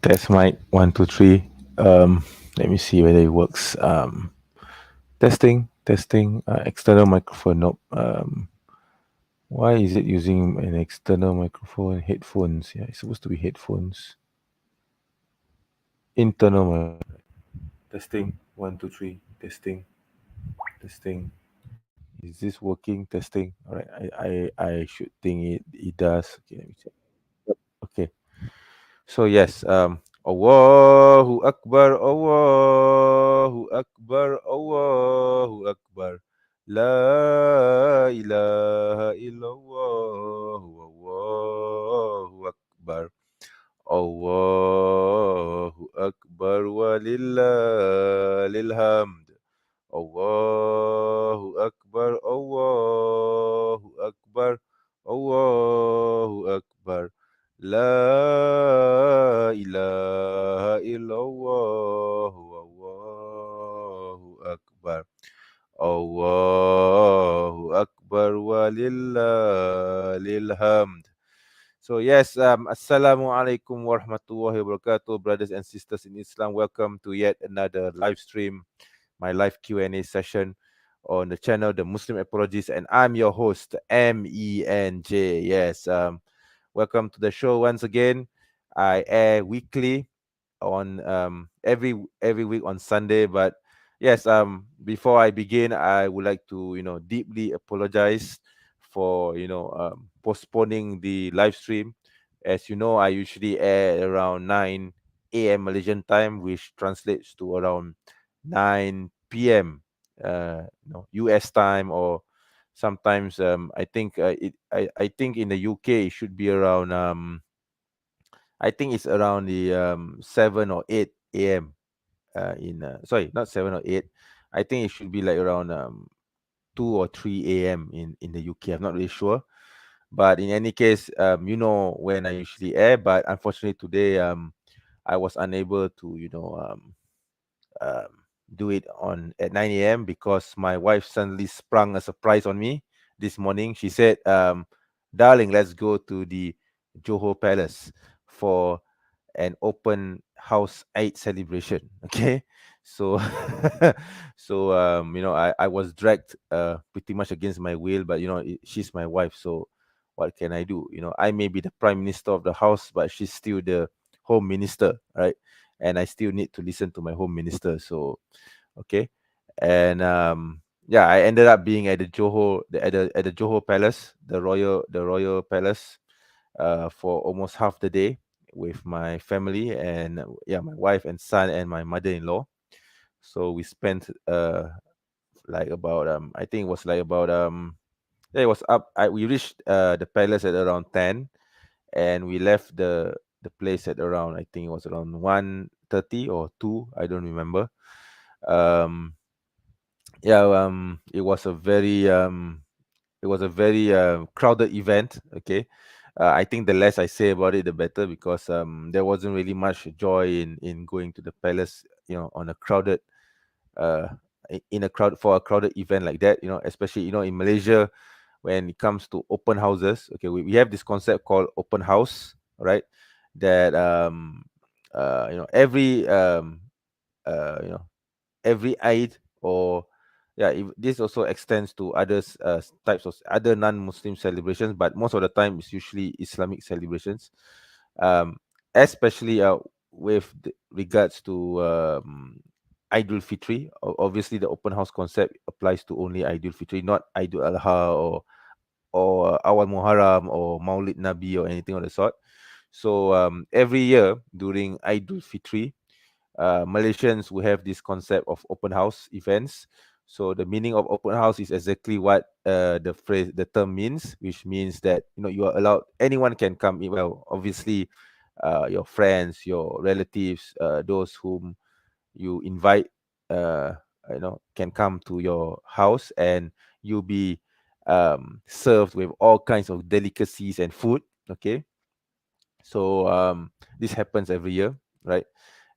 Test mic 1 2 3. Let me see whether it works. Testing. External microphone. Nope. Why is it using an external microphone? Headphones. Yeah, it's supposed to be headphones. Internal testing 1 2 3. Testing. Is this working? Testing. All right. I should think it does. Okay, let me check. Yep. Okay. So yes, Allahu Akbar, Allahu Akbar, Allahu Akbar. La ilaha illallah, Allahu Akbar. Allahu Akbar walillahil hamd. Allahu Akbar, Allahu Akbar, Allahu Akbar. La ilaha illallah, Allahu Akbar. Allahu Akbar walillahil hamd. So yes, Assalamualaikum warahmatullahi wabarakatuh, brothers and sisters in Islam. Welcome to yet another live stream, my live Q&A session on the channel, the Muslim Apologist, and I'm your host, MENJ. Yes, welcome to the show once again. I air weekly on every week on Sunday. But yes, before I begin, I would like to deeply apologize for postponing the live stream. As you know, I usually air around 9 a.m. Malaysian time, which translates to around 9 p.m. US time, or sometimes I think in the UK it should be around I think it's around the 7 or 8 a.m. In sorry, not 7 or 8. I think it should be like around 2 or 3 a.m. in the UK. I'm not really sure, but in any case, when I usually air. But unfortunately today, I was unable to um, do it on at 9 a.m. because my wife suddenly sprung a surprise on me this morning. She said, "Darling, let's go to the Johor Palace for an open house Eid celebration." Okay, so I was dragged pretty much against my will, but she's my wife, so what can I do? I may be the prime minister of the house, but she's still the home minister, right? And I still need to listen to my home minister. So okay, and yeah, I ended up being at the Johor Palace, the royal palace, for almost half the day with my family, and yeah, my wife and son and my mother-in-law. So we spent like about I think it was like about yeah, it was we reached the palace at around 10, and we left the place at around, I think it was around 1:30 or 2, I don't remember. um yeah, it was a very crowded event. Okay, I think the less I say about it, the better, because there wasn't really much joy in going to the palace, on a crowded uh in a crowd for a crowded event like that. Especially in Malaysia, when it comes to open houses. Okay, we have this concept called open house, right? That every uh, you know every Eid, or yeah, this also extends to others types of other non-Muslim celebrations, but most of the time it's usually Islamic celebrations. um, Especially regards to Eidul Fitri. Obviously the open house concept applies to only Eidul Fitri, not Eidul Adha, or Awal Muharram, or Maulid Nabi, or anything of the sort. So every year during Eidul Fitri, Malaysians will have this concept of open house events. So the meaning of open house is exactly what the term means, which means that you are allowed, anyone can come in. Well, obviously, your friends, your relatives, those whom you invite, can come to your house, and you'll be served with all kinds of delicacies and food. Okay, so this happens every year, right?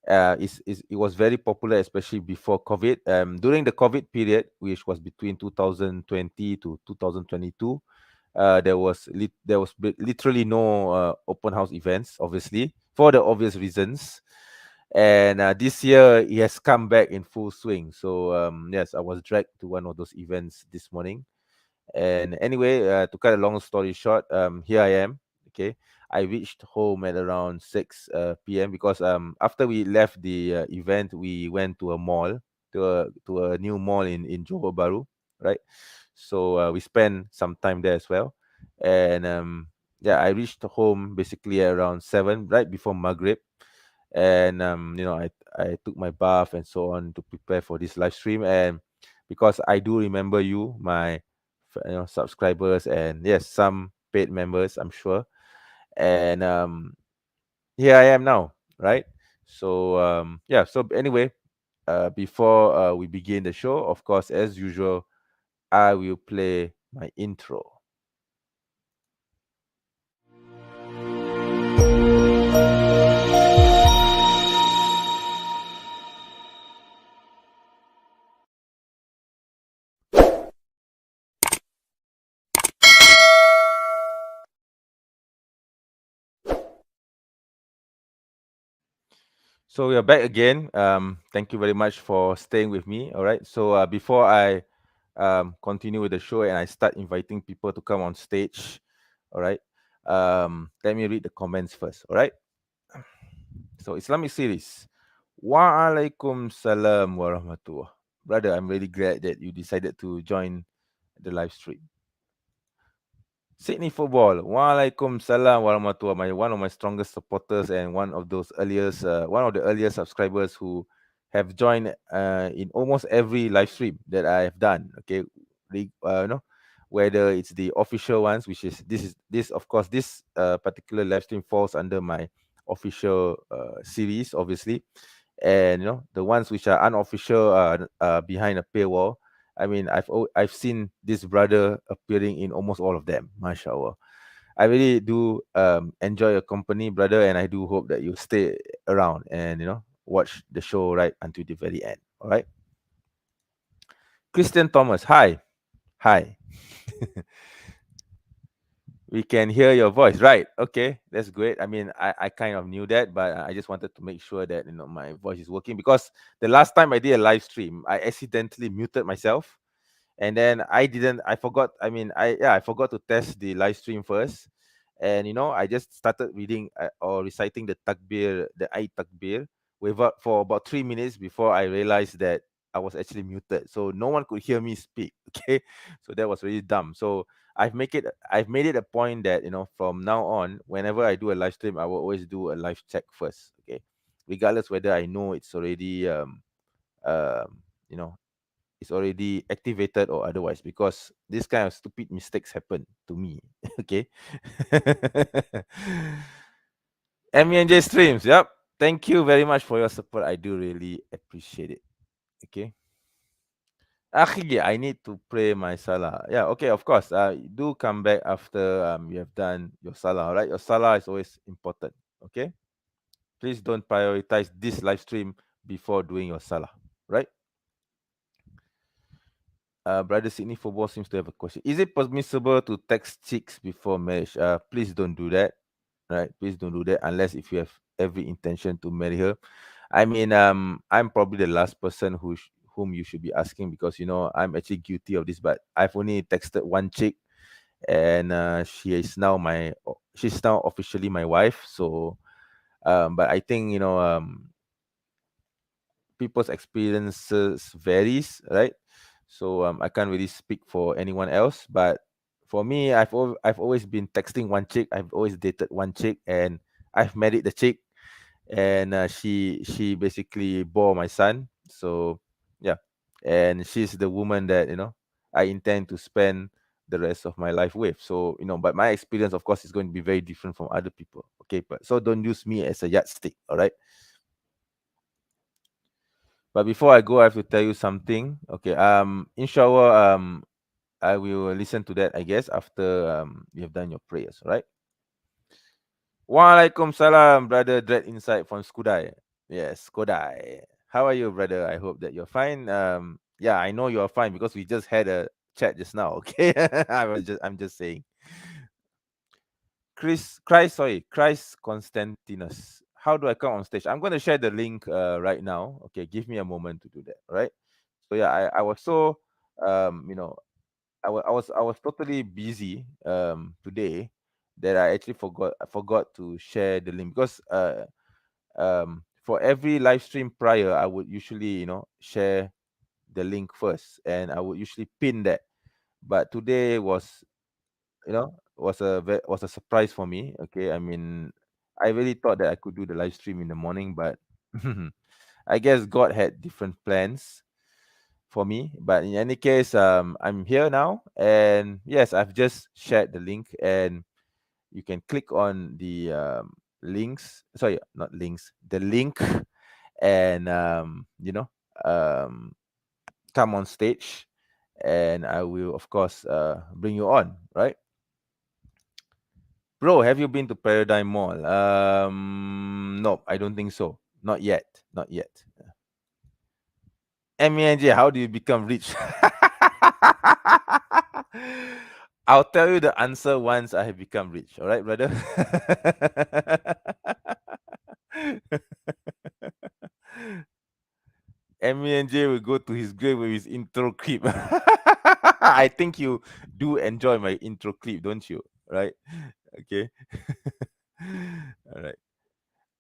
It was very popular, especially before COVID. During the COVID period, which was between 2020 to 2022, there was literally no open house events, obviously, for the obvious reasons. And this year he has come back in full swing. So yes, I was dragged to one of those events this morning. And anyway, to cut a long story short, here I am. Okay, I reached home at around 6 p.m. because after we left the event, we went to a mall, to a new mall in Johor Bahru, right? So we spent some time there as well, and yeah, I reached home basically at around 7, right before Maghrib, and I took my bath and so on to prepare for this live stream. And because I do remember you, my subscribers, and yes, some paid members, I'm sure. And here I am now, right? So yeah, so anyway, before we begin the show, of course, as usual, I will play my intro. So we are back again. Thank you very much for staying with me. All right. So before I continue with the show and I start inviting people to come on stage, all right, let me read the comments first. All right. So Islamic series. Waalaikum salam warahmatullah. Brother, I'm really glad that you decided to join the live stream. Sydney Football. Waalaikum salam warahmatullah. One of my strongest supporters and one of the earliest subscribers who have joined in almost every live stream that I have done. Okay, whether it's the official ones, which is this of course this particular live stream falls under my official series, obviously, and the ones which are unofficial behind a paywall. I mean, I've seen this brother appearing in almost all of them. Mashallah. I really do enjoy your company, brother, and I do hope that you stay around and watch the show right until the very end. All right. Christian Thomas, hi. Hi. We can hear your voice. Right. Okay. That's great. I mean, I kind of knew that, but I just wanted to make sure that my voice is working, because the last time I did a live stream, I accidentally muted myself, and then I forgot. I mean, I forgot to test the live stream first, and I just started reading or reciting the takbir, the takbir, without for about 3 minutes before I realized that I was actually muted, so no one could hear me speak. Okay, so that was really dumb. So I've made it a point that from now on, whenever I do a live stream, I will always do a live check first. Okay, regardless whether I know it's already um you know is already activated or otherwise, because this kind of stupid mistakes happen to me. Okay. MENJ streams. Yep. Thank you very much for your support. I do really appreciate it. Okay. Actually, I need to pray my salah. Yeah, okay, of course. Do come back after you have done your salah, right? Your salah is always important. Okay. Please don't prioritize this live stream before doing your salah, right? Brother Sydney Football seems to have a question. Is it permissible to text chicks before marriage? Please don't do that. Right? Please don't do that unless if you have every intention to marry her. I mean, I'm probably the last person whom you should be asking, because I'm actually guilty of this. But I've only texted one chick, and she's now officially my wife. So, but I think people's experiences varies, right? So I can't really speak for anyone else, but for me, I've always been texting one chick. I've always dated one chick, and I've married the chick, and she basically bore my son. So yeah, and she's the woman that I intend to spend the rest of my life with. So but my experience, of course, is going to be very different from other people. Okay, but so don't use me as a yardstick. All right. But before I go, I have to tell you something. Okay. Inshallah, I will listen to that, I guess, after you have done your prayers, right? Walaikum salam, brother Dread Insight from Skudai. Yes, Skudai. How are you, brother? I hope that you're fine. Yeah, I know you're fine because we just had a chat just now. Okay, I'm just saying. Christ Constantinus. how do I come on stage? I'm going to share the link right now. Okay, give me a moment to do that. All right. So yeah, I was so you know, I was totally busy today that I actually forgot to share the link, because for every live stream prior, I would usually, share the link first, and I would usually pin that. But today was a surprise for me. Okay, I mean, I really thought that I could do the live stream in the morning, but I guess God had different plans for me. But in any case, I'm here now, and yes, I've just shared the link, and you can click on the links. Sorry, not links. The link, and um, come on stage, and I will, of course, bring you on. Right, bro? Have you been to Paradigm Mall? No, I don't think so. Not yet. Not yet. MENJ, how do you become rich? I'll tell you the answer once I have become rich. All right, brother? MENJ will go to his grave with his intro clip. I think you do enjoy my intro clip, don't you? Right? Okay. All right.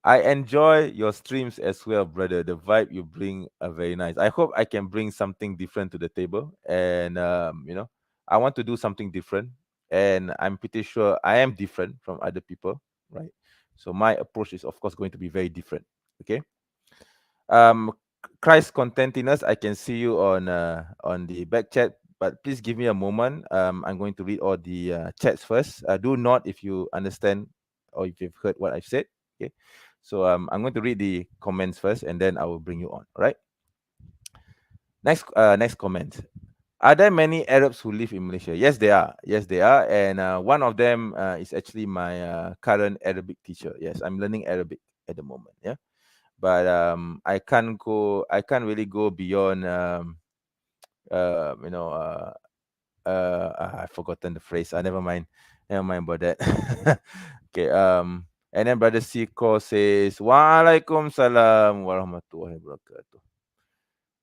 I enjoy your streams as well, brother. The vibe you bring are very nice. I hope I can bring something different to the table. And I want to do something different. And I'm pretty sure I am different from other people, right? So my approach is, of course, going to be very different. Okay. Um, Christ Constantinus, I can see you on the back chat, but please give me a moment. I'm going to read all the chats first. Do not if you understand or if you've heard what I've said. Okay, so I'm going to read the comments first, and then I will bring you on. All right. Next comment. Are there many Arabs who live in Malaysia? Yes, there are. Yes, there are, and one of them is actually my current Arabic teacher. Yes, I'm learning Arabic at the moment. Yeah, but I can't really go beyond you know I've forgotten the phrase. Never mind about that. Okay, and then brother Siko says Waalaikum salam warahmatullahi wabarakatuh.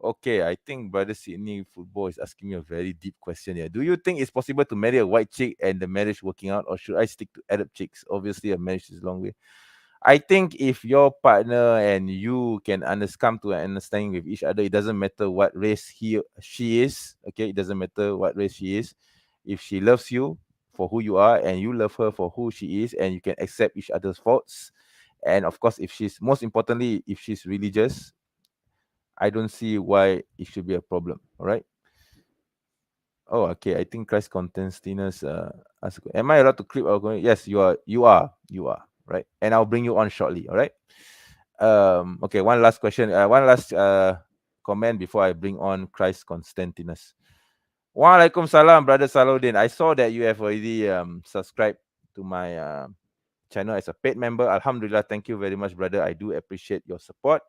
Okay, I think brother Sydney Football is asking me a very deep question here. Do you think it's possible to marry a white chick and the marriage working out, or should I stick to Arab chicks? Obviously a marriage is a long way. I think if your partner and you can come to an understanding with each other, it doesn't matter what race she is. Okay, it doesn't matter what race she is. If she loves you for who you are and you love her for who she is, and you can accept each other's faults, and of course, if she's most importantly, if she's religious, I don't see why it should be a problem. All right. Oh, okay. I think Christ Constantinus am I allowed to clip our going? Yes, you are. You are. You are. Right. And I'll bring you on shortly. All right. Okay, one last question. One last comment before I bring on Christ Constantinus. Waalaikum salam, brother Saludin. I saw that you have already subscribed to my channel as a paid member. Alhamdulillah, thank you very much, brother. I do appreciate your support,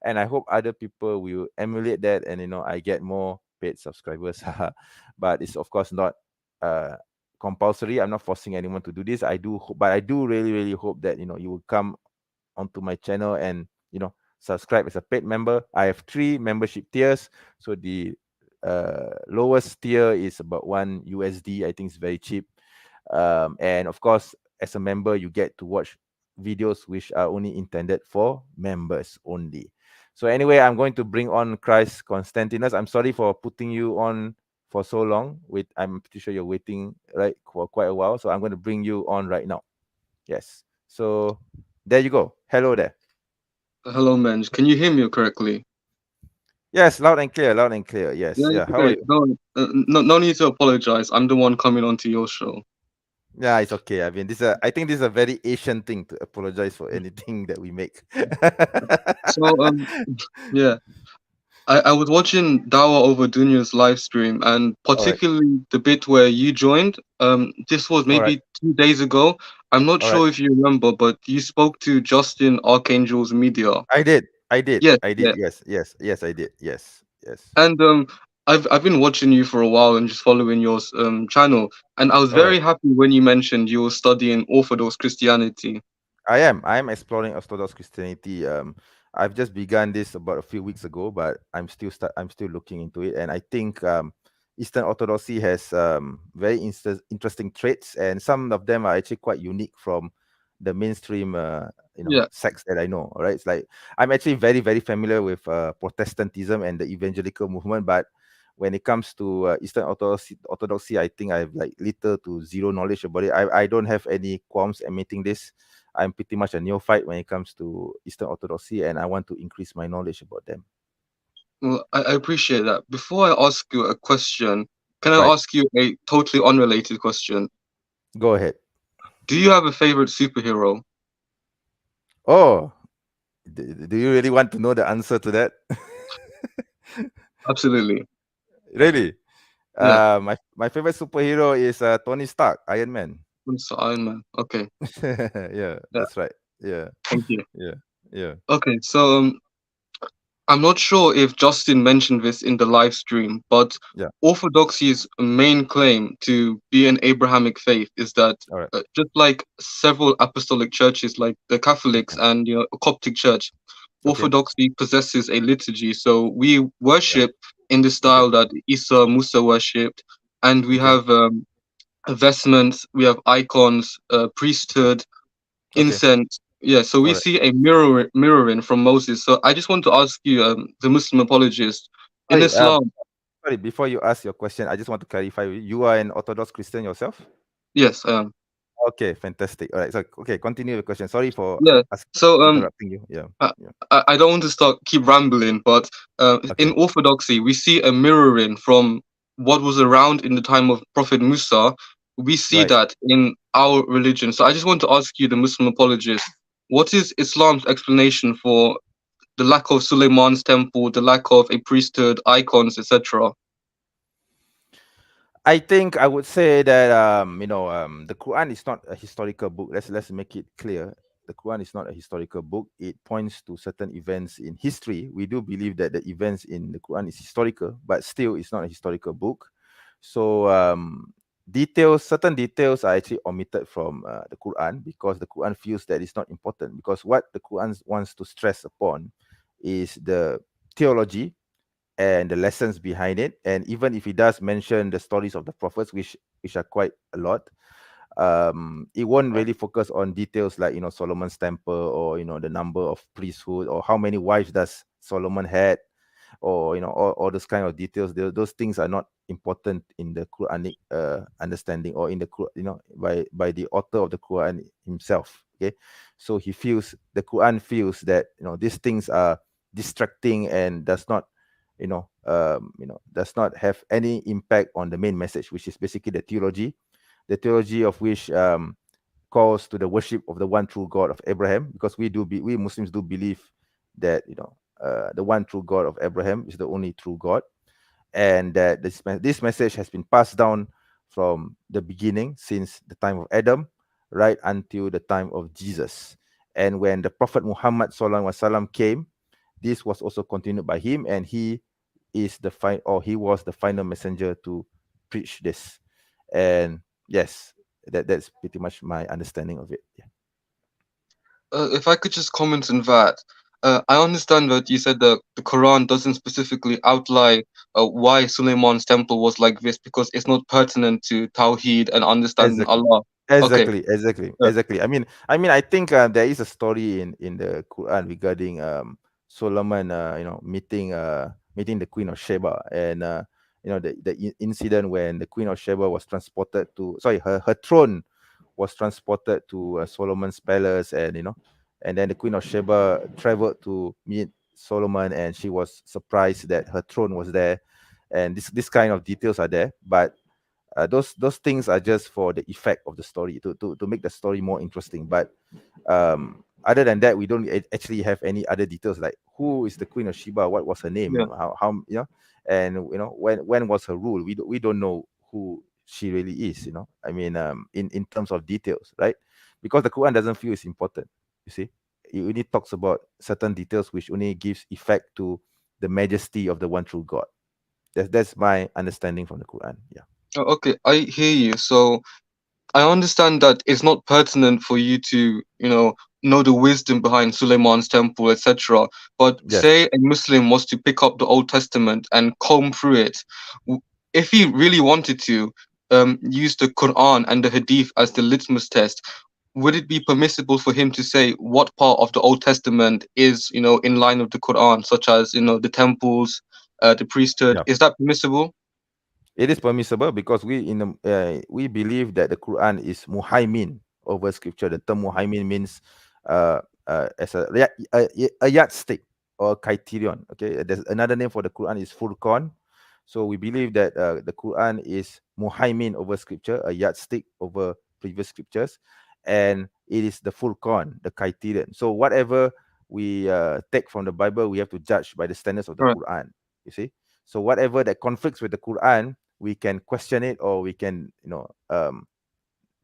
and I hope other people will emulate that, and I get more paid subscribers. But it's of course not compulsory. I'm not forcing anyone to do this. But I do really, really hope that you will come onto my channel and subscribe as a paid member. I have 3 membership tiers. So the lowest tier is about $1. I think it's very cheap. And of course, as a member, you get to watch videos which are only intended for members only. So anyway, I'm going to bring on Christ Constantinus. I'm sorry for putting you on for so long. I'm pretty sure you're waiting for quite a while. So I'm going to bring you on right now. Yes. So there you go. Hello there. Hello, MENJ. Can you hear me correctly? Yes, loud and clear, loud and clear. Yes. Yeah, Yeah. it's How are okay. you? No need to apologize. I'm the one coming onto your show. Yeah, it's okay. I mean, I think this is a very Asian thing to apologize for anything that we make. So, yeah, I was watching Dawa over Dunya's live stream, and All right. particularly the bit where you joined. This was All right. maybe 2 days ago. I'm not All right. sure if you remember, but you spoke to Justin Archangel's media. I did. I did. Yes, I did. yeah. Yes. Yes. Yes, I did. Yes. Yes. And I've been watching you for a while and just following your channel, and I was All right. very happy when you mentioned you were studying Orthodox Christianity. I am exploring Orthodox Christianity. I've just begun this about a few weeks ago, but I'm still looking into it, and I think Eastern Orthodoxy has very interesting traits, and some of them are actually quite unique from the mainstream Yeah. sects that I know. All right, it's like I'm actually very familiar with Protestantism and the evangelical movement, but when it comes to Eastern Orthodoxy, I think I have like little to zero knowledge about it. I don't have any qualms admitting this. I'm pretty much a neophyte when it comes to Eastern Orthodoxy, and I want to increase my knowledge about them. Well, I appreciate that. Before I ask you a question, can I Right. ask you a totally unrelated question? Go ahead. Do you have a favorite superhero? Oh, do you really want to know the answer to that? Absolutely. Really? Yeah. My favorite superhero is Tony Stark, Iron Man. Mr. Iron Man. Okay. Yeah, Yeah. that's right. Yeah, Thank you. yeah, yeah, Okay. So I'm not sure if Justin mentioned this in the live stream, but yeah. Orthodoxy's main claim to be an Abrahamic faith is that All right. just like several apostolic churches, like the Catholics Okay. and Coptic Church, Okay. Orthodoxy possesses a liturgy. So we Yeah. worship in the Okay. style that Isa Musa worshipped, and we Okay. have vestments, we have icons, priesthood, Okay. incense. Yeah, so All we right. see a mirroring from Moses. So I just want to ask you, the Muslim apologist, in Sorry. Islam, Sorry. Before you ask your question, I just want to clarify. You are an Orthodox Christian yourself? yes, Okay, fantastic. All right. So, okay, continue the question. Sorry for yeah. So interrupting you. Yeah. I, Yeah. I don't want to start keep rambling, but in Okay. Orthodoxy we see a mirroring from what was around in the time of Prophet Musa. We see Right. that in our religion. So I just want to ask you, the Muslim apologist, what is Islam's explanation for the lack of Suleimans Temple, the lack of a priesthood, icons, etc.? I think I would say that the Quran is not a historical book. Let's make it clear. The Quran is not a historical book. It points to certain events in history. We do believe that the events in the Quran is historical, but still it's not a historical book. So certain details are actually omitted from the Quran because the Quran feels that it's not important. Because what the Quran wants to stress upon is the theology and the lessons behind it. And even if he does mention the stories of the prophets, which are quite a lot, it won't really focus on details like Solomon's temple, or the number of priesthood, or how many wives does Solomon had, or all those kind of details. Those things are not important in the Quranic understanding, or in the by the author of the Quran himself. Okay, so the Quran feels that these things are distracting and does not have any impact on the main message, which is basically the theology of which calls to the worship of the one true God of Abraham, because we Muslims do believe that the one true God of Abraham is the only true God, and that this message has been passed down from the beginning, since the time of Adam, right until the time of Jesus. And when the Prophet Muhammad sallallahu alaihi wasallam came, this was also continued by him, and he was the final messenger to preach this. And yes, that's pretty much my understanding of it. Yeah. If I could just comment on that, I understand that you said that the Quran doesn't specifically outline why Suleiman's temple was like this because it's not pertinent to Tawheed and understanding Exactly. Allah. Okay. Uh, Exactly. I think there is a story in the Quran regarding Solomon, meeting the Queen of Sheba, and the incident when the Queen of Sheba was transported to, sorry, her throne was transported to Solomon's palace, and and then the Queen of Sheba traveled to meet Solomon, and she was surprised that her throne was there, and this kind of details are there, but those things are just for the effect of the story, to make the story more interesting. But other than that, we don't actually have any other details, like who is the Queen of Sheba, what was her name, yeah. how and when was her rule. We don't know who she really is, in terms of details, right? Because the Quran doesn't feel it's important, you see. It only talks about certain details which only gives effect to the majesty of the one true God. That's my understanding from the Quran. Yeah. Okay, I hear you. So I understand that it's not pertinent for you to, know the wisdom behind Suleiman's temple, etc. But Yes. say a Muslim was to pick up the Old Testament and comb through it, if he really wanted to use the Quran and the Hadith as the litmus test, would it be permissible for him to say what part of the Old Testament is, in line with the Quran, such as, the temples, the priesthood? Yeah. Is that permissible? It is permissible because we believe that the Quran is muhaimin over scripture. The term muhaimin means as a yardstick or criterion. Okay, there's another name for the Quran is furqan. So we believe that the Quran is muhaimin over scripture, a yardstick over previous scriptures, and it is the furqan, the criterion. So whatever we take from the Bible, we have to judge by the standards of the Right. Quran. You see, so whatever that conflicts with the Quran, we can question it or we can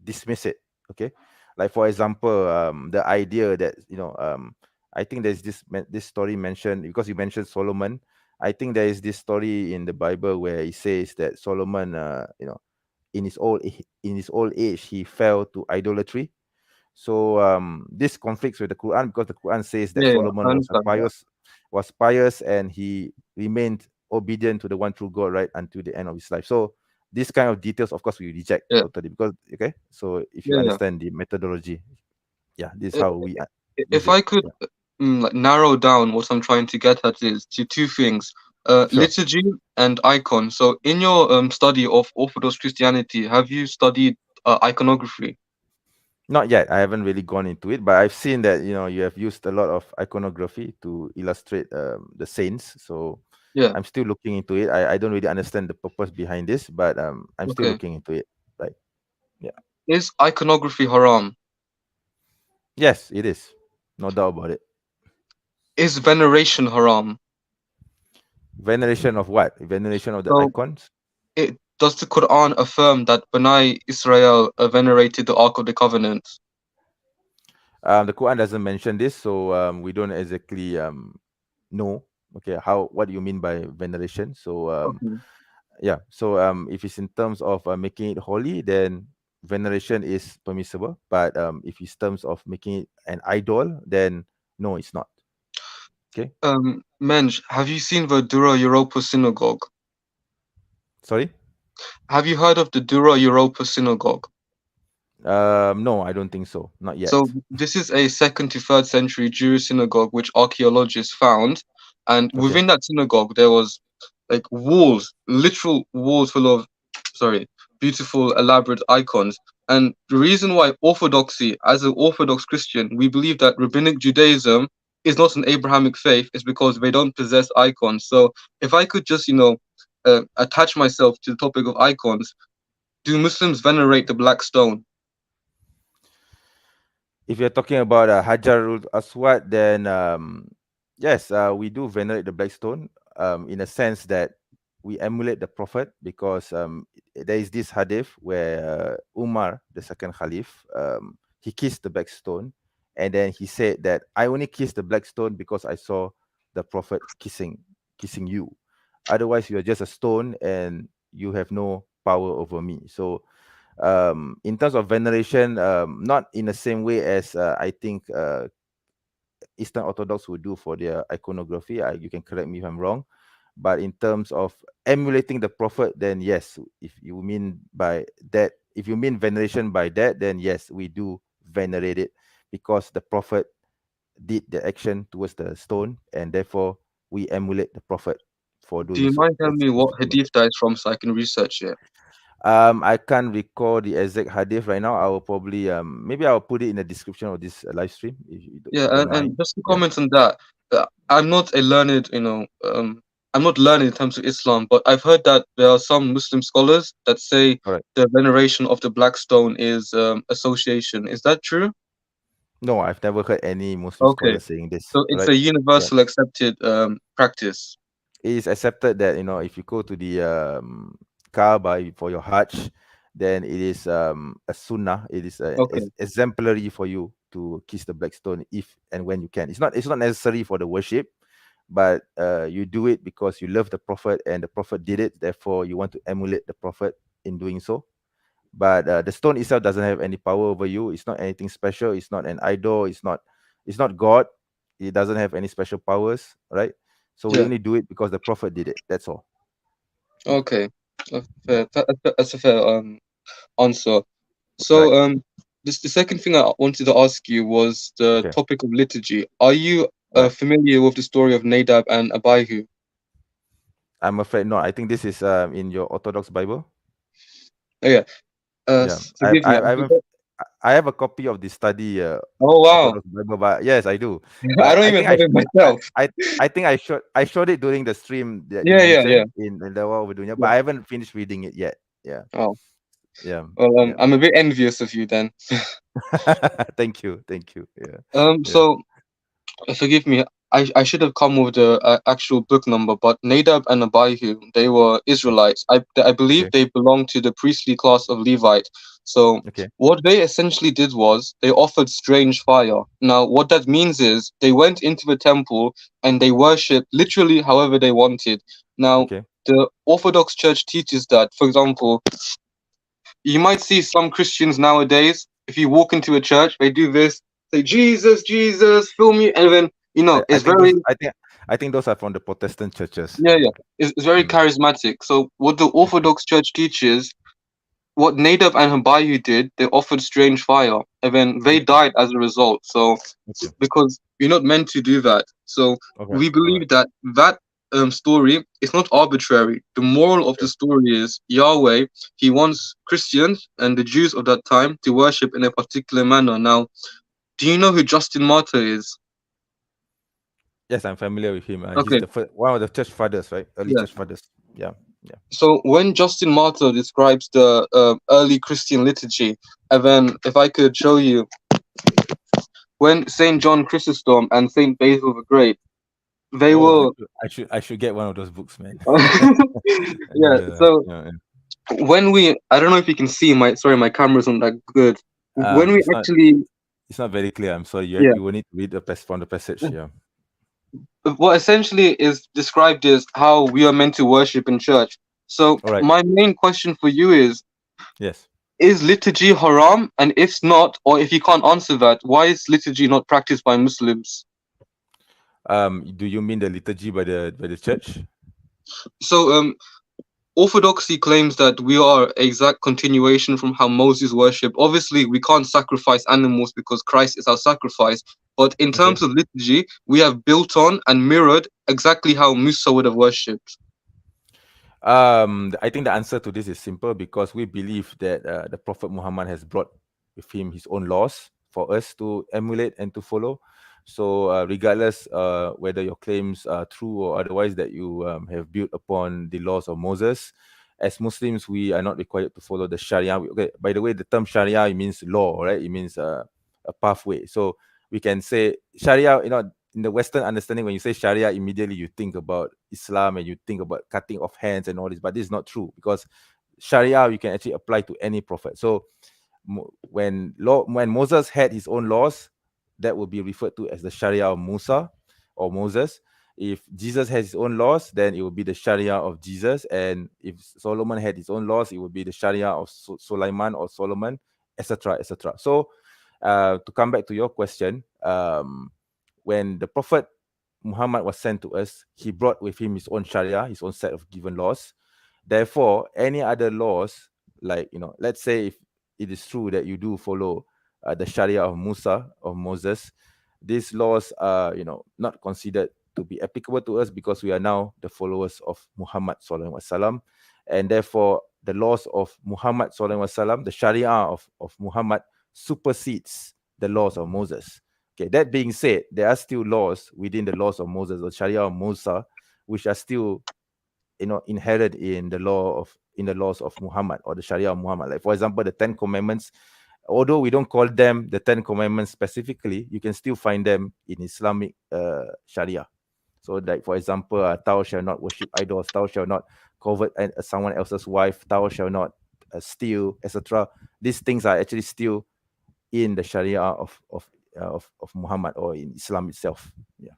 dismiss it. Okay, like for example, the idea that I think there's this story mentioned because you mentioned Solomon. I think there is this story in the Bible where it says that Solomon, in his old age, he fell to idolatry. So this conflicts with the Quran because the Quran says that Yeah, yeah, I Solomon understand that. was pious, and he remained obedient to the one true God right until the end of his life. So this kind of details, of course, we reject Yeah, totally because okay. So if you yeah, yeah. understand the methodology, yeah, this is I- how we use If it. I could Yeah, like narrow down what I'm trying to get at is to two things: sure. liturgy and icon. So, in your study of Orthodox Christianity, have you studied iconography? Not yet. I haven't really gone into it, but I've seen that you have used a lot of iconography to illustrate the saints. So Yeah. I'm still looking into it. I don't really understand the purpose behind this, but I'm still Okay. looking into it. Right. Yeah. Is iconography haram? Yes, it is. No doubt about it. Is veneration haram? Veneration of what? Veneration of the So, icons? it does the Quran affirm that Bani Israel venerated the Ark of the Covenant? The Quran doesn't mention this, so we don't exactly know. Okay, what do you mean by veneration? So Okay. yeah, so if it's in terms of making it holy, then veneration is permissible. But if it's terms of making it an idol, then no, it's not. Okay, MENJ, have you seen the Dura Europa synagogue? sorry. Have you heard of the Dura Europa synagogue? No, I don't think so. Not So yet. this is a second to third century Jewish synagogue which archaeologists found, and Okay. within that synagogue there was like walls, literal walls full of, sorry, beautiful elaborate icons. And the reason why orthodoxy, as an Orthodox Christian, we believe that rabbinic Judaism is not an Abrahamic faith, is because they don't possess icons. So if I could just, attach myself to the topic of icons, do Muslims venerate the black stone? If you're talking about Hajarul Aswad, then yes, we do venerate the black stone in a sense that we emulate the Prophet because there is this hadith where Umar, the second Caliph, he kissed the black stone, and then he said that I only kissed the black stone because I saw the Prophet kissing you. Otherwise, you are just a stone and you have no power over me. So in terms of veneration, not in the same way as I think Eastern Orthodox would do for their iconography. You can correct me if I'm wrong, but in terms of emulating the Prophet, then yes. If you mean veneration by that, then yes, we do venerate it because the Prophet did the action towards the stone, and therefore we emulate the Prophet for Do doing you so. mind telling That's me if what you can. hadith that is from so I can research it? I can't recall the exact hadith right now. I will probably maybe I'll put it in the description of this live stream if Yeah, you don't and mind. just to Yeah. comment on that, I'm not a learned, I'm not learned in terms of Islam, but I've heard that there are some Muslim scholars that say All right. the veneration of the black stone is association. Is that true? No, I've never heard any Muslim Okay, scholar saying this. so All it's right. a Yeah. universal accepted practice. It is accepted that if you go to the Kaaba for your Hajj, then it is a sunnah. It is Okay. exemplary for you to kiss the black stone if and when you can. It's not necessary for the worship, but you do it because you love the Prophet and the Prophet did it. Therefore, you want to emulate the Prophet in doing so. but the stone itself doesn't have any power over you. It's not anything special. It's not an idol. It's not God. It doesn't have any special powers, right? So we Yeah. only do it because the prophet did it. That's all. Yeah, Okay. yeah, That's a fair answer. right. So this the second thing I wanted to ask you was the Okay, topic of liturgy. Are you right. familiar with the story of Nadab and Abihu? I'm afraid not. I think this is in your Orthodox Bible. Oh, yeah. Yeah, Forgive me. I haven't. I have a copy of the study Oh wow. Orthodox Bible, but yes, I do. I But don't I even think have it myself. I think I showed it during the stream that you Yeah, yeah, yeah, mentioned in the what we're doing, but yeah. I haven't finished reading it yet. Yeah, Oh, yeah, well, yeah. I'm a bit envious of you then. Thank you, thank you. Yeah, yeah. So forgive me. I should have come with the actual book number, but Nadab and Abihu, they were Israelites. I believe Okay, they belonged to the priestly class of Levite. So okay, what they essentially did was they offered strange fire. Now, what that means is they went into the temple and they worshipped literally however they wanted. Now, okay. the Orthodox Church teaches that, for example, you might see some Christians nowadays, if you walk into a church, they do this, say, Jesus, Jesus, fill me. And then, I it's think very, I think those are from the Protestant churches. yeah, Yeah. yeah, it's very Mm, charismatic. So, what the okay, Orthodox Church teaches, what Nadab and Abihu did, they offered strange fire, and then they okay, died as a result. So, okay, because you're not meant to do that. So, okay. we All right. believe that story is not arbitrary. The moral of the Okay. story is Yahweh, he wants Christians and the Jews of that time to worship in a particular manner. Now, do you know who Justin Martyr is? Yes, I'm familiar with him. He's Okay, the first, one of the church fathers, right? Early yeah. church fathers. Yeah, yeah. So when Justin Martyr describes the early Christian liturgy, and then if I could show you, when Saint John Chrysostom and Saint Basil the Great, they Oh, were, I should get one of those books, man. yeah. Yeah, So yeah, yeah. I don't know if you can see my camera's not that good. When we It's not actually, very clear. I'm sorry. yeah, You will need to read the from the passage. Yeah. what essentially is described is how we are meant to worship in church. So All right. my main question for you Yes. is liturgy haram? And if not, or if you can't answer that, why is liturgy not practiced by Muslims? Do you mean the liturgy by the church? So Orthodoxy claims that we are exact continuation from how Moses worshipped. Obviously, we can't sacrifice animals because Christ is our sacrifice. But in Okay. terms of liturgy, we have built on and mirrored exactly how Musa would have worshipped. I think the answer to this is simple because we believe that the Prophet Muhammad has brought with him his own laws for us to emulate and to follow. So, regardless whether your claims are true or otherwise, that you have built upon the laws of Moses, as Muslims, we are not required to follow the Sharia. Okay, by the way, the term Sharia, it means law, right? It means a pathway. So we can say Sharia, in the Western understanding, when you say Sharia, immediately you think about Islam and you think about cutting off hands and all this, but this is not true because Sharia you can actually apply to any prophet. So when Moses had his own laws, that will be referred to as the Sharia of Musa or Moses. If Jesus has his own laws, then it will be the Sharia of Jesus. And if Solomon had his own laws, it would be the Sharia of Sulaiman or Solomon, etc., etc. So, to come back to your question, when the Prophet Muhammad was sent to us, he brought with him his own Sharia, his own set of given laws. Therefore, any other laws, like, let's say if it is true that you do follow the Sharia of Musa, of Moses, these laws are, not considered to be applicable to us because we are now the followers of Muhammad sallallahu alaihi wasallam, and therefore the laws of Muhammad sallallahu alaihi wasallam, the Sharia of Muhammad supersedes the laws of Moses. Okay, that being said, there are still laws within the laws of Moses, the Sharia of Musa, which are still, inherent in the laws of Muhammad or the Sharia of Muhammad. Like, for example, the Ten Commandments, although we don't call them the Ten Commandments specifically, you can still find them in Islamic Sharia. So, like, for example, thou shalt not worship idols, thou shalt not covet someone else's wife, thou shalt not steal, etc. These things are actually still in the Sharia of Muhammad or in Islam itself. Yeah.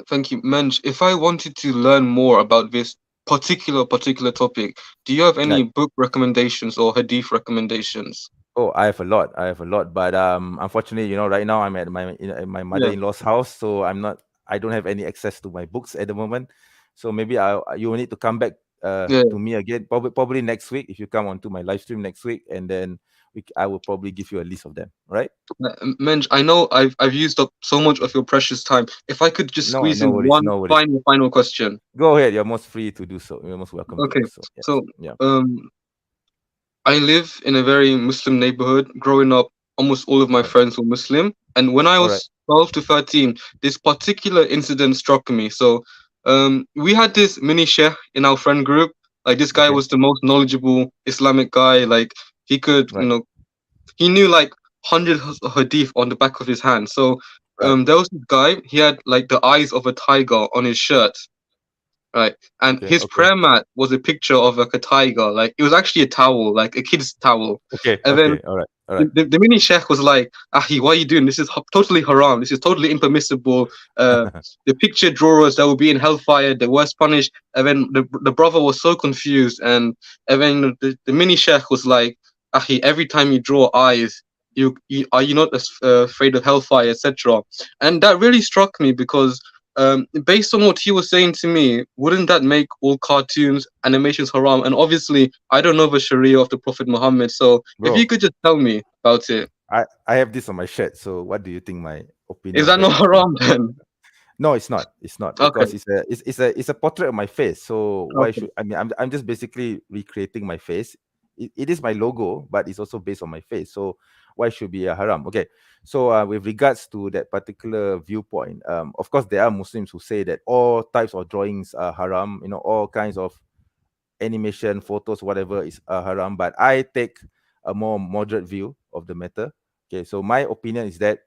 Thank you, Menj. If I wanted to learn more about this, particular topic, do you have any Right. book recommendations or hadith recommendations? Oh, I have a lot. I have a lot, but unfortunately, right now I'm at my Yeah, mother-in-law's house, so I don't have any access to my books at the moment. So maybe you will need to come back yeah. to me again, probably next week if you come onto my live stream next week, and then I will probably give you a list of them. Right? Menj, I know I've used up so much of your precious time. If I could just No, squeeze no in worries, one no worries. final question. Go ahead. You're most free to do so. You're most welcome to Okay, do so. Yes. so Yeah. um, I live in a very Muslim neighborhood. Growing up, almost all of my Right. friends were Muslim, and when I All right. was 12 to 13, this particular incident struck me. So, we had this mini sheikh in our friend group. Like this guy Okay. was the most knowledgeable Islamic guy. Like he could, Right. he knew like hundred hadith on the back of his hand. So Right. there was this guy. He had like the eyes of a tiger on his shirt, right? And Okay. his Okay. prayer mat was a picture of like a tiger. Like it was actually a towel, like a kid's towel. Okay. And then Okay. All right. All the, right. the, the mini sheikh was like, Ahi, what are you doing? This is totally haram. This is totally impermissible. Uh, the picture drawers that will be in hellfire, the worst punished. And then the brother was so confused. And then the mini sheikh was like, Ahi, every time you draw eyes, you are you not afraid of hellfire, etc. And that really struck me because based on what he was saying to me, wouldn't that make all cartoons, animations haram? And obviously, I don't know the Sharia of the Prophet Muhammad. So if you Bro, could just tell me about it, I have this on my shirt. So what do you think my opinion is of that that not is? haram then? No, it's not. It's not Okay, because it's a portrait of my face. So why okay, should I mean I'm just basically recreating my face. It is my logo, but it's also based on my face. So why should be a haram? Okay. So with regards to that particular viewpoint, of course there are Muslims who say that all types of drawings are haram. All kinds of animation, photos, whatever is haram. But I take a more moderate view of the matter. Okay. So my opinion is that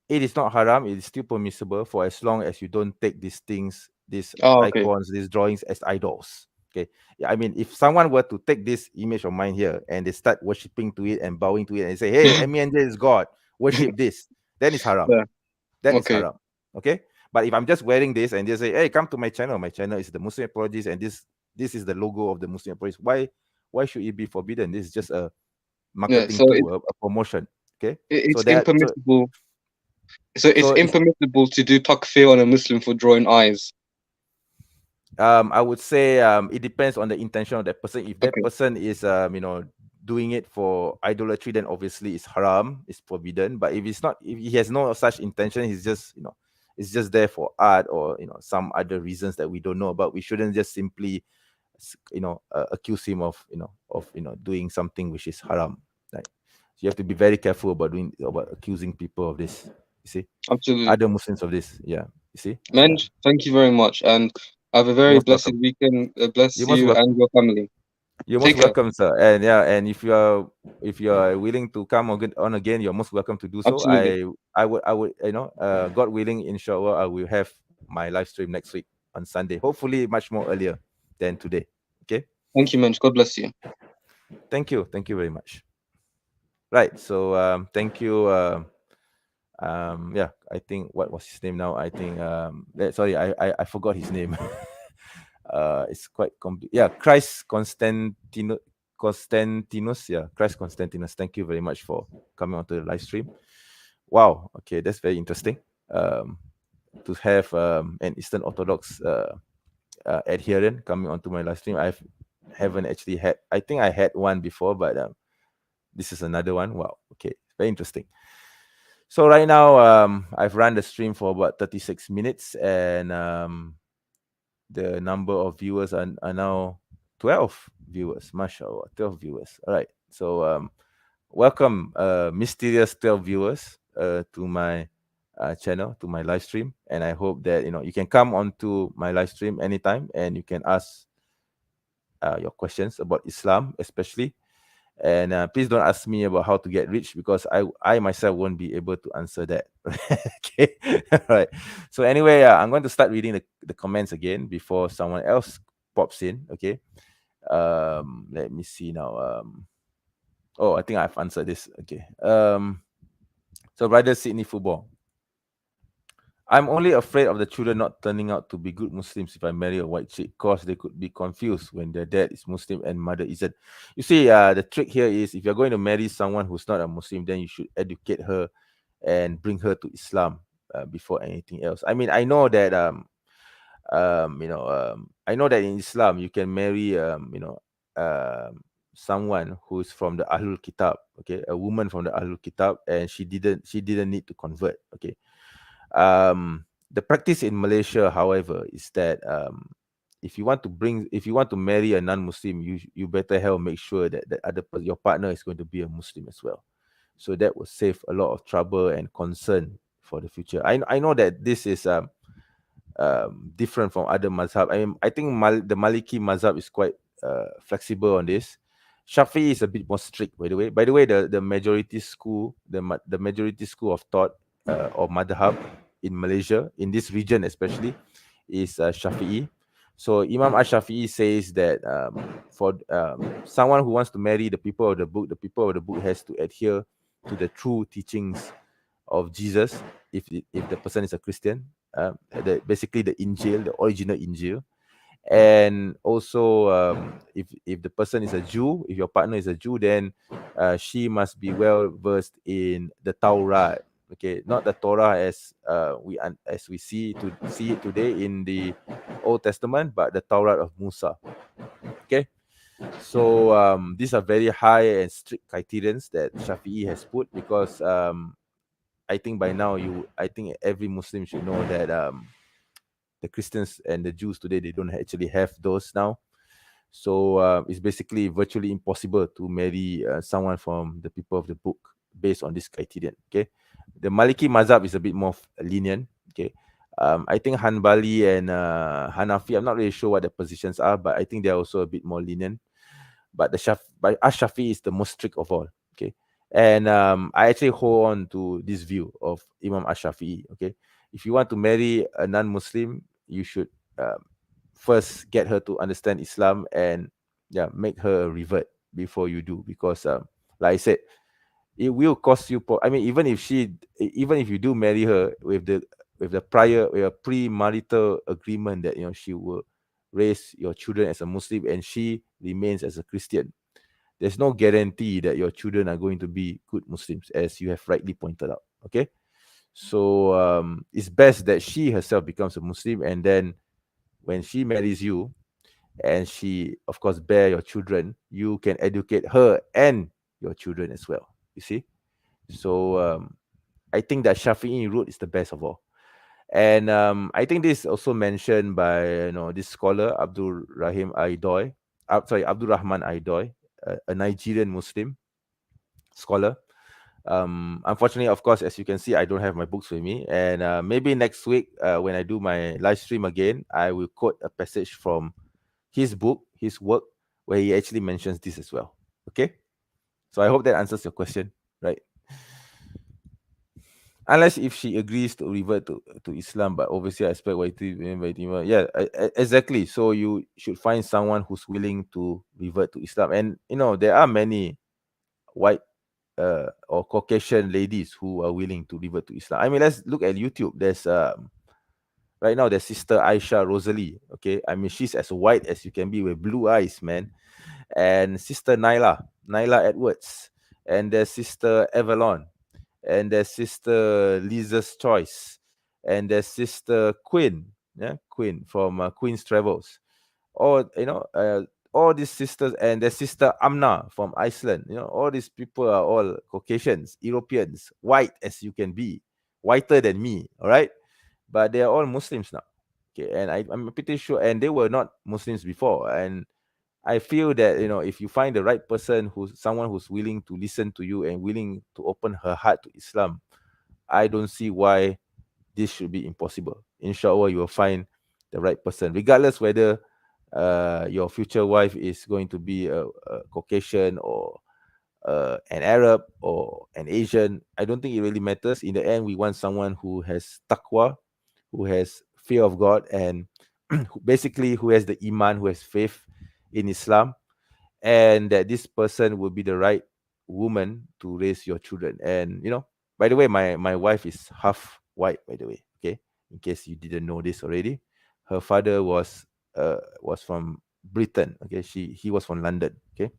it is not haram. It is still permissible for as long as you don't take these things, these oh, okay, icons, these drawings as idols. Okay. Yeah, I mean, if someone were to take this image of mine here and they start worshipping to it and bowing to it and say, "Hey, MENJ is God, worship this," then it's haram. yeah, Then it's okay, haram. Okay. But if I'm just wearing this and just say, "Hey, come to my channel. My channel is the Muslim Apologist, and this is the logo of the Muslim Apologist." Why should it be forbidden? This is just a yeah. marketing So tool, a promotion. Okay. So it's that so impermissible. So it's so it's impermissible to do takfir on a Muslim for drawing eyes. I would say it depends on the intention of that person. If that Okay, person is doing it for idolatry, then obviously it's haram, it's forbidden. But if it's not, if he has no such intention, he's just it's just there for art or some other reasons that we don't know about. We shouldn't just simply accuse him of doing something which is haram. Right? So you have to be very careful about accusing people of this. You see, absolutely. other Muslims of this. Yeah. You see. Yeah. Menj, thank you very much, and have a You're very most blessed welcome. weekend. You're Bless most you welcome. and your family. You're most Take care. welcome, sir. And yeah, and if you are willing to come on again, you're most welcome to do so. Absolutely. I would God willing, inshallah, I will have my live stream next week on Sunday. Hopefully, much more earlier than today. Okay. Thank you, Menj. God bless you. Thank you. Thank you very much. Right. So thank you. Yeah, I think what was his name now? I think sorry, I forgot his name. It's quite yeah, Constantinus, yeah, Christ Constantinus. Thank you very much for coming onto the live stream. Wow, okay, that's very interesting. Um, to have an Eastern Orthodox adherent coming onto my live stream. Haven't actually had. I think I had one before, but this is another one. Wow, okay, very interesting. So right now, I've run the stream for about 36 minutes, and the number of viewers are now 12 viewers. Mashallah, 12 viewers. All right. So welcome, mysterious 12 viewers, to my channel, to my live stream. And I hope that you can come onto my live stream anytime and you can ask your questions about Islam, especially. And please don't ask me about how to get rich because I myself won't be able to answer that. Okay. All right. So anyway, I'm going to start reading the comments again before someone else pops in. Okay. Let me see now. Oh, I think I've answered this. Okay. So brother Sydney football. I'm only afraid of the children not turning out to be good Muslims if I marry a white chick, cause they could be confused when their dad is Muslim and mother isn't. You see, the trick here is if you're going to marry someone who's not a Muslim, then you should educate her and bring her to Islam before anything else. I mean, I know that I know that in Islam you can marry someone who's from the Ahlul Kitab, okay, a woman from the Ahlul Kitab, and she didn't need to convert, okay. The practice in Malaysia, however, is that if you want to marry a non-Muslim, you better help make sure that your partner is going to be a Muslim as well. So that will save a lot of trouble and concern for the future. I know that this is different from other mazhab. I think the Maliki mazhab is quite flexible on this. Shafi'i is a bit more strict, by the way. By the way, the majority school, the majority school of thought or madhab in Malaysia, in this region especially, is Shafi'i. So Imam Ash-Shafi'i says that for someone who wants to marry the people of the book has to adhere to the true teachings of Jesus. If the person is a Christian, basically the Injil, the original Injil, and also if the person is a Jew, if your partner is a Jew, then she must be well versed in the Torah. Okay, not the Torah as we see it today in the Old Testament, but the Torah of Musa. Okay, so these are very high and strict criterions that Shafi'i has put, because I think by now I think every Muslim should know that the Christians and the Jews today, they don't actually have those now. So it's basically virtually impossible to marry someone from the people of the book based on this criterion. Okay, the Maliki Mazhab is a bit more lenient. Okay, I think Hanbali and Hanafi, I'm not really sure what the positions are, but I think they're also a bit more lenient. But Ash-Shafi is the most strict of all. Okay, and I actually hold on to this view of Imam Ash-Shafi'i. Okay, if you want to marry a non-Muslim, you should first get her to understand Islam, and make her a revert before you do, because like I said, it will cost you. I mean, even if you do marry her with a pre-marital agreement that she will raise your children as a Muslim and she remains as a Christian, there's no guarantee that your children are going to be good Muslims, as you have rightly pointed out. Okay, so it's best that she herself becomes a Muslim, and then when she marries you and she, of course, bear your children, you can educate her and your children as well. You see, so I think that Shafi'i route is the best of all. And I think this is also mentioned by this scholar Abdul Rahman Aidoy, a Nigerian Muslim scholar. Unfortunately, of course, as you can see, I don't have my books with me, and maybe next week when I do my live stream again, I will quote a passage from his book, his work, where he actually mentions this as well. Okay, so I hope that answers your question, right? Unless if she agrees to revert to Islam, but obviously I expect yeah, exactly. So you should find someone who's willing to revert to Islam, and there are many white or Caucasian ladies who are willing to revert to Islam. I mean, let's look at YouTube. There's right now there's Sister Aisha Rosalie. Okay, I mean she's as white as you can be with blue eyes, man. And Sister Nyla Edwards, and there's Sister Avalon, and there's Sister Lisa's Choice, and there's Sister Queen, Queen from Queen's Travels. Or all these sisters, and there's Sister Amna from Iceland. All these people are all Caucasians, Europeans, white as you can be, whiter than me. All right, but they are all Muslims now. Okay, and I'm pretty sure, and they were not Muslims before, and I feel that if you find the right person, who's someone who's willing to listen to you and willing to open her heart to Islam, I don't see why this should be impossible. Inshallah, you will find the right person, regardless whether your future wife is going to be a Caucasian or an Arab or an Asian. I don't think it really matters. In the end, we want someone who has taqwa, who has fear of God, and basically who has the iman, who has faith in Islam, and that this person will be the right woman to raise your children. And by the way, my wife is half white, by the way. Okay, in case you didn't know this already. Her father was from Britain. Okay, he was from London. Okay.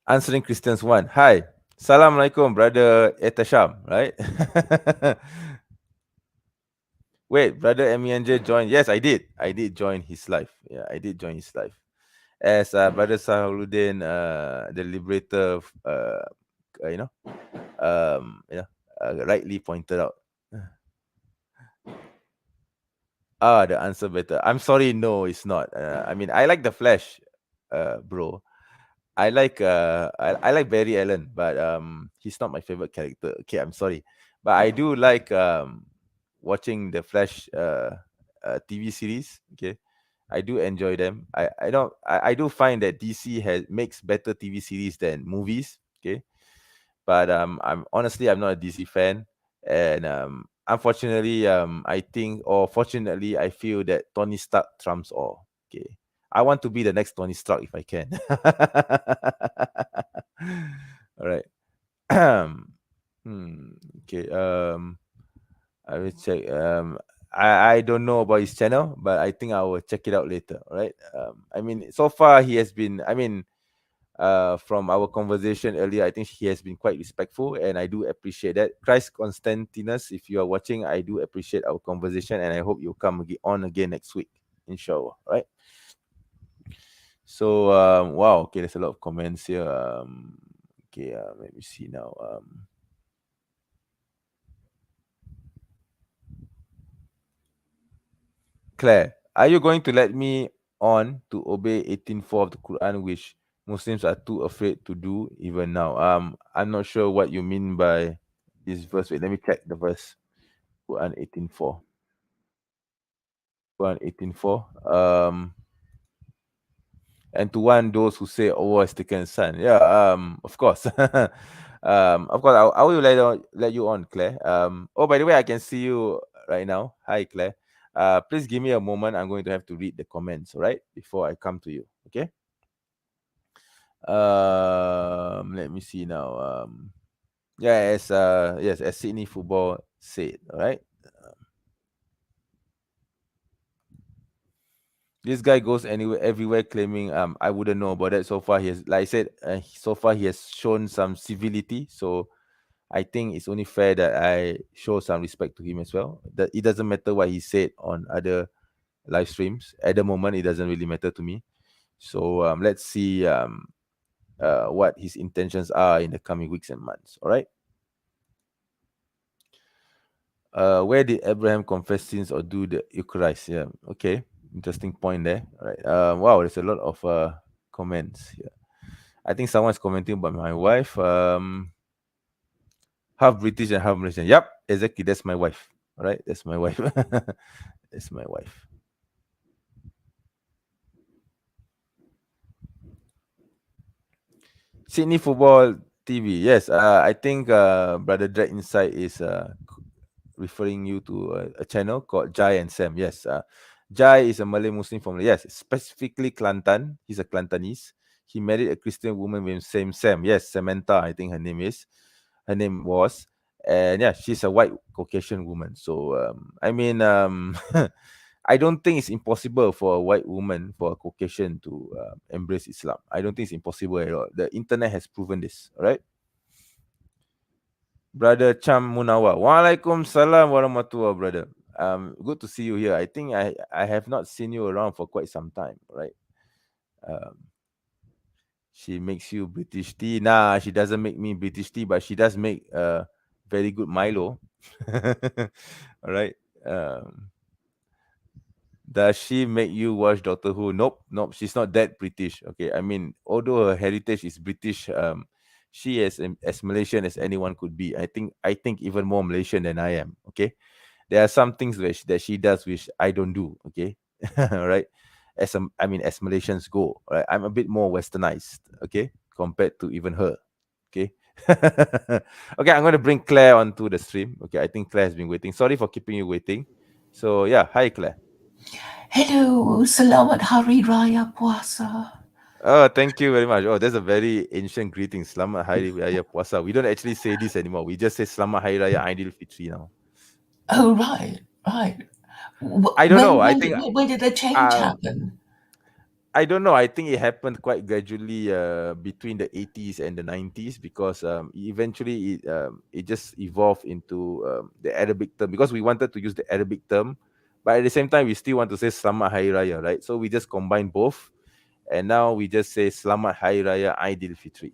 Answering Christians one. Hi. Assalamualaikum, brother Etasham, right? Wait, brother MENJ joined. Yes, I did. I did join his live. Yeah, I did join his live. As brother Sahaluddin, the liberator, you know, rightly pointed out. The answer better. I'm sorry, no, it's not. I mean, I like the Flash, bro. I like Barry Allen, but he's not my favorite character. Okay, I'm sorry, but I do like watching the Flash TV series. Okay, I do enjoy them. I do find that DC makes better TV series than movies. Okay, but I'm not a DC fan, and unfortunately, I think, or fortunately, I feel that Tony Stark trumps all. Okay, I want to be the next Tony Stark if I can. All right. Okay. I will check. I don't know about his channel, but I think I will check it out later. All right. I mean, so far he has been. I mean, from our conversation earlier, I think he has been quite respectful, and I do appreciate that. Christ Constantinus, if you are watching, I do appreciate our conversation, and I hope you'll come on again next week, inshallah. Right. So, wow. Okay, there's a lot of comments here. Okay, let me see now. Claire, are you going to let me on to obey 18:4 of the Quran, which Muslims are too afraid to do even now? I'm not sure what you mean by this verse. Wait, let me check the verse. Quran 18:4. Quran 18:4. And to one those who say Allah has taken a son. Yeah, of course. Of course, I will let you on, Claire. Oh, by the way, I can see you right now. Hi, Claire. Please give me a moment. I'm going to have to read the comments, all right, before I come to you. Okay. Let me see now. Yeah, as Sydney Football said, all right. This guy goes anywhere, everywhere, claiming I wouldn't know about that. So far, he has, like I said, so far he has shown some civility. So I think it's only fair that I show some respect to him as well. That it doesn't matter what he said on other live streams. At the moment, it doesn't really matter to me. So let's see what his intentions are in the coming weeks and months. All right. Where did Abraham confess sins or do the Eucharist? Yeah. Okay. Interesting point there. All right. Wow, there's a lot of comments here. I think someone's commenting about my wife. Half British and half Malaysian. Yep, exactly. That's my wife. All right, that's my wife. That's my wife. Sydney Football TV. Yes, I think Brother Drag Inside is referring you to a channel called Jai and Sam. Yes, Jai is a Malay Muslim from, yes, specifically Kelantan. He's a Kelantanese. He married a Christian woman with same Sam. Yes, Samantha, I think her name is. Her name was. And yeah, she's a white Caucasian woman. So I mean, I don't think it's impossible for a white woman, for a Caucasian to embrace Islam. I don't think it's impossible at all. The internet has proven this. All right. Brother Cham Munawa. Waalaikumsalam warahmatullah, brother. Good to see you here. I think I have not seen you around for quite some time, right? She makes you British tea. Nah, she doesn't make me British tea, but she does make very good Milo. All right. Does she make you watch Doctor Who? Nope, nope. She's not that British. Okay, I mean, although her heritage is British, she is as Malaysian as anyone could be. I think even more Malaysian than I am. Okay, there are some things that she does which I don't do. Okay, all right. As Malaysians go, right? I'm a bit more westernized. Okay, compared to even her. Okay. Okay, I'm gonna bring Claire onto the stream. Okay, I think Claire has been waiting. Sorry for keeping you waiting. So yeah, hi Claire. Hello, selamat Hari Raya Puasa. Oh, thank you very much. Oh, that's a very ancient greeting. Selamat Hari Raya Puasa. We don't actually say this anymore. We just say Selamat Hari Raya Aidilfitri now. Oh, right. I don't know. I think When did the change happen? I don't know. I think it happened quite gradually between the 80s and the 90s because eventually it just evolved into the Arabic term because we wanted to use the Arabic term, but at the same time we still want to say Selamat Hari Raya, right? So we just combine both, and now we just say Selamat Hari Raya Aidil Fitri.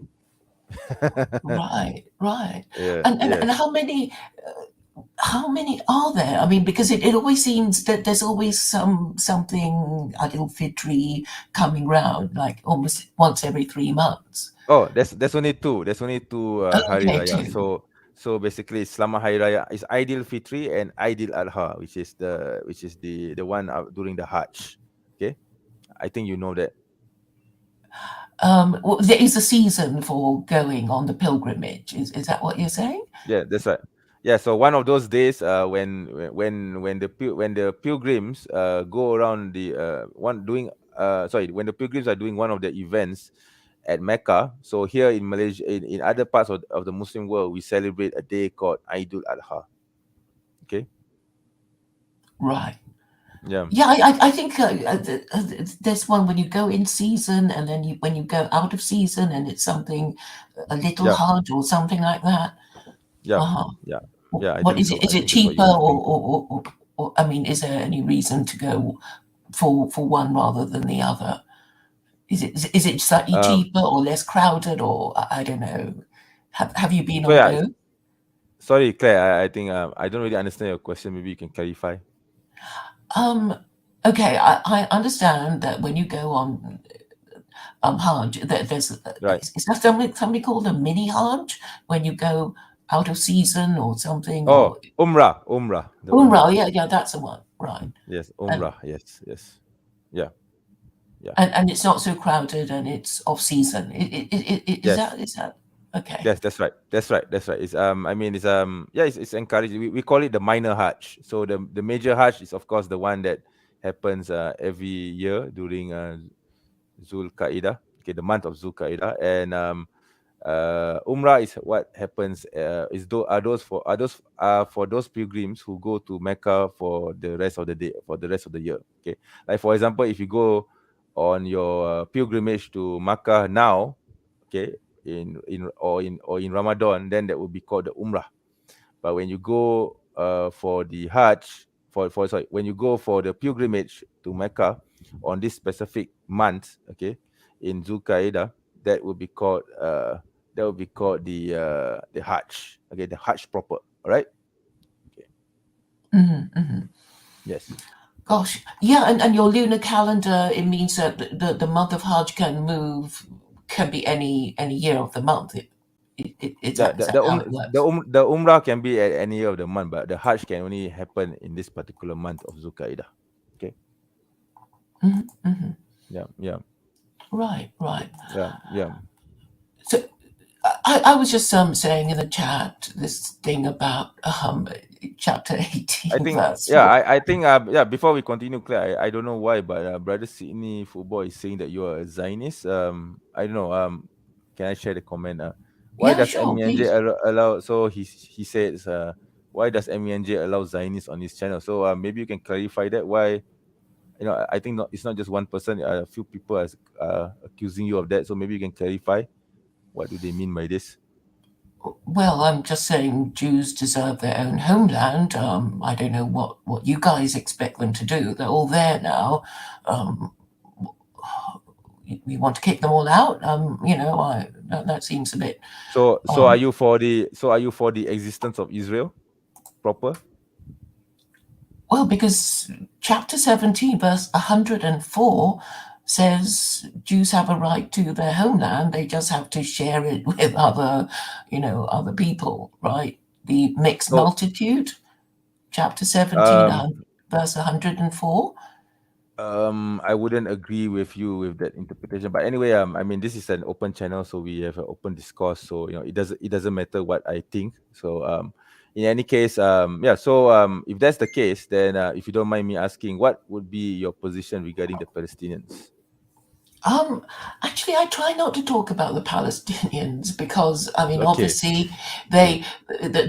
Right. Yeah. And Yes. how many are there? I mean, because it always seems that there's always something Adil Fitri coming round, like almost once every 3 months. Oh, there's only two. There's only two Hari Okay, Raya. two. So basically, Selamat Hari Raya is Aidil Fitri and Aidil Adha, which is the one during the Hajj. Okay, I think you know that. Well, there is a season for going on the pilgrimage. Is that what you're saying? Yeah, that's right. Yeah, so one of those days, when the pilgrims go around the when the pilgrims are doing one of the events at Mecca. So here in Malaysia, in other parts of the Muslim world, we celebrate a day called Aidul Adha. Okay. Right. Yeah. Yeah, I think there's one when you go in season, and then when you go out of season, and it's something a little Yeah. hard or something like that. Yeah. Uh-huh. Yeah. Yeah. I What think is so. it? Is I it think that's what cheaper, you're referring to. or I mean, is there any reason to go for one rather than the other? Is it slightly Um. cheaper or less crowded, or I don't know? Have you been So on yeah. both? Sorry, Claire. I think I don't really understand your question. Maybe you can clarify. Okay, I understand that when you go on Hajj, there's Right. is that something called a mini Hajj when you go out of season or something, Oh, or Umrah. Umrah. The Umrah? Umrah. Yeah, that's the one, right? Yes. And Umrah. Yes. Yeah. Yeah. and it's not so crowded, and it's off season. Yes. Is that okay? Yes, that's right. It's I mean it's encouraging. We call it the minor Hajj. So the major Hajj is of course the one that happens every year during Zulqa'dah. Okay, the month of Zulqa'dah, and Umrah is what happens is for those pilgrims who go to Mecca for the rest of the day for the rest of the year. Okay, like for example, if you go on your pilgrimage to Makkah now, okay, in Ramadan, then that would be called the Umrah. But when you go for the Hajj, for sorry, when you go for the pilgrimage to Mecca on this specific month, okay, in Zulqa'dah, that would be called the Hajj, okay, the Hajj proper. All right. Okay. Yes. Gosh, yeah, and your lunar calendar, it means that the month of Hajj can be any year of the month. Is The that how it works? the Umrah can be at any year of the month, but the Hajj can only happen in this particular month of Zulqa'dah. Okay. Yeah. Yeah. Right. Yeah. Yeah. So I was just saying in the chat this thing about chapter I 18, think verse yeah, 4. I think before we continue, Claire, I don't know why, but brother Sydney football is saying that you are a Zionist. I don't know. Can I share the comment? Why Yeah, does sure, MENJ please. allow? So he says, why does MENJ allow Zionists on his channel? So maybe you can clarify that. Why? I think it's not just one person. A few people are accusing you of that. So maybe you can clarify what do they mean by this? Well, I'm just saying Jews deserve their own homeland. I don't know what you guys expect them to do. They're all there now. Um, we want to kick them all out. That seems a bit. So are Um, you for the existence of Israel proper? well, because chapter 17, verse 104 says Jews have a right to their homeland. They just have to share it with other people, right? The mixed So multitude, chapter 17, um verse 104. I wouldn't agree with you with that interpretation. But anyway, I mean, this is an open channel, so we have an open discourse. So it doesn't matter what I think. So in any case, yeah. So if that's the case, then if you don't mind me asking, what would be your position regarding the Palestinians? Actually, I try not to talk about the Palestinians because, I mean, Okay. obviously they're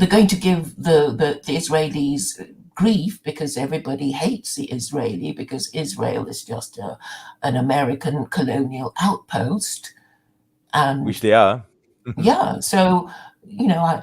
going to give the Israelis grief because everybody hates the Israeli because Israel is just an American colonial outpost, and Which they are. yeah, so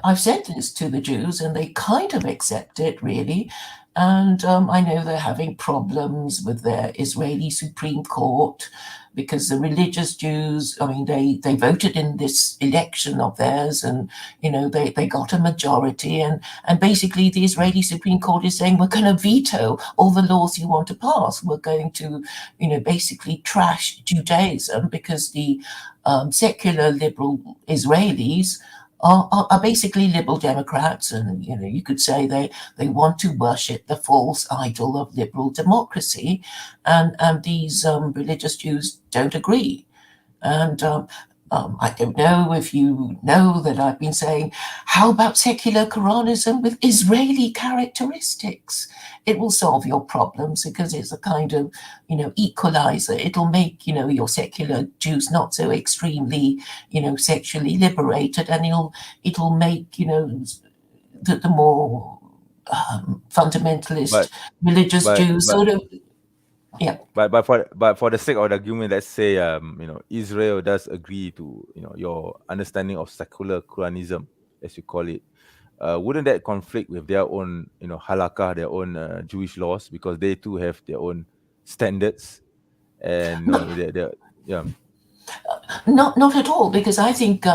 I've said this to the Jews, and they kind of accept it, really. And I know they're having problems with their Israeli Supreme Court because the religious Jews, I mean, they voted in this election of theirs, and they got a majority, and basically the Israeli Supreme Court is saying we're going to veto all the laws you want to pass. We're going to, basically trash Judaism because the secular liberal Israelis are basically liberal Democrats, and you could say they want to worship the false idol of liberal democracy, and these religious Jews don't agree. And I don't know if you know that I've been saying, how about secular Quranism with Israeli characteristics? It will solve your problems because it's a kind of, equalizer. It'll make, your secular Jews not so extremely, sexually liberated, and it'll make, the more fundamentalist But religious but Jews but sort of, yeah. but for the sake of the argument, let's say Israel does agree to your understanding of secular Quranism, as you call it. Wouldn't that conflict with their own halakha, their own Jewish laws, because they too have their own standards and yeah. Not at all, because I think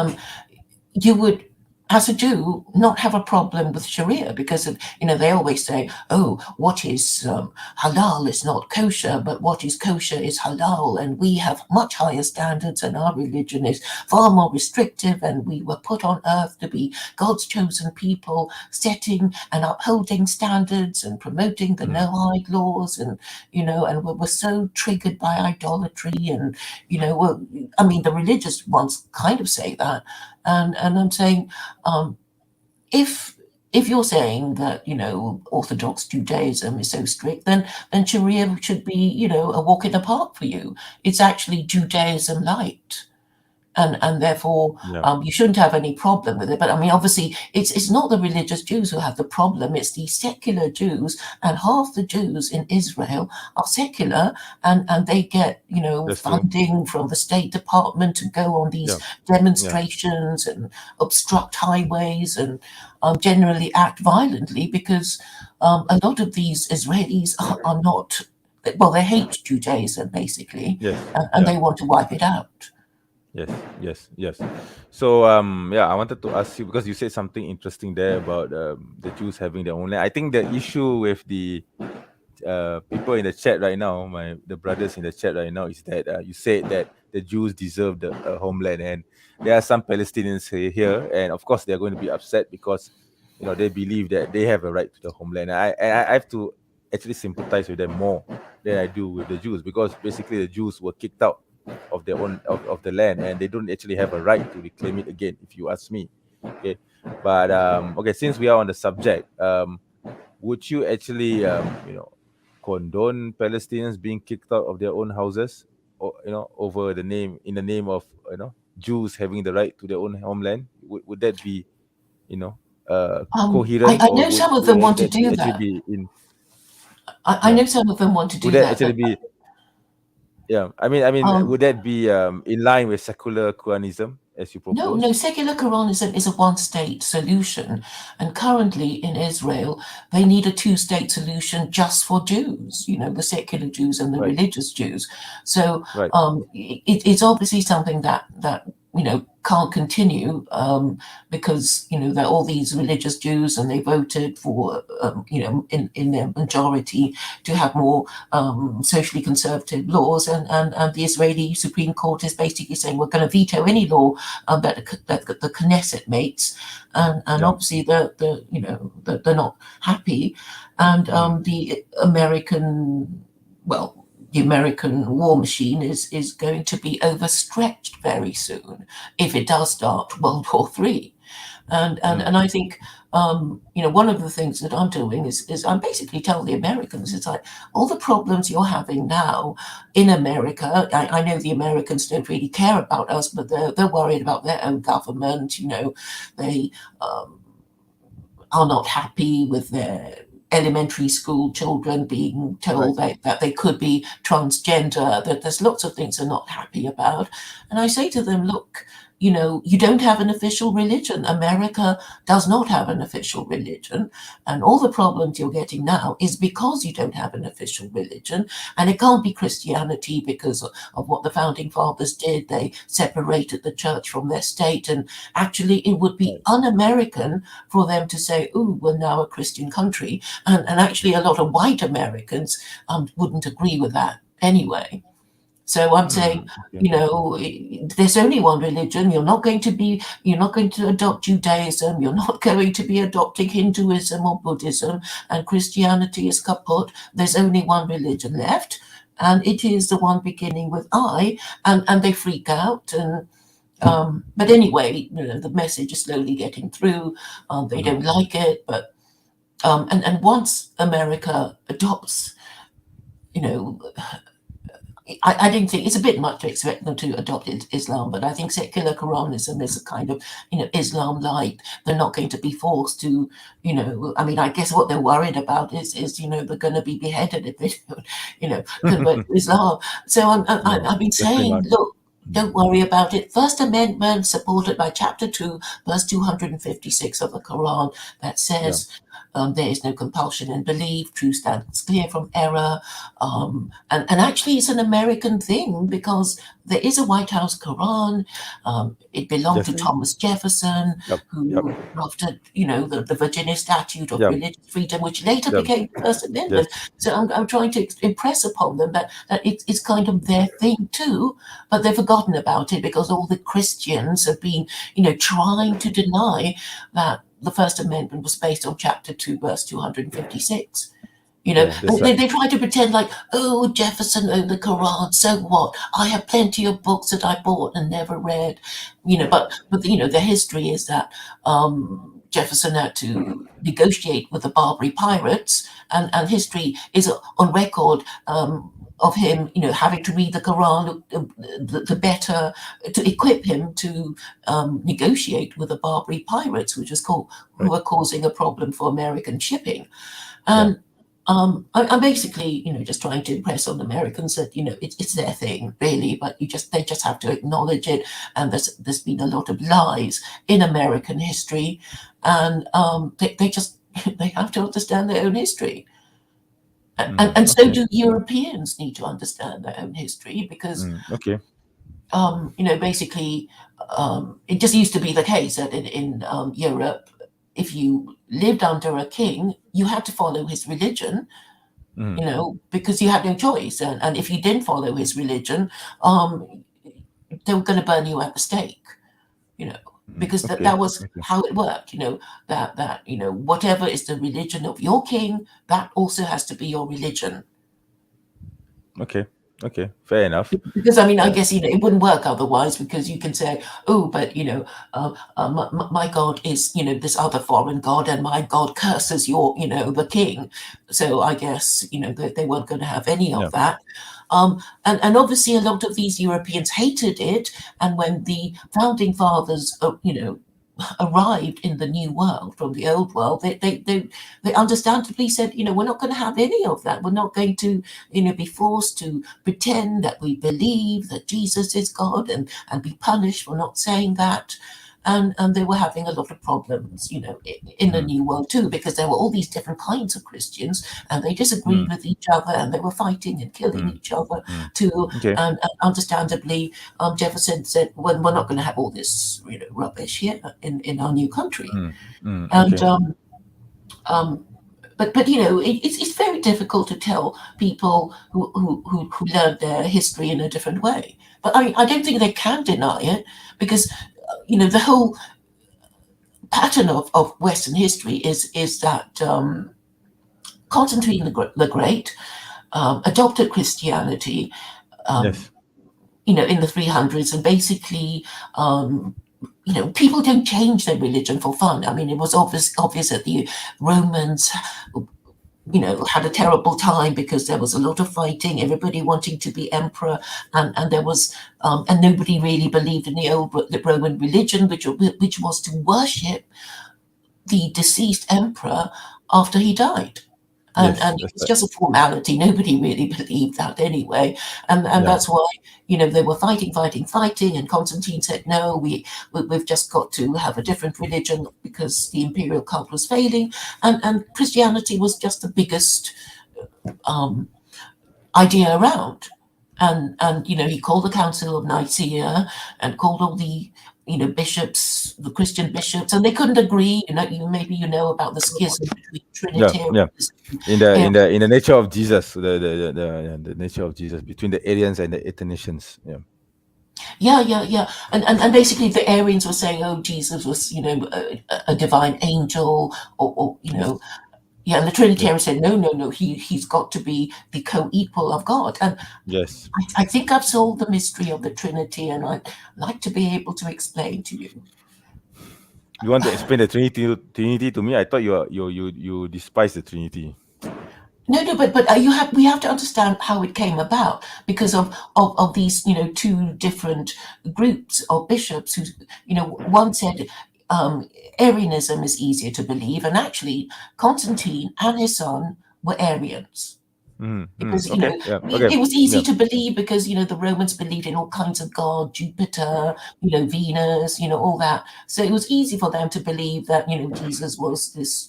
you would, as a Jew, not have a problem with Sharia because they always say, oh, what is halal is not kosher, but what is kosher is halal, and we have much higher standards, and our religion is far more restrictive, and we were put on earth to be God's chosen people, setting and upholding standards and promoting the no-hide laws, and and we're so triggered by idolatry, and I mean, the religious ones kind of say that, and I'm saying, if you're saying that Orthodox Judaism is so strict, then Sharia should be a walk in the park for you. It's actually Judaism light. And therefore Yeah. you shouldn't have any problem with it. But I mean, obviously, it's not the religious Jews who have the problem; it's the secular Jews, and half the Jews in Israel are secular, and they get That's true. funding from the State Department to go on these Yeah. demonstrations and obstruct highways and generally act violently because a lot of these Israelis are not. Well, they hate Judaism basically, Yes. and they want to wipe it out. Yes. So yeah, I wanted to ask you, because you said something interesting there about the Jews having their own land. I think the issue with the people in the chat right now, the brothers in the chat right now, is that you said that the Jews deserve the homeland, and there are some Palestinians here, and of course they're going to be upset because they believe that they have a right to the homeland. I have to actually sympathize with them more than I do with the Jews, because basically the Jews were kicked out of their own of the land, and they don't actually have a right to reclaim it again, if you ask me. Okay, but okay, since we are on the subject, would you actually condone Palestinians being kicked out of their own houses, or over in the name of Jews having the right to their own homeland? Would that be coherent, I or know some of them want to do actually that. be in I know some of them want to do would that that, actually but be I mean um, would that be in line with secular Quranism as you no, propose? secular Quranism is a one-state solution, and currently in Israel they need a two-state solution just for Jews. The secular Jews and the Right. religious Jews. So Right. it's obviously something that can't continue because there are all these religious Jews, and they voted for in their majority to have more socially conservative laws, and the Israeli Supreme Court is basically saying we're going to veto any law that the Knesset makes, and Yeah. obviously they're not happy, and the American war machine is going to be overstretched very soon if it does start World War III. And I think one of the things that I'm doing is I'm basically telling the Americans, it's like all the problems you're having now in America. I know the Americans don't really care about us, but they're worried about their own government. They are not happy with their elementary school children being told that they could be transgender, that there's lots of things they're not happy about. And I say to them, look, you don't have an official religion. America does not have an official religion. And all the problems you're getting now is because you don't have an official religion. And it can't be Christianity because of what the founding fathers did. They separated the church from their state. And actually, it would be un-American for them to say, oh, we're now a Christian country. And actually, a lot of white Americans wouldn't agree with that anyway. So I'm saying, there's only one religion. You're not going to adopt Judaism. You're not going to be adopting Hinduism or Buddhism, and Christianity is kaput. There's only one religion left, and it is the one beginning with I, and they freak out. And but anyway, the message is slowly getting through. They don't like it, but and once America adopts, I don't think it's a bit much to expect them to adopt Islam, but I think secular Quranism is a kind of, Islam light. They're not going to be forced to, I guess what they're worried about is they're going to be beheaded if they don't, convert to Islam. So I've been saying, look, don't worry about it. First Amendment supported by Chapter 2, verse 256 of the Quran that says, there is no compulsion in belief, truth stands clear from error. And actually, it's an American thing because there is a White House Quran. It belonged to Thomas Jefferson, who drafted, the Virginia Statute of Religious Freedom, which later became the First Amendment. So I'm trying to impress upon them that it's kind of their thing too, but they've forgotten about it because all the Christians have been, trying to deny that the First Amendment was based on Chapter 2, verse 256. They try to pretend like, oh, Jefferson owned the Quran, so what? I have plenty of books that I bought and never read. But the history is that Jefferson had to negotiate with the Barbary pirates, and history is on record of him, having to read the Quran, the better to equip him to negotiate with the Barbary pirates, who were causing a problem for American shipping. And I'm basically, just trying to impress on Americans that, it's their thing, really, but they just have to acknowledge it. And there's been a lot of lies in American history, and they have to understand their own history. And so do Europeans need to understand their own history because, basically, it just used to be the case that in Europe, if you lived under a king, you had to follow his religion, because you had no choice. And if you didn't follow his religion, they were going to burn you at the stake, because that was how it worked, that whatever is the religion of your king, that also has to be your religion. Okay, fair enough. Because I guess it wouldn't work otherwise, because you can say, oh, but my God is this other foreign god, and my God curses your the king. So I guess they weren't going to have any of that. And obviously a lot of these Europeans hated it, and when the founding fathers arrived in the new world from the old world, they understandably said, we're not going to have any of that. We're not going to be forced to pretend that we believe that Jesus is God and be punished for not saying that. And they were having a lot of problems, in the new world too, because there were all these different kinds of Christians, and they disagreed with each other, and they were fighting and killing each other too. And understandably, Jefferson said, well, we're not going to have all this, rubbish here in our new country. And but it's very difficult to tell people who learned their history in a different way. But I don't think they can deny it, because the whole pattern of Western history is that Constantine the Great adopted Christianity, in the 300s, and basically people don't change their religion for fun. I mean, it was obvious that the Romans, had a terrible time because there was a lot of fighting, everybody wanting to be emperor, and there was, and nobody really believed in the Roman religion, which was to worship the deceased emperor after he died. And it's just a formality. Nobody really believed that anyway. And that's why, they were fighting. And Constantine said, no, we've just got to have a different religion because the imperial cult was failing. And Christianity was just the biggest idea around. And he called the Council of Nicaea and called all the bishops, the Christian bishops, and they couldn't agree. Maybe about the schism between Trinitarians. In the nature of Jesus, the nature of Jesus between the Arians and the Athanasians. Yeah. And basically the Arians were saying, oh, Jesus was, a divine angel, or and the Trinitarians said, no, he's got to be the co-equal of God. And yes, I think I've solved the mystery of the Trinity, and I'd like to be able to explain to you. You want to explain the Trinity to me? I thought you despise the Trinity. No, but we have to understand how it came about because of these two different groups of bishops who one said Arianism is easier to believe, and actually Constantine and his son were Arians. Because it was easy to believe because the Romans believed in all kinds of gods, Jupiter, Venus, all that. So it was easy for them to believe that Jesus was this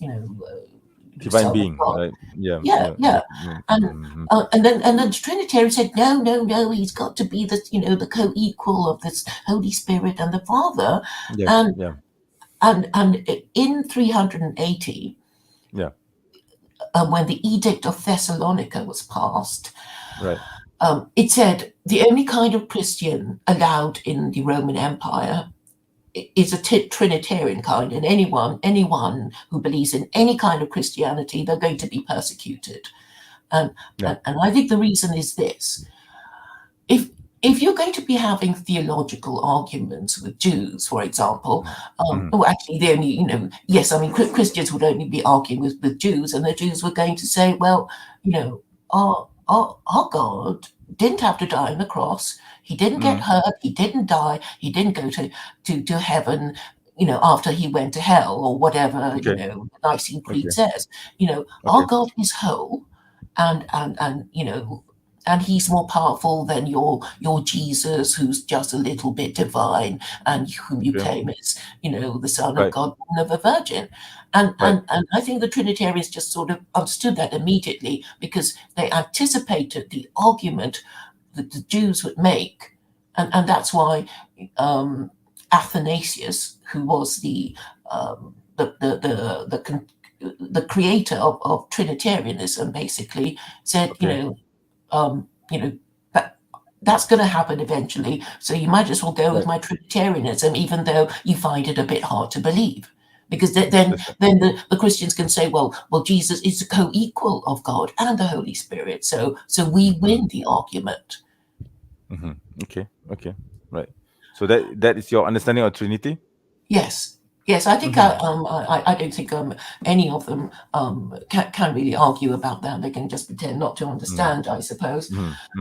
divine being, right? Yeah. And then the Trinitarian said, no, he's got to be the co-equal of this Holy Spirit and the Father. And in 380, when the Edict of Thessalonica was passed, right, it said the only kind of Christian allowed in the Roman Empire is a Trinitarian kind, and anyone who believes in any kind of Christianity, they're going to be persecuted. And I think the reason is this: if you're going to be having theological arguments with Jews, for example, actually they only, yes, I mean Christians would only be arguing with Jews, and the Jews were going to say, well, our God didn't have to die on the cross. He didn't get hurt. He didn't die. He didn't go to heaven, after he went to hell or whatever, the Nicene Creed says. Our God is whole, and he's more powerful than your Jesus, who's just a little bit divine, and whom you claim is, the Son of God, born of a virgin. And I think the Trinitarians just sort of understood that immediately because they anticipated the argument that the Jews would make, and that's why Athanasius, who was the creator of Trinitarianism, basically said, that's going to happen eventually. So you might as well go with my Trinitarianism, even though you find it a bit hard to believe. Because then the Christians can say, well, Jesus is a co-equal of God and the Holy Spirit. So we win the argument. Okay, right. So that is your understanding of Trinity? Yes, I think I don't think any of them can really argue about that. They can just pretend not to understand, I suppose.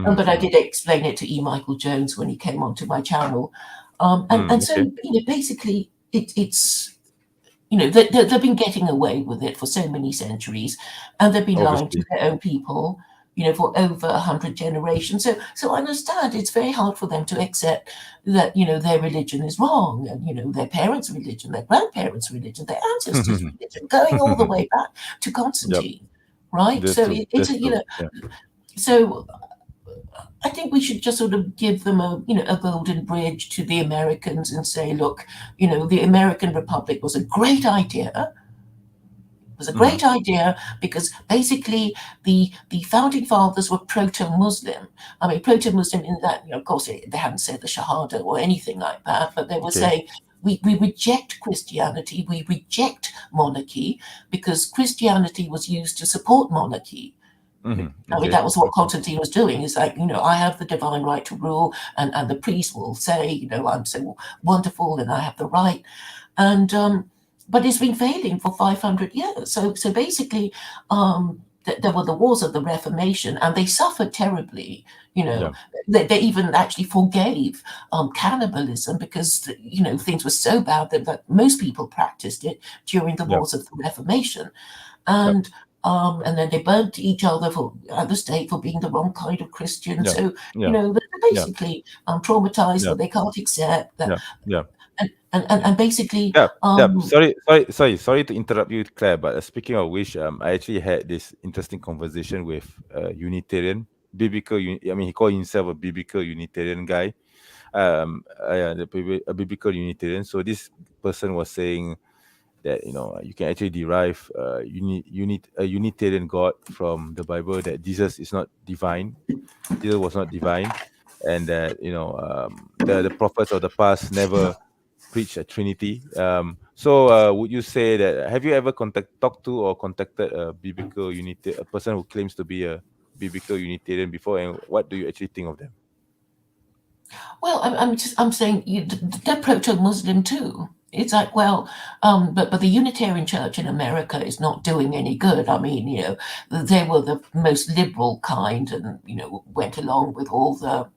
But I did explain it to E. Michael Jones when he came onto my channel, so basically it's they've been getting away with it for so many centuries, and they've been lying to their own people, for over 100 generations. So I understand it's very hard for them to accept that, their religion is wrong, and, their parents' religion, their grandparents' religion, their ancestors' religion, going all the way back to Constantine, right? That's so true. it's so I think we should just sort of give them a golden bridge to the Americans and say, look, the American Republic was a great idea. It was a great idea because basically the founding fathers were proto-Muslim. I mean, proto-Muslim in that, of course, they hadn't said the Shahada or anything like that, but they were saying, we reject Christianity, we reject monarchy, because Christianity was used to support monarchy. Mhm. I mean, Okay. that was what Constantine was doing. It's like, I have the divine right to rule, and the priest will say, I'm so wonderful and I have the right. And but it's been failing for 500 years. So basically, there were the wars of the Reformation, and they suffered terribly. Yeah. They even actually forgave cannibalism because things were so bad that most people practiced it during the Yeah. wars of the Reformation, and then they burnt each other at the stake for being the wrong kind of Christian. Yeah. So Yeah. they're Yeah. basically traumatized Yeah. that they can't accept that, Yeah. Yeah. and basically Yeah. Sorry to interrupt you, Claire. But speaking of which, I actually had this interesting conversation with Unitarian, biblical. I mean, he called himself a biblical Unitarian guy. Yeah, a biblical Unitarian. So this person was saying that you can actually derive a Unitarian God from the Bible, that Jesus is not divine. Jesus was not divine, and that the prophets of the past never preach a Trinity. So would you say that, have you ever talked to or contacted a biblical Unitarian, a person who claims to be a biblical Unitarian before, and what do you actually think of them? Well, I'm saying they're proto-Muslim too. It's like, well, but the Unitarian Church in America is not doing any good. I mean, they were the most liberal kind, and went along with all the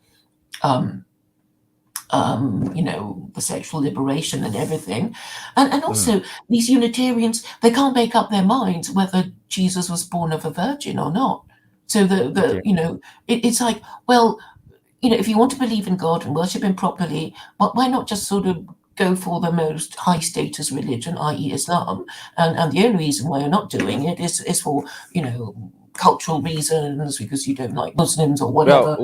the sexual liberation and everything. And also these Unitarians, they can't make up their minds whether Jesus was born of a virgin or not. So Okay. it's like, well, if you want to believe in God and worship him properly, why not just sort of go for the most high status religion, i.e. Islam? And the only reason why you're not doing it is for, cultural reasons, because you don't like Muslims or whatever.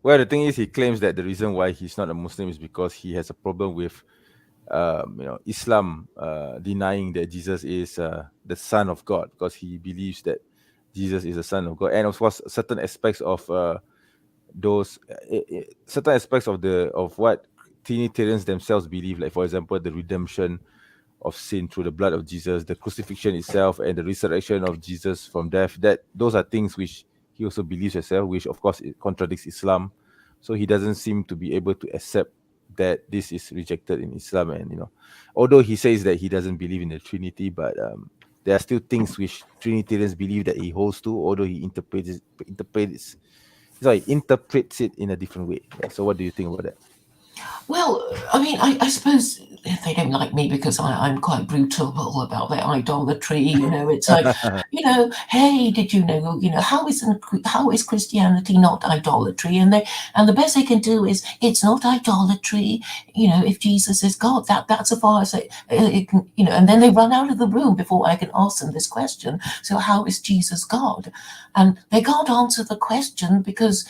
Well, the thing is, he claims that the reason why he's not a Muslim is because he has a problem with Islam denying that Jesus is the Son of God, because he believes that Jesus is the Son of God, and of course certain aspects of certain aspects of what Trinitarians themselves believe, like for example the redemption of sin through the blood of Jesus, the crucifixion itself, and the resurrection of Jesus from death. That those are things which he also believes as well, which of course it contradicts Islam. So he doesn't seem to be able to accept that this is rejected in Islam. And although he says that he doesn't believe in the Trinity, but there are still things which Trinitarians believe that he holds to, although he interprets it in a different way. Yeah, so what do you think about that? Well, I mean, I suppose they don't like me because I'm quite brutal about their idolatry. It's like, hey, did you know? How is Christianity not idolatry? And the best they can do is, it's not idolatry. If Jesus is God, that's as far as it can. And then they run out of the room before I can ask them this question. So how is Jesus God? And they can't answer the question because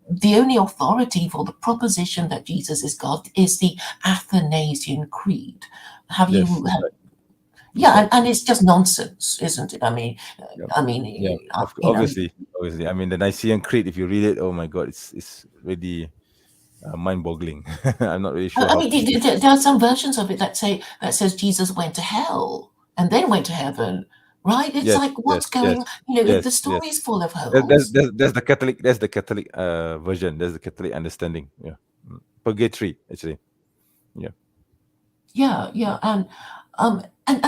the only authority for the proposition that Jesus is God is the Athanasian Creed. Have Yes, you? that's right. Yeah, and it's just nonsense, isn't it? I mean, Yeah. Obviously. I mean, the Nicene Creed, if you read it, oh my God, it's really mind-boggling. I'm not really sure. I mean, there are some versions of it that says Jesus went to hell and then went to heaven. Right? It's like, what's going? The story is full of holes. There's the Catholic. There's the Catholic version. There's the Catholic understanding. Yeah, purgatory actually. Yeah. Yeah, and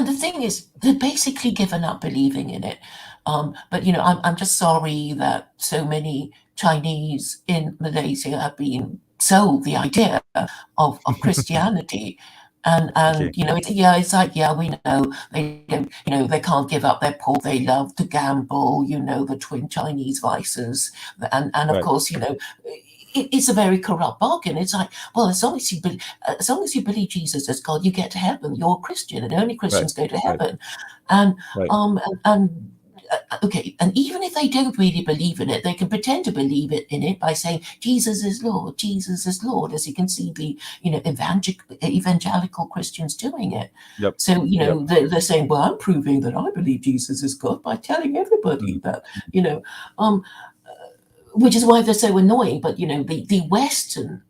the thing is, they've basically given up believing in it. But I'm just sorry that so many Chinese in Malaysia have been sold the idea of Christianity. And Okay. it's like, we know they don't, they can't give up their pork. They love to gamble, the twin Chinese vices, and of Right. course, it's a very corrupt bargain. It's like, well, as long as you believe Jesus as God, you get to heaven. You're a Christian, and only Christians go to heaven. And okay, and even if they don't really believe in it, they can pretend to believe in it by saying Jesus is Lord, Jesus is Lord, as you can see the evangelical Christians doing it. Yep. So they're saying, well, I'm proving that I believe Jesus is God by telling everybody that which is why they're so annoying. But the Western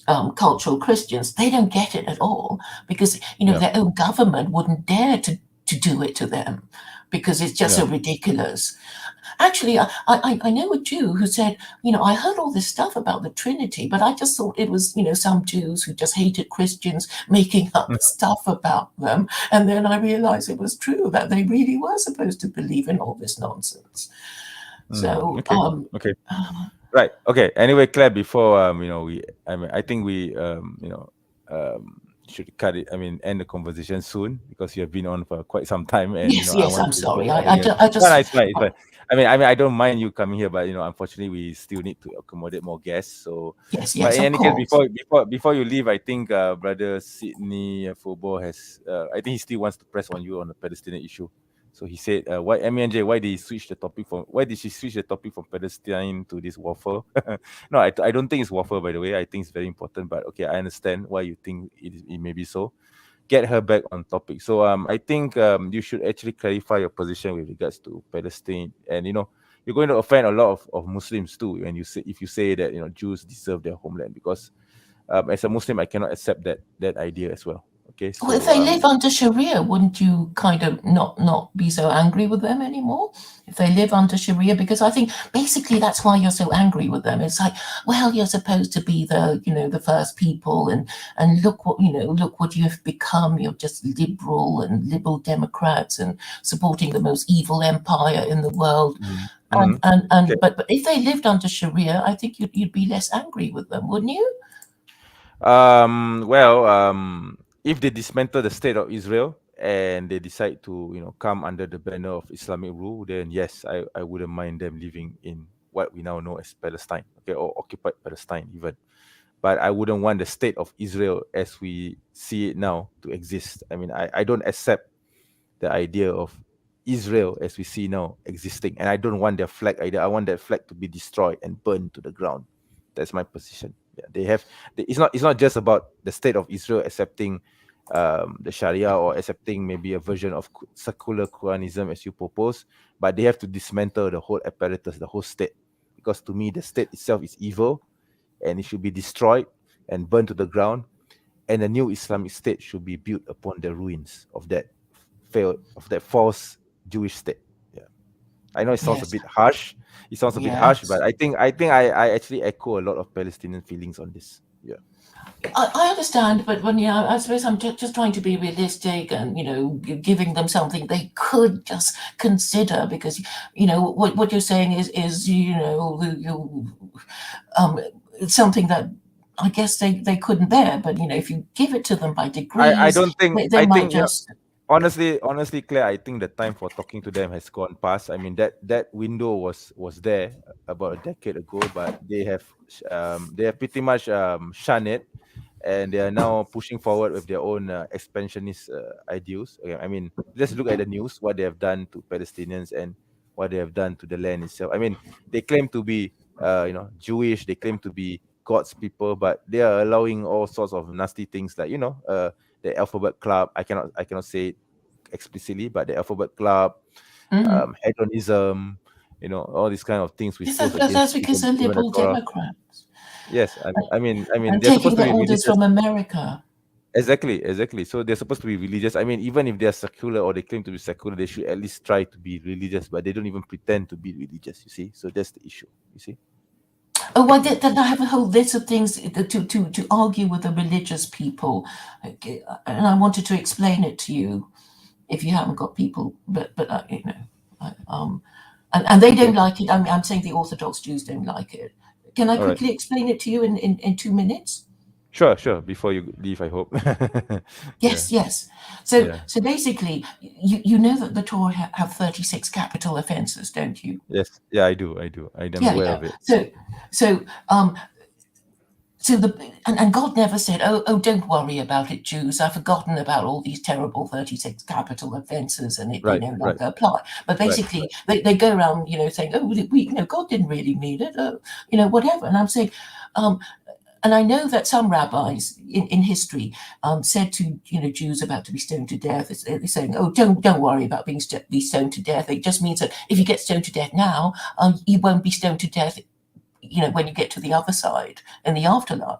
cultural Christians, they don't get it at all, because their own government wouldn't dare to to do it to them, because it's just so ridiculous. Actually, I know a Jew who said, I heard all this stuff about the Trinity, but I just thought it was, some Jews who just hated Christians making up stuff about them. And then I realized it was true, that they really were supposed to believe in all this nonsense. So, okay. Right. Okay. Anyway, Claire, before I think we should cut it. End the conversation soon, because you have been on for quite some time, and yes, I'm sorry. I just no, it's fine. It's fine. I don't mind you coming here, but unfortunately, we still need to accommodate more guests. So yes, but in any course. case, before you leave, I think Brother Sydney Fobo has I think he still wants to press on you on the Palestinian issue. So he said, why MENJ, why did she switch the topic from Palestine to this waffle? No, I don't think it's waffle, by the way. I think it's very important, but okay, I understand why you think it may be so. Get her back on topic. So I think you should actually clarify your position with regards to Palestine. And you're going to offend a lot of Muslims too when if you say that Jews deserve their homeland, because as a Muslim I cannot accept that idea as well. Okay. So, well, if they live under Sharia, wouldn't you kind of not be so angry with them anymore? If they live under Sharia, because I think basically that's why you're so angry with them. It's like, well, you're supposed to be the first people, and look what you have become. You're just liberal Democrats and supporting the most evil empire in the world. Okay. But if they lived under Sharia, I think you'd be less angry with them, wouldn't you? If they dismantle the state of Israel and they decide to come under the banner of Islamic rule, then yes, I wouldn't mind them living in what we now know as Palestine, okay, or occupied Palestine even. But I wouldn't want the state of Israel as we see it now to exist. I don't accept the idea of Israel as we see now existing, and I don't want their flag either. I want that flag to be destroyed and burned to the ground. That's my position. Yeah, it's not just about the state of Israel accepting the Sharia or accepting maybe a version of secular Quranism as you propose, but they have to dismantle the whole apparatus, the whole state, because to me the state itself is evil and it should be destroyed and burned to the ground, and a new Islamic state should be built upon the ruins of that false Jewish state. Yeah, I know it sounds a bit harsh. It sounds a bit harsh, but I think I actually echo a lot of Palestinian feelings on this. Yeah, I understand, but I suppose I'm just trying to be realistic and giving them something they could just consider, because what you're saying is something that I guess they couldn't bear. But if you give it to them by degrees, I don't think they might just. Honestly, Claire, I think the time for talking to them has gone past. That window was there about a decade ago, but they have pretty much shunned it, and they are now pushing forward with their own expansionist ideals. Okay, just look at the news, what they have done to Palestinians and what they have done to the land itself. They claim to be Jewish, they claim to be God's people, but they are allowing all sorts of nasty things like the Alphabet Club. I cannot say it explicitly, but the Alphabet Club, hedonism, all these kind of things. That's because they're liberal Democrats. Yes, and they're taking the orders from America. Exactly. So they're supposed to be religious. even if they're secular or they claim to be secular, they should at least try to be religious, but they don't even pretend to be religious. You see, so that's the issue. You see. Oh, well, then I have a whole list of things to argue with the religious people, and I wanted to explain it to you if you haven't got people, but and they don't like it. I'm saying the Orthodox Jews don't like it. Can I quickly explain it to you in 2 minutes? Sure. Before you leave, I hope. Yes. So basically, you know that the Torah have 36 capital offenses, don't you? Yes. Yeah, I do. I'm aware of it. So God never said, oh, don't worry about it, Jews. I've forgotten about all these terrible 36 capital offences, and they no longer apply. But basically, they go around, saying, oh, God didn't really mean it, whatever. And I'm saying, and I know that some rabbis in history said to Jews about to be stoned to death, they're saying, oh, don't worry about being stoned to death. It just means that if you get stoned to death now, you won't be stoned to death when you get to the other side in the afterlife.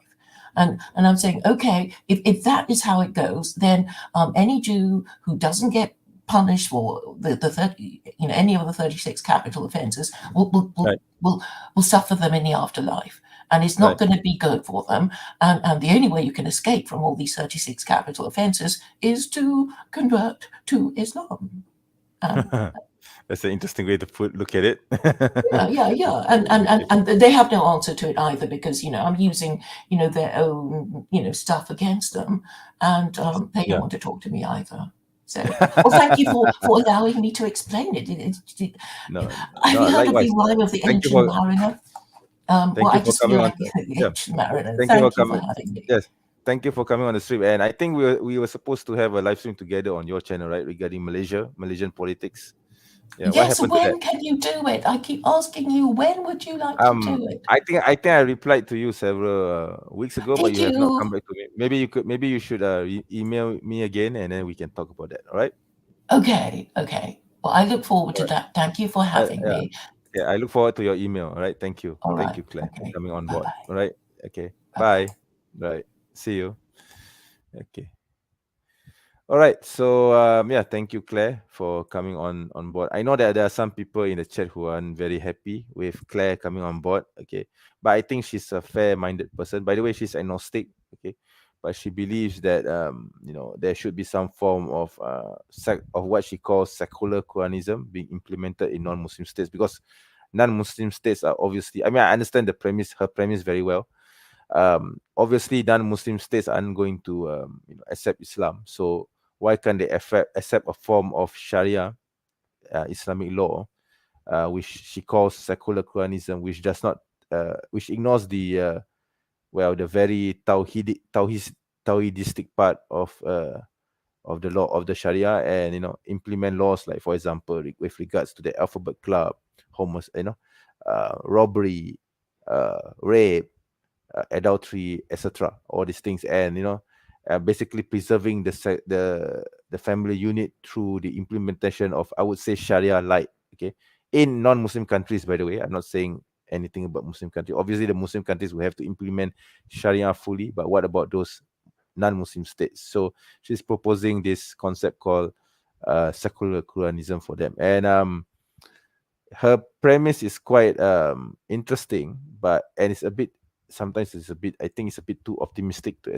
And I'm saying, okay, if that is how it goes, then any Jew who doesn't get punished for the 30, any of the 36 capital offences will suffer them in the afterlife. And it's not going to be good for them. And the only way you can escape from all these 36 capital offences is to convert to Islam. That's an interesting way to look at it. Yeah. And they have no answer to it either, because, I'm using, their own, stuff against them. And they don't want to talk to me either. So, well, thank you for allowing me to explain it. Have you heard of the rhyme of the ancient mariner? I just feel like the ancient mariner. Thank you for having me. Yes, thank you for coming on the stream. And I think we were supposed to have a live stream together on your channel, right, regarding Malaysian politics. Yeah, yes, when can you do it? I keep asking you, when would you like to do it? I think I replied to you several weeks ago, but you have not come back to me. Maybe you should email me again, and then we can talk about that. All right? Okay. Well, I look forward to that. Thank you for having me. Yeah, I look forward to your email. All right. Thank you. Thank you, Claire, for coming on board. All right. Okay. Bye. Right. See you. Okay. All right. So thank you, Claire, for coming on board. I know that there are some people in the chat who aren't very happy with Claire coming on board. Okay, but I think she's a fair-minded person. By the way, she's agnostic. Okay, but she believes that there should be some form of what she calls secular Quranism being implemented in non-Muslim states, because non-Muslim states are obviously. I mean, I understand her premise very well. Obviously, non-Muslim states aren't going to accept Islam. So why can't they accept a form of Sharia, Islamic law, which she calls secular Quranism, which does not, which ignores the very Tawhidistic part of the law of the Sharia, and implement laws like, for example, with regards to the alphabet club, robbery, rape, adultery, etc. All these things, and basically preserving the family unit through the implementation of, I would say, Sharia light. Okay, in non-Muslim countries, by the way, I'm not saying anything about Muslim countries. Obviously, the Muslim countries will have to implement Sharia fully, but what about those non-Muslim states? So she's proposing this concept called secular Quranism for them, and her premise is quite interesting, and it's a bit. Sometimes I think it's a bit too optimistic to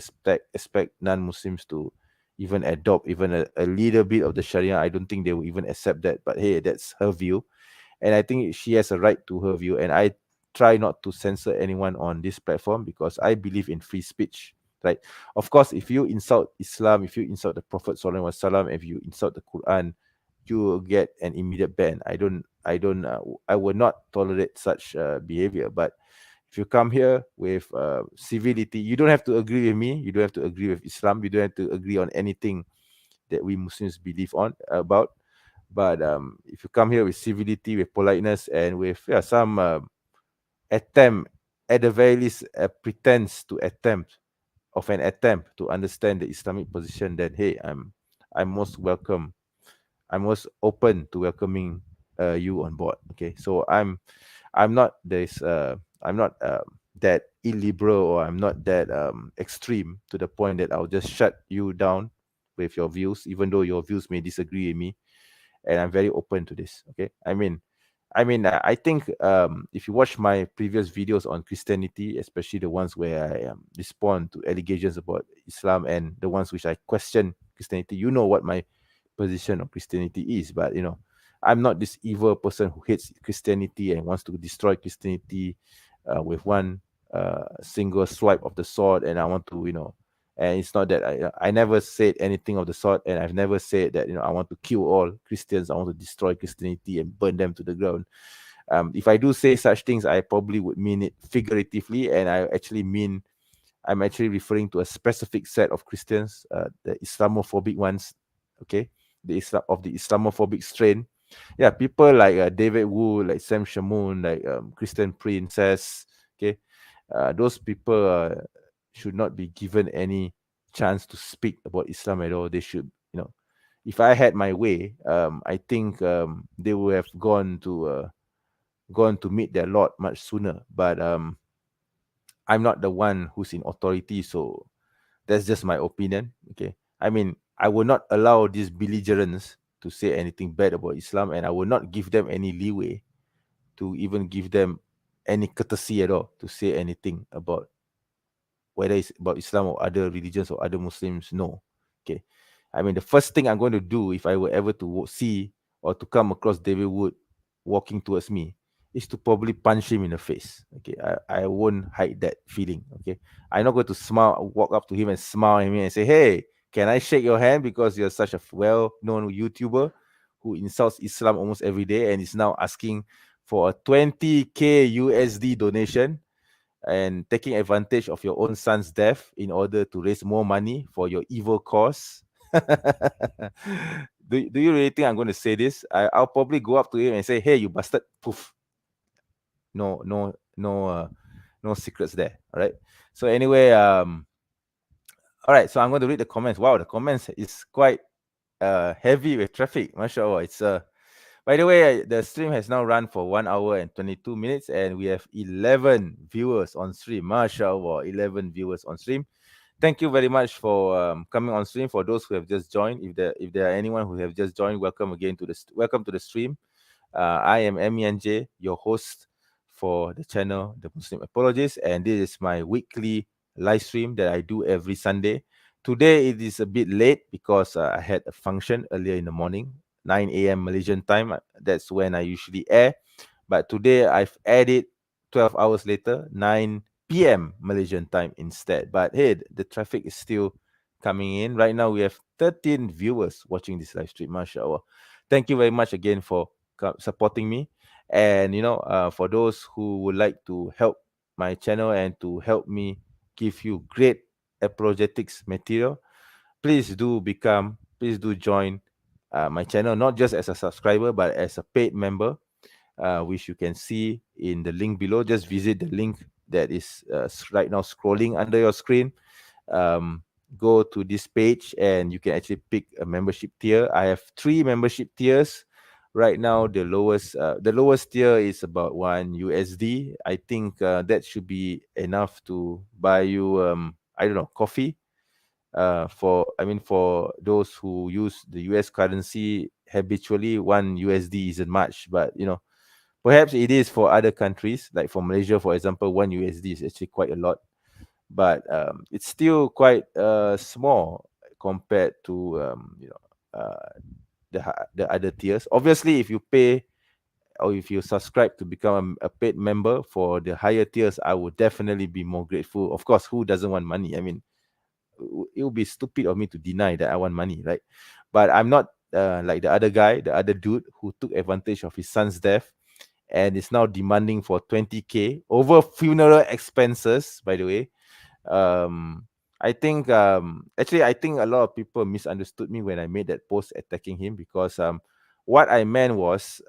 expect non-Muslims to even adopt even a little bit of the Sharia. I don't think they will even accept that. But hey, that's her view, and I think she has a right to her view. And I try not to censor anyone on this platform because I believe in free speech. Right? Of course, if you insult Islam, if you insult the Prophet Sallallahu Alaihi Wasallam, if you insult the Quran, you will get an immediate ban. I will not tolerate such behavior. But if you come here with civility, you don't have to agree with me. You don't have to agree with Islam. You don't have to agree on anything that we Muslims believe about. But if you come here with civility, with politeness, and with some attempt, at the very least, pretense to attempt to understand the Islamic position, then hey, I'm most welcome. I'm most open to welcoming you on board. Okay, so I'm not that illiberal, or I'm not that extreme to the point that I'll just shut you down with your views, even though your views may disagree with me. And I'm very open to this. Okay, I think if you watch my previous videos on Christianity, especially the ones where I respond to allegations about Islam and the ones which I question Christianity, you know what my position on Christianity is. But I'm not this evil person who hates Christianity and wants to destroy Christianity with one single swipe of the sword. And I want to, and it's not that I never said anything of the sort, and I've never said that I want to kill all Christians, I want to destroy Christianity and burn them to the ground. If I do say such things, I probably would mean it figuratively, and I'm actually referring to a specific set of Christians, the Islamophobic ones. Okay, the Islamophobic strain. Yeah, people like David Wu, like Sam Shamoun, like Christian Princess. Okay, those people should not be given any chance to speak about Islam at all. They should, if I had my way, I think they would have gone to meet their Lord much sooner. But I'm not the one who's in authority, so that's just my opinion. Okay, I will not allow these belligerents to say anything bad about Islam, and I will not give them any leeway to even give them any courtesy at all to say anything about whether it's about Islam or other religions or other Muslims. No. Okay. I mean, the first thing I'm going to do if I were ever to see or to come across David Wood walking towards me is to probably punch him in the face. Okay. I won't hide that feeling. Okay. I'm not going to smile, walk up to him and smile at him and say, hey, can I shake your hand because you're such a well-known YouTuber who insults Islam almost every day and is now asking for a 20K USD donation and taking advantage of your own son's death in order to raise more money for your evil cause. Do you really think I'm going to say this? I'll probably go up to him and say, hey, you bastard, poof. No secrets there. All right. So anyway, all right. So I'm going to read the comments. Wow, the comments is quite heavy with traffic. MashaAllah. It's by the way, the stream has now run for 1 hour and 22 minutes, and we have 11 viewers on stream. MashaAllah, 11 viewers on stream. Thank you very much for coming on stream. For those who have just joined, if there are anyone who have just joined, welcome again to the stream. I am MENJ, your host for the channel, The Muslim Apologist, and this is my weekly live stream that I do every Sunday. Today it is a bit late because I had a function earlier in the morning, 9 a.m. Malaysian time. That's when I usually air. But today I've added 12 hours later, 9 p.m. Malaysian time instead. But hey, the traffic is still coming in. Right now we have 13 viewers watching this live stream. MashaAllah. Thank you very much again for supporting me. And, for those who would like to help my channel and to help me give you great apologetics material, please do join my channel, not just as a subscriber, but as a paid member, which you can see in the link below. Just visit the link that is right now scrolling under your screen. Go to this page and you can actually pick a membership tier. I have 3 membership tiers. Right now, the lowest tier is about $1 USD. I think that should be enough to buy you, coffee. For those who use the US currency habitually, $1 USD isn't much, but perhaps it is for other countries. Like for Malaysia, for example, $1 USD is actually quite a lot, but it's still quite small compared to the other tiers. Obviously, if you pay or if you subscribe to become a paid member for the higher tiers, I would definitely be more grateful. Of course, who doesn't want money? I mean, it would be stupid of me to deny that I want money, right? But I'm not like the other guy, the other dude who took advantage of his son's death and is now demanding for 20K over funeral expenses, by the way. I think I think a lot of people misunderstood me when I made that post attacking him, because what I meant was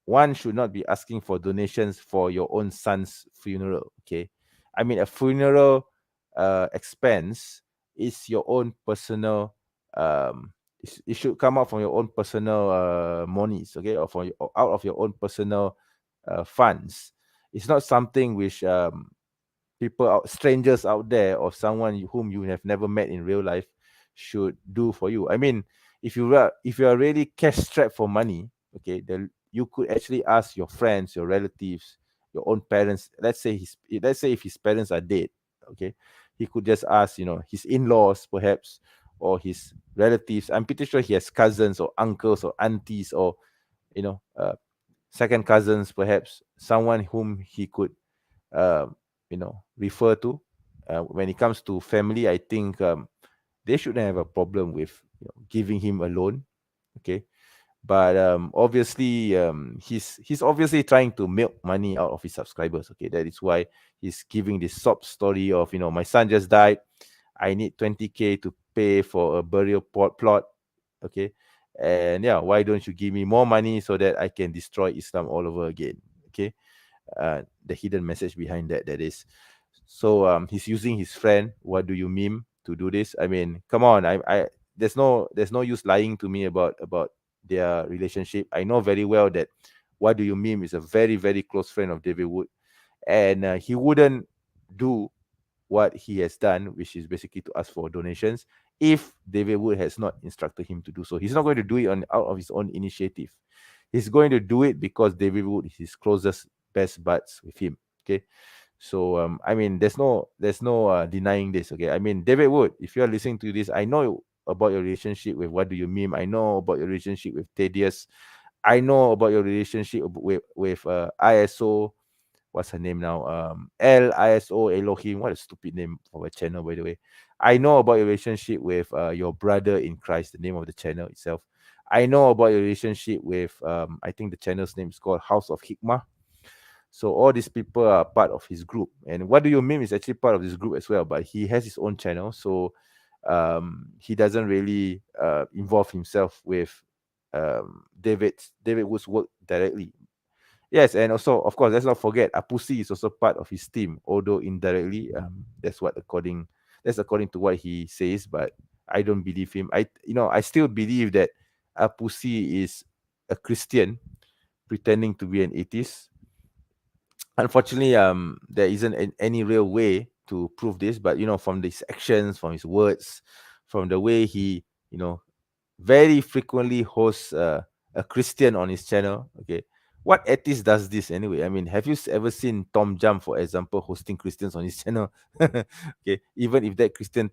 one should not be asking for donations for your own son's funeral. Okay, I mean, a funeral expense is your own personal it should come out from your own personal monies, okay, or out of your own personal funds. It's not something which strangers out there or someone whom you have never met in real life should do for you. I mean, if you are really cash strapped for money, okay, then you could actually ask your friends, your relatives, your own parents. Let's say if his parents are dead, okay, he could just ask, his in-laws perhaps, or his relatives. I'm pretty sure he has cousins or uncles or aunties or second cousins, perhaps someone whom he could refer to. When it comes to family, I think they shouldn't have a problem with giving him a loan, okay. But obviously, he's obviously trying to milk money out of his subscribers. Okay, that is why he's giving this sob story of, my son just died. I need 20K to pay for a burial plot. Okay, and yeah, why don't you give me more money so that I can destroy Islam all over again? Okay, the hidden message behind that is. So he's using his friend, what do you meme, to do this. I mean, come on, I there's no use lying to me about their relationship. I know very well that what do you meme is a very, very close friend of David Wood, and he wouldn't do what he has done, which is basically to ask for donations, if David Wood has not instructed him to do so. He's not going to do it out of his own initiative. He's going to do it because David Wood is his closest best buds with him. Okay. So I mean, there's no denying this. Okay. I mean, David Wood, if you're listening to this, I know about your relationship with What Do You Meme. I know about your relationship with Thaddeus. I know about your relationship with ISO. What's her name now? LISO Elohim. What a stupid name for a channel, by the way. I know about your relationship with your brother in Christ, the name of the channel itself. I know about your relationship with I think the channel's name is called House of Hikmah. So all these people are part of his group. And What Do You Meme is actually part of this group as well, but he has his own channel. So he doesn't really involve himself with David Wood's work directly. Yes, and also, of course, let's not forget, Apusi is also part of his team, although indirectly. That's according to what he says, but I don't believe him. I still believe that Apusi is a Christian pretending to be an atheist. Unfortunately, there isn't any real way to prove this, but from his actions, from his words, from the way he, very frequently hosts a Christian on his channel. Okay, what atheist does this anyway? I mean, have you ever seen Tom Jump, for example, hosting Christians on his channel? Okay, even if that Christian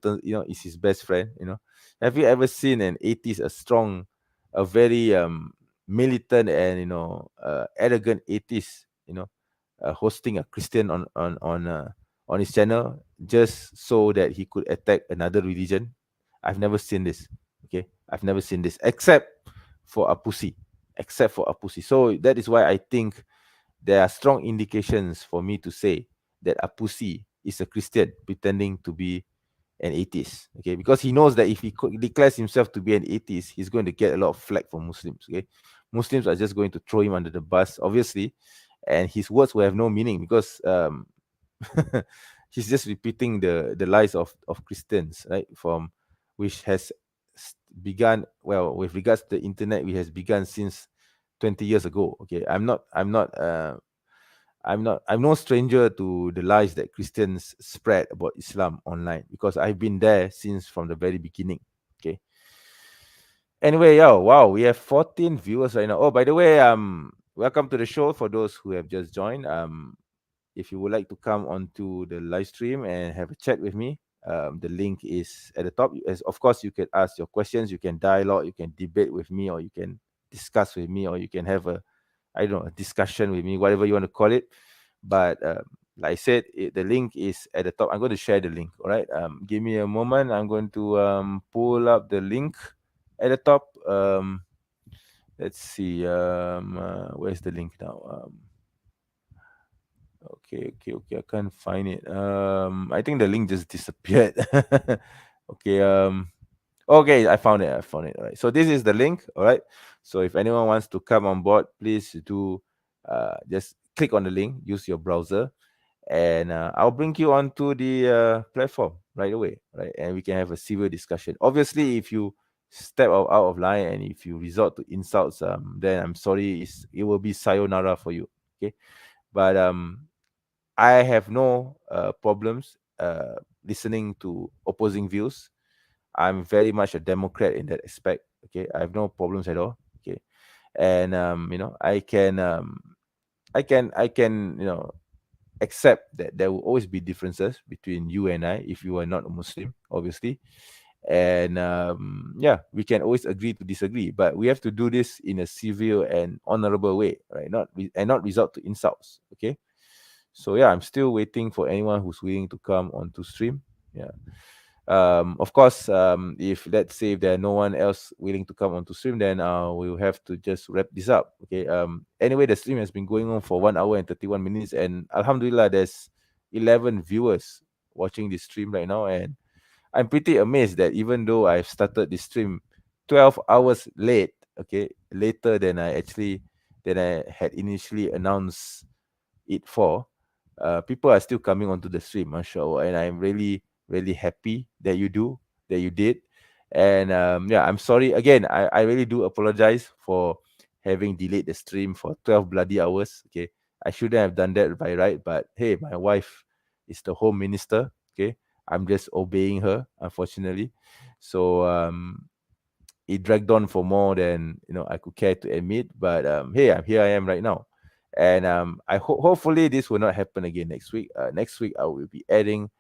is his best friend, have you ever seen an atheist, a very militant and arrogant atheist, hosting a Christian on his channel just so that he could attack another religion? I've never seen this. Okay, I've never seen this except for a pussy. So that is why I think there are strong indications for me to say that a pussy is a Christian pretending to be an atheist. Okay, because he knows that if he declares himself to be an atheist, he's going to get a lot of flack from Muslims. Okay, Muslims are just going to throw him under the bus, obviously, and his words will have no meaning because he's just repeating the lies of Christians, right? From which has begun, well, with regards to the internet, which has begun since 20 years ago. Okay, I'm no stranger to the lies that Christians spread about Islam online because I've been there since from the very beginning. Okay. Anyway, wow, we have 14 viewers right now. Oh, by the way, welcome to the show for those who have just joined. If you would like to come onto the live stream and have a chat with me, the link is at the top. As of course, you can ask your questions, you can dialogue, you can debate with me, or you can discuss with me, or you can have a discussion with me, whatever you want to call it. But like I said, the link is at the top. I'm going to share the link. All right. Give me a moment. I'm going to pull up the link at the top. Let's see. Where's the link now? Okay. I can't find it. I think the link just disappeared. Okay. Okay, I found it. All right. So this is the link. All right. So if anyone wants to come on board, please do just click on the link. Use your browser, and I'll bring you onto the platform right away. Right, and we can have a civil discussion. Obviously, if you step out of line and if you resort to insults, then I'm sorry. It will be sayonara for you. Okay, but I have no problems listening to opposing views. I'm very much a Democrat in that aspect. Okay, I have no problems at all. Okay, and I can accept that there will always be differences between you and I if you are not a Muslim, obviously. And yeah, we can always agree to disagree, but we have to do this in a civil and honorable way, right? Not resort to insults. Okay. So yeah, I'm still waiting for anyone who's willing to come onto stream. Yeah. Of course, if let's say if there are no one else willing to come onto stream, then we'll have to just wrap this up. Okay. Anyway, the stream has been going on for 1 hour and 31 minutes, and Alhamdulillah, there's 11 viewers watching this stream right now, and I'm pretty amazed that even though I've started this stream 12 hours late, okay, later than I had initially announced it for, people are still coming onto the stream, mashallah, and I'm really, really happy that you did. And yeah, I'm sorry again. I really do apologize for having delayed the stream for 12 bloody hours. Okay, I shouldn't have done that by right, but hey, my wife is the home minister. Okay, I'm just obeying her, unfortunately. So it dragged on for more than I could care to admit. But hey, here I am right now, and hopefully this will not happen again next week. Next week I will be adding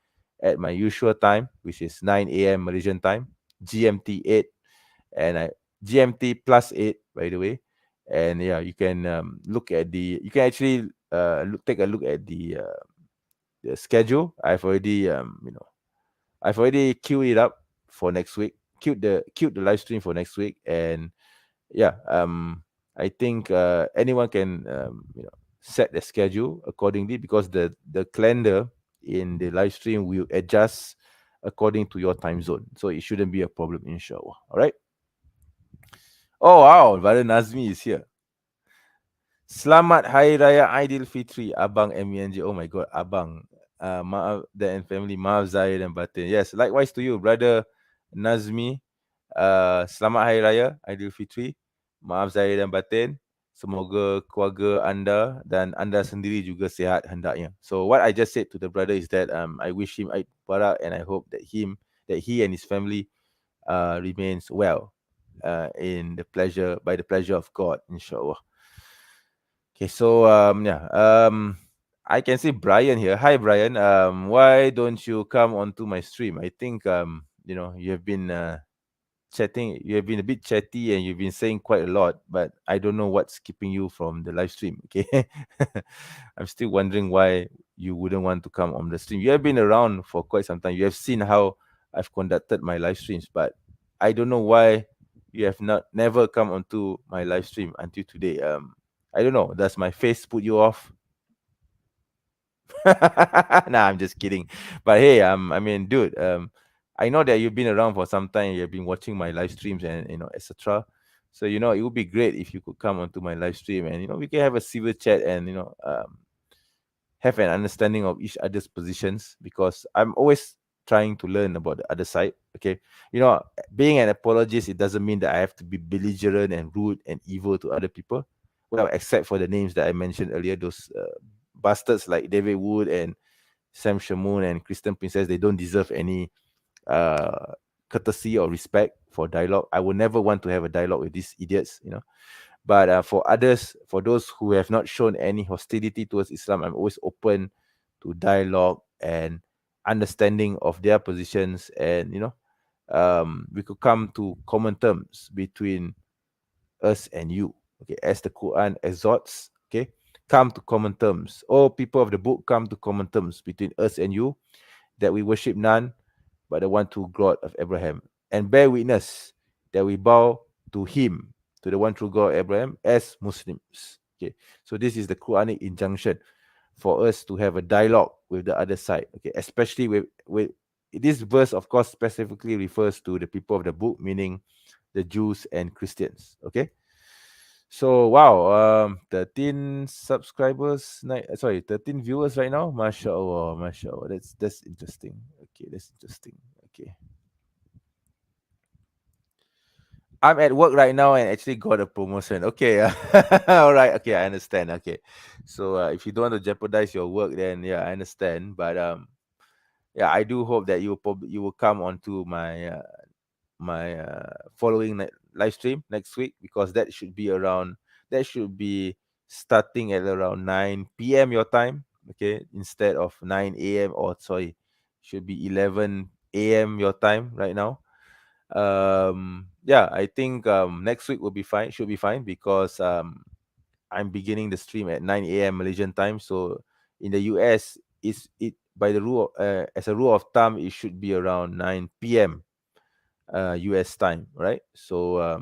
at my usual time, which is 9 a.m. Malaysian time, GMT 8, and GMT plus 8, by the way. And yeah, you can you can actually take a look at the schedule. I've already queued it up for next week. Queued the live stream for next week, and yeah, I think anyone can set the schedule accordingly, because the calendar in the live stream will adjust according to your time zone, so it shouldn't be a problem, inshallah. All right. Oh wow, Brother Nazmi is here. Selamat Hari Raya Aidilfitri, Abang MENJ. Oh my God, Abang. Maaf dan family, maaf Zahir dan Batin. Yes, likewise to you, Brother Nazmi. Selamat Hari Raya Aidilfitri. Maaf Zahir dan Batin. Semoga keluarga anda dan anda sendiri juga sihat hendaknya. So what I just said to the brother is that I wish him Eid Mubarak, and I hope that he and his family remains well by the pleasure of God, inshallah. Okay, so I can see Brian here. Hi, Brian. Why don't you come onto my stream? I think you have been chatting. You have been a bit chatty, and you've been saying quite a lot. But I don't know what's keeping you from the live stream. Okay, I'm still wondering why you wouldn't want to come on the stream. You have been around for quite some time. You have seen how I've conducted my live streams, but I don't know why you have never come onto my live stream until today. I don't know. Does my face put you off? Nah, I'm just kidding. But hey, I mean, dude, I know that you've been around for some time. You've been watching my live streams and etc. So it would be great if you could come onto my live stream, and we can have a civil chat, and have an understanding of each other's positions, because I'm always trying to learn about the other side. Okay, being an apologist, it doesn't mean that I have to be belligerent and rude and evil to other people. Well, except for the names that I mentioned earlier, those bastards like David Wood and Sam Shamoon and Kristen Princess, they don't deserve any courtesy or respect for dialogue. I would never want to have a dialogue with these idiots, But for others, for those who have not shown any hostility towards Islam, I'm always open to dialogue and understanding of their positions, and we could come to common terms between us and you. Okay, as the Quran exhorts, okay, come to common terms. Oh, people of the book, come to common terms between us and you, that we worship none but the one true God of Abraham, and bear witness that we bow to him, to the one true God of Abraham, as Muslims. Okay, so this is the Quranic injunction for us to have a dialogue with the other side. Okay, especially with this verse, of course, specifically refers to the people of the book, meaning the Jews and Christians. Okay. So wow, 13 subscribers, 13 viewers right now. MashaAllah, MashaAllah. That's interesting. Okay, that's interesting. Okay. I'm at work right now and actually got a promotion. Okay. All right. Okay, I understand. Okay. So if you don't want to jeopardize your work, then yeah, I understand. But yeah, I do hope that you will come onto my following live stream next week, because that should be starting at around 9 p.m. your time, okay, instead of 9 a.m. or sorry, should be 11 a.m. your time right now. Yeah, I think next week will be fine, should be fine, because I'm beginning the stream at 9 a.m. Malaysian time. So in the US, it by the rule as a rule of thumb, it should be around 9 p.m. US time, right? So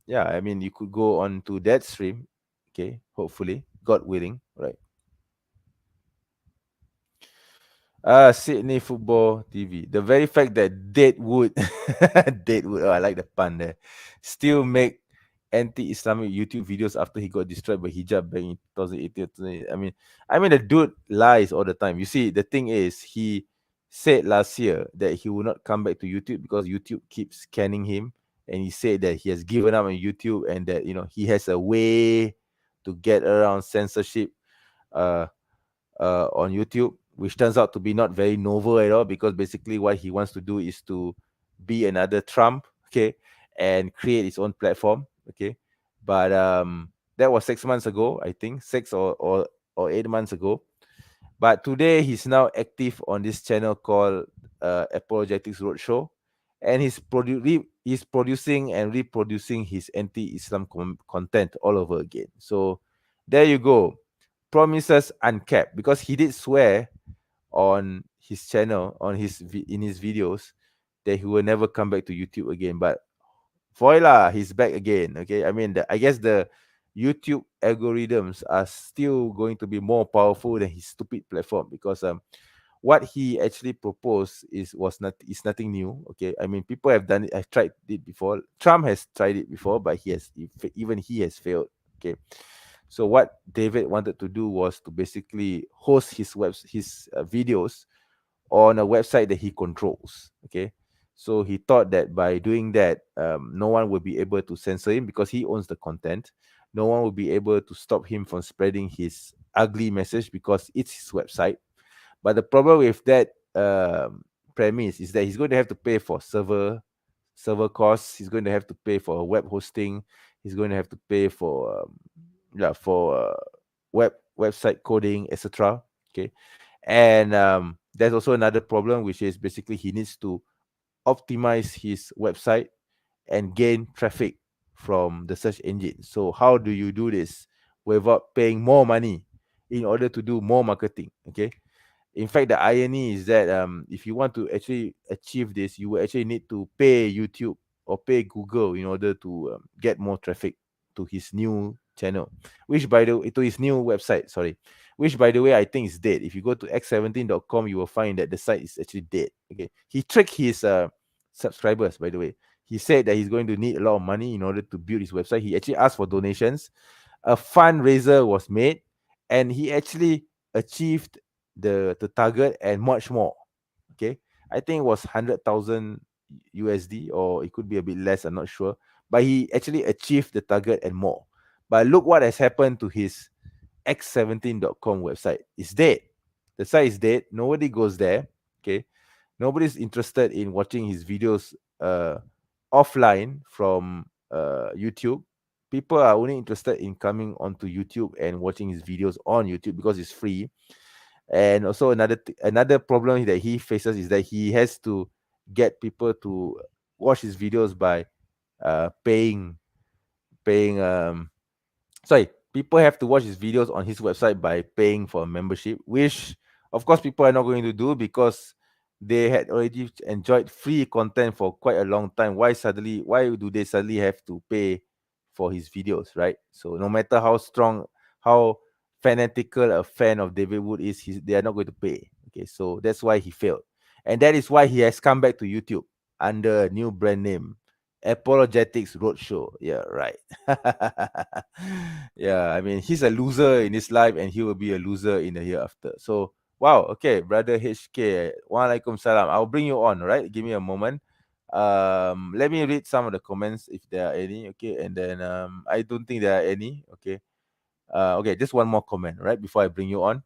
yeah, I mean, you could go on to that stream, okay, hopefully, God willing, right? Sydney Football TV. The very fact that Deadwood, Deadwood, oh, I like the pun there, still make anti-Islamic YouTube videos after he got destroyed by hijab back in 2018. I mean, the dude lies all the time. You see, the thing is, he said last year that he will not come back to YouTube because YouTube keeps scanning him, and he said that he has given up on YouTube, and that he has a way to get around censorship on YouTube, which turns out to be not very novel at all, because basically what he wants to do is to be another Trump, okay, and create its own platform, okay. But that was 6 months ago, I think, 6 or 8 months ago. But today he's now active on this channel called Apologetics Roadshow, and he's producing and reproducing his anti-Islam content all over again. So there you go, promises unkept, because he did swear on his channel, in his videos, that he will never come back to YouTube again. But voila, he's back again. Okay, I mean, I guess the YouTube algorithms are still going to be more powerful than his stupid platform, because what he actually proposed is nothing new. Okay, I mean, people have done it, have tried it before. Trump has tried it before, but even he has failed. Okay, so what David wanted to do was to basically host his videos on a website that he controls. Okay, so he thought that by doing that, no one will be able to censor him because he owns the content. No one will be able to stop him from spreading his ugly message because it's his website. But the problem with that premise is that he's going to have to pay for server costs. He's going to have to pay for web hosting. He's going to have to pay for website coding, etc. Okay, and there's also another problem, which is basically he needs to optimize his website and gain traffic from the search engine. So how do you do this without paying more money in order to do more marketing? Okay. In fact, the irony is that if you want to actually achieve this, you will actually need to pay YouTube or pay Google in order to get more traffic to his new channel, to his new website, sorry, which by the way, I think is dead. If you go to x17.com, you will find that the site is actually dead. Okay, he tricked his subscribers, by the way. He said that he's going to need a lot of money in order to build his website. He actually asked for donations. A fundraiser was made, and he actually achieved the target and much more. Okay, I think it was 100,000 USD, or it could be a bit less, I'm not sure, but he actually achieved the target and more. But look what has happened to his x17.com website. It's dead. The site is dead. Nobody goes there. Okay, nobody's interested in watching his videos offline from YouTube. People are only interested in coming onto YouTube and watching his videos on YouTube because it's free. And also another problem that he faces is that he has to get people to watch his videos by paying paying sorry, people have to watch his videos on his website by paying for a membership, which of course people are not going to do because they had already enjoyed free content for quite a long time. Why do they suddenly have to pay for his videos, right? So no matter how strong, how fanatical a fan of David Wood is, they are not going to pay. Okay, so that's why he failed. And that is why he has come back to YouTube under a new brand name, Apologetics Roadshow. Yeah, right. Yeah, I mean, he's a loser in his life and he will be a loser in the hereafter. So, wow, okay, brother HK, wa alaikum salam. I'll bring you on, right? Give me a moment. Let me read some of the comments if there are any, okay? And then I don't think there are any, okay? Okay, just one more comment, right? Before I bring you on.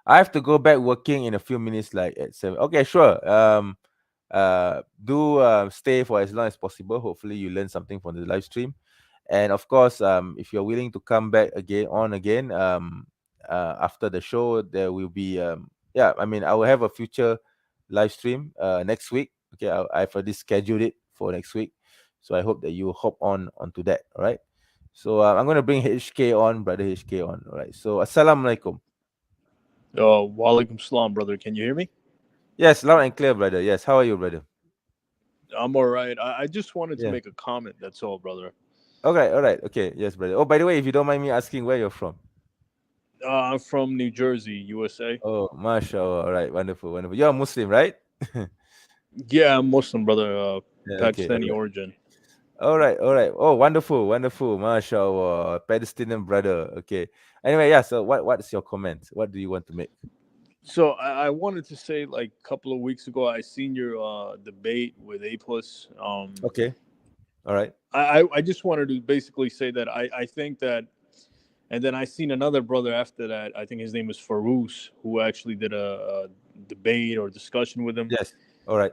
I have to go back working in a few minutes, like at 7. Okay, sure. Do stay for as long as possible. Hopefully you learn something from the live stream. And of course, if you're willing to come back again after the show, there will be I mean, I will have a future live stream next week. Okay, I've already scheduled it for next week, so I hope that you hop onto that. All right. So I'm going to bring HK on, brother HK on. All right. So assalamualaikum. Walaikum salam, brother. Can you hear me? Yes, loud and clear, brother. Yes. How are you, brother? I'm all right. I just wanted to Yeah. make a comment. That's all, brother. Okay. All right. Okay. Yes, brother. Oh, by the way, if you don't mind me asking where you're from. I'm from New Jersey, USA. Oh, mashallah. All right. Wonderful. Wonderful. You're a Muslim, right? Yeah, I'm Muslim, brother. Yeah, okay. Pakistani origin. All right. All right. Oh, wonderful. Wonderful. Mashallah. Palestinian brother. Okay. Anyway, yeah. So what's your comment? What do you want to make? So I wanted to say, like a couple of weeks ago, I seen your debate with A plus. Okay. All right. I just wanted to basically say that I think that, and then I seen another brother after that. I think his name is Farouz, who actually did a debate or discussion with him. Yes. All right.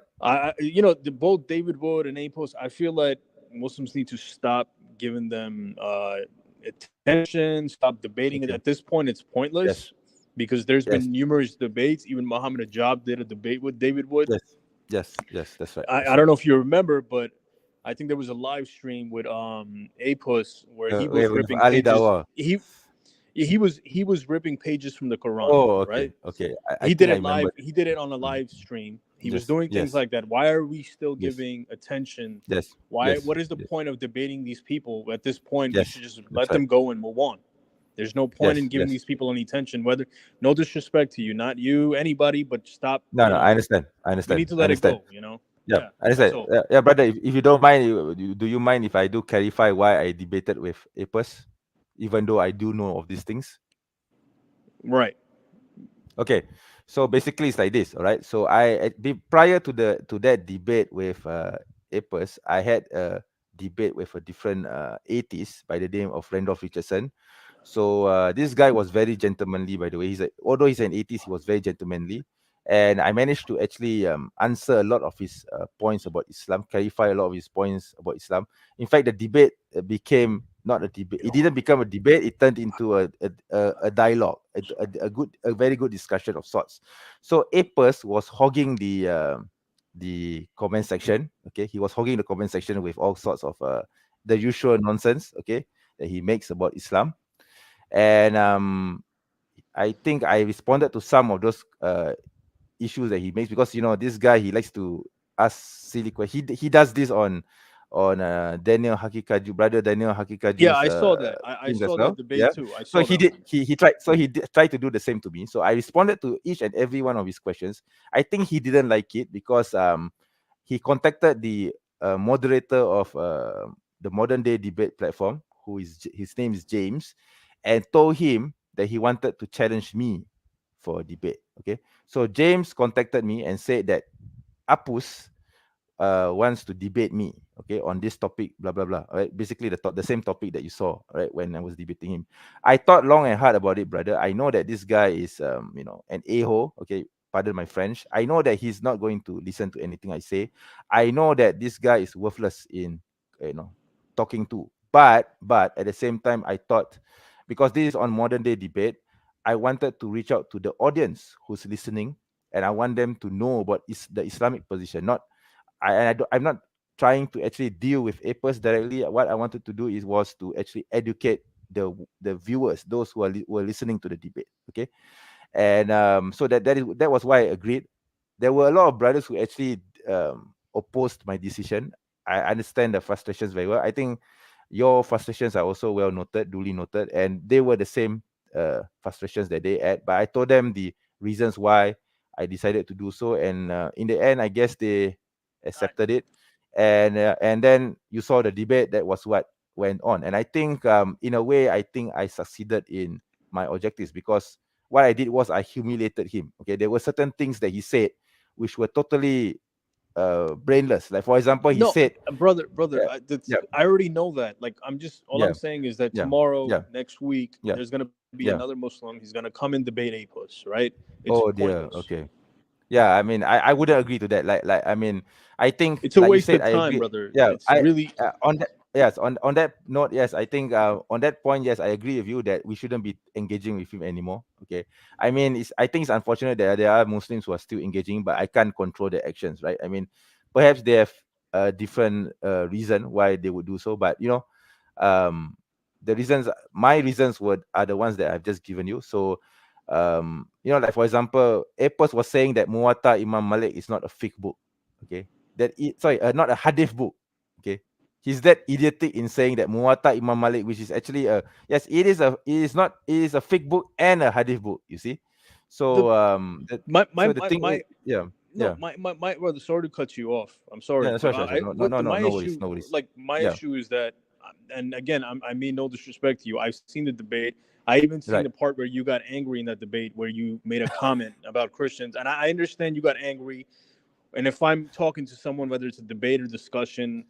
Both David Wood and Apos, I feel like Muslims need to stop giving them attention, stop debating it. Okay. At this point, it's pointless because there's Yes. been numerous debates. Even Muhammad Ajab did a debate with David Wood. Yes, that's right. I don't know if you remember, but I think there was a live stream with Apos where he was with ripping Ali pages. Dawah. He was ripping pages from the Quran. Oh, right? Okay. He did it live. He did it on a live stream. He was Yes, doing things yes. like that. Why are we still Yes. giving attention? Yes. Why? Yes. What is the Yes. point of debating these people? At this point, we Yes, should just that's let right. them go and move on. There's no point Yes, in giving yes. these people any attention. Whether, no disrespect to you, not you, anybody, but stop. No, you know, I understand. we need to let it go. You know. Yeah, I understand. So Yeah, brother, if you don't mind, do you mind if I do clarify why I debated with Apos, even though I do know of these things? right. Okay, so basically it's like this, all right. So prior to that debate with Apos, I had a debate with a different atheist by the name of Randolph Richardson. So this guy was very gentlemanly, by the way. Although he's an atheist, he was very gentlemanly, and I managed to actually answer a lot of his points about Islam, clarify a lot of his points about Islam. In fact, the debate became not a debate. It didn't become a debate. It turned into a dialogue, a very good discussion of sorts. So Apos was hogging the comment section. Okay, he was hogging the comment section with all sorts of the usual nonsense. Okay, that he makes about Islam. And I think I responded to some of those issues that he makes, because this guy, he likes to ask silly questions. He does this on Daniel Hakikaju, brother Daniel Hakikaju's Yeah, I saw that. I things as saw well. that debate Yeah. too. I So saw he that. did. He tried. So tried to do the same to me. So I responded to each and every one of his questions. I think he didn't like it because he contacted the moderator of the modern day debate platform, his name is James, and told him that he wanted to challenge me for a debate. Okay, so James contacted me and said that Apus wants to debate me, okay, on this topic, blah blah blah. All right, basically the same topic that you saw, right, when I was debating him. I thought long and hard about it, brother. I know that this guy is an a-hole. Okay, pardon my French. I know that he's not going to listen to anything I say. I know that this guy is worthless in talking to. But at the same time, I thought, because this is on modern day debate, I wanted to reach out to the audience who's listening, and I want them to know about the Islamic position. I'm not trying to actually deal with Apos directly. What I wanted to do was to actually educate the viewers, those who were listening to the debate. Okay, and so that was why I agreed. There were a lot of brothers who actually opposed my decision. I understand the frustrations very well. I think your frustrations are also well noted, duly noted, and they were the same frustrations that they had. But I told them the reasons why I decided to do so, and in the end, I guess they accepted it. And then you saw the debate. That was what went on, and I think in a way, I think I succeeded in my objectives, because what I did was I humiliated him. Okay, there were certain things that he said which were totally brainless. Like, for example, he No, said, brother, yeah, I already know that. Like, all yeah, I'm saying is that yeah, tomorrow, yeah, next week, yeah, there's gonna be yeah. another Muslim. He's gonna come and debate Apos, right? It's Oh dear. pointless. Okay. Yeah, I mean, I wouldn't agree to that. I mean, I think, It's a like you waste said, of I time, agree. brother. Yeah, It's really on that, yes, on that note, yes, I think on that point, yes, I agree with you that we shouldn't be engaging with him anymore. Okay, I mean, I think it's unfortunate that there are Muslims who are still engaging, but I can't control their actions, right? I mean, perhaps they have a different reason why they would do so, but um, my reasons are the ones that I've just given you. So like, for example, Apos was saying that Muwatta Imam Malik is not a fake book. Okay, not a hadith book. Okay, he's that idiotic in saying that Muwatta Imam Malik, which is actually it is a fake book and a hadith book. You see, the so the thing my is, yeah, no, yeah, my brother. Sorry to cut you off. I'm sorry, yeah, but sure. I No, no, what no, the no, my no worries, issue, no worries. like my Yeah, issue is that, and again, I mean no disrespect to you. I've seen the debate. I even seen right. the part where you got angry in that debate, where you made a comment about Christians, and I understand you got angry. And if I'm talking to someone, whether it's a debate or discussion,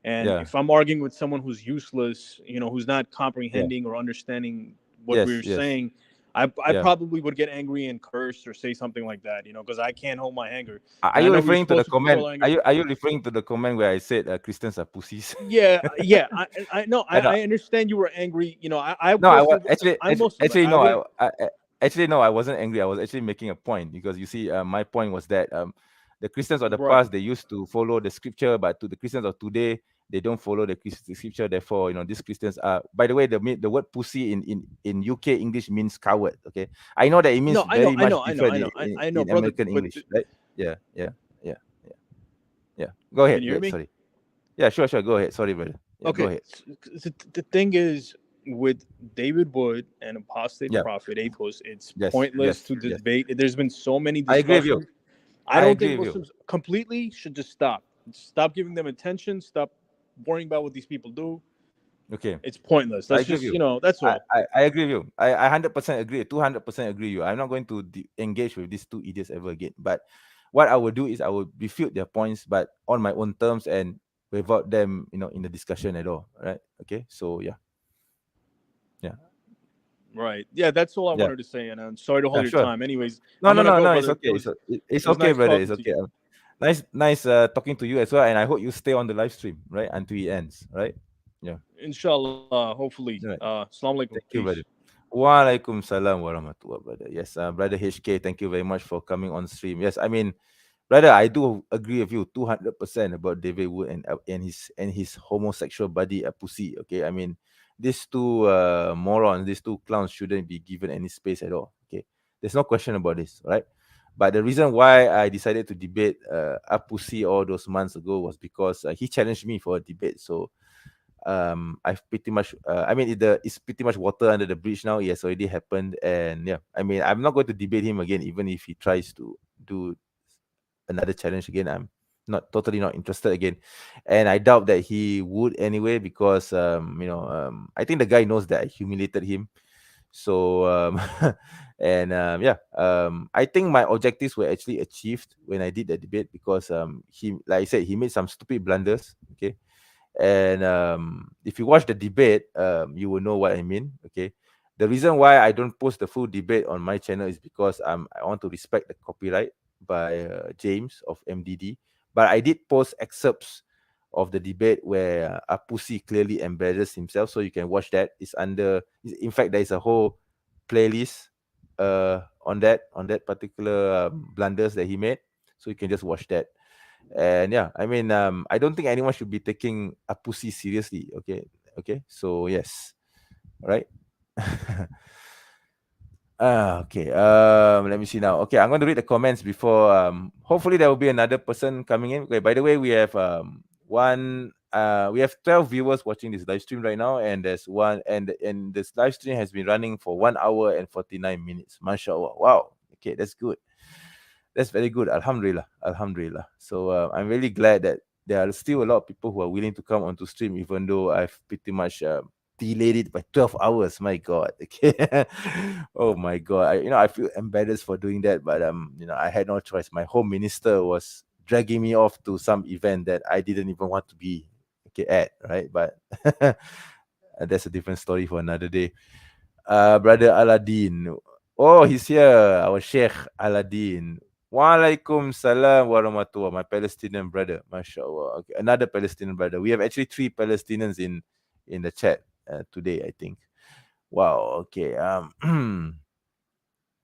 and Yeah, if I'm arguing with someone who's useless, who's not yeah, comprehending or understanding what we're yes, yes, saying, I Yeah. probably would get angry and curse or say something like that, because I can't hold my anger. Are And I you know we're referring to the supposed to control comment? anger. Are you referring to the comment where I said Christians are pussies? Yeah. I know. I know. I understand you were angry. I No, I was personally, I'm Muslim. Like, actually I no, wouldn't. actually no, I wasn't angry. I was actually making a point because you see, my point was that the Christians of the Right. past, they used to follow the scripture, but to the Christians of today, they don't follow the scripture. Therefore, these Christians are. By the way, the word pussy in UK English means coward. Okay, I know that it means No, I know. very I much know. I know. different I know. I know, in brother. American But English, right? Yeah, yeah, yeah, yeah. Go ahead. can you hear me? Sorry. Yeah, sure. Go ahead. Sorry, brother. Yeah, go Okay. ahead. The thing is, with David Wood and apostate Yeah. prophet athos, it's Yes. pointless Yes. to Yes. debate. There's been so many I agree with you. discussions. I I don't agree think with you. Muslims completely should just stop giving them attention, stop worrying about what these people do. Okay. It's pointless. I That's agree with just, you. that's all. I agree with you. I 100% agree. 200% agree with you. I'm not going to engage with these two idiots ever again. But what I will do is I will refute their points, but on my own terms and without them, in the discussion at all. Right? Okay. So yeah. Yeah. Right. Yeah, that's all I Yeah. wanted to say. And I'm sorry to hold your Sure. time. Anyways, No, I'm no, gonna no, go, no. It's brother. okay. It's It was okay, nice brother. talking It's to okay. you. Nice talking to you as well. And I hope you stay on the live stream, right, until it ends, right? Yeah. Inshallah, hopefully. Right. Assalamu alaikum. Thank you, Peace. brother. Walaikum salam warahmatullah, brother. Yes, brother HK, thank you very much for coming on stream. Yes, I mean, brother, I do agree with you 200% about David Wood and his homosexual buddy, a pussy. Okay, I mean, these two morons, these two clowns shouldn't be given any space at all. Okay, there's no question about this, right? But the reason why I decided to debate a pussy all those months ago was because he challenged me for a debate. So I've pretty much I mean it's pretty much water under the bridge now. It has already happened, and yeah, I mean I'm not going to debate him again, even if he tries to do another challenge again. I'm totally not interested again, and I doubt that he would anyway, because I think the guy knows that I humiliated him. So and yeah, I think my objectives were actually achieved when I did the debate, because he, like I said, he made some stupid blunders. Okay, and if you watch the debate, you will know what I mean. Okay, the reason why I don't post the full debate on my channel is because I want to respect the copyright by James of MDD. But I did post excerpts of the debate where a pussy clearly embarrasses himself, so you can watch that. It's under, in fact, there is a whole playlist on that particular blunders that he made, so you can just watch that. And yeah, I mean, I don't think anyone should be taking a pussy seriously. Okay. So yes, right. Okay. Let me see now. Okay, I'm going to read the comments before. Hopefully there will be another person coming in. Okay. By the way, we have we have 12 viewers watching this live stream right now, and there's one, and this live stream has been running for 1 hour and 49 minutes. MashaAllah. Wow. Okay, that's good. That's very good. Alhamdulillah. Alhamdulillah. So I'm really glad that there are still a lot of people who are willing to come onto stream, even though I've pretty much delayed it by 12 hours. My God. Okay. Oh my God. I feel embarrassed for doing that, but I had no choice. My home minister was dragging me off to some event that I didn't even want to be at, right? But that's a different story for another day. Brother Aladdin. Oh, he's here. Our Sheikh Aladdin. Walaikum salam warahmatullah. My Palestinian brother. MashaAllah. Okay, another Palestinian brother. We have actually 3 Palestinians in the chat today, I think. Wow. Okay.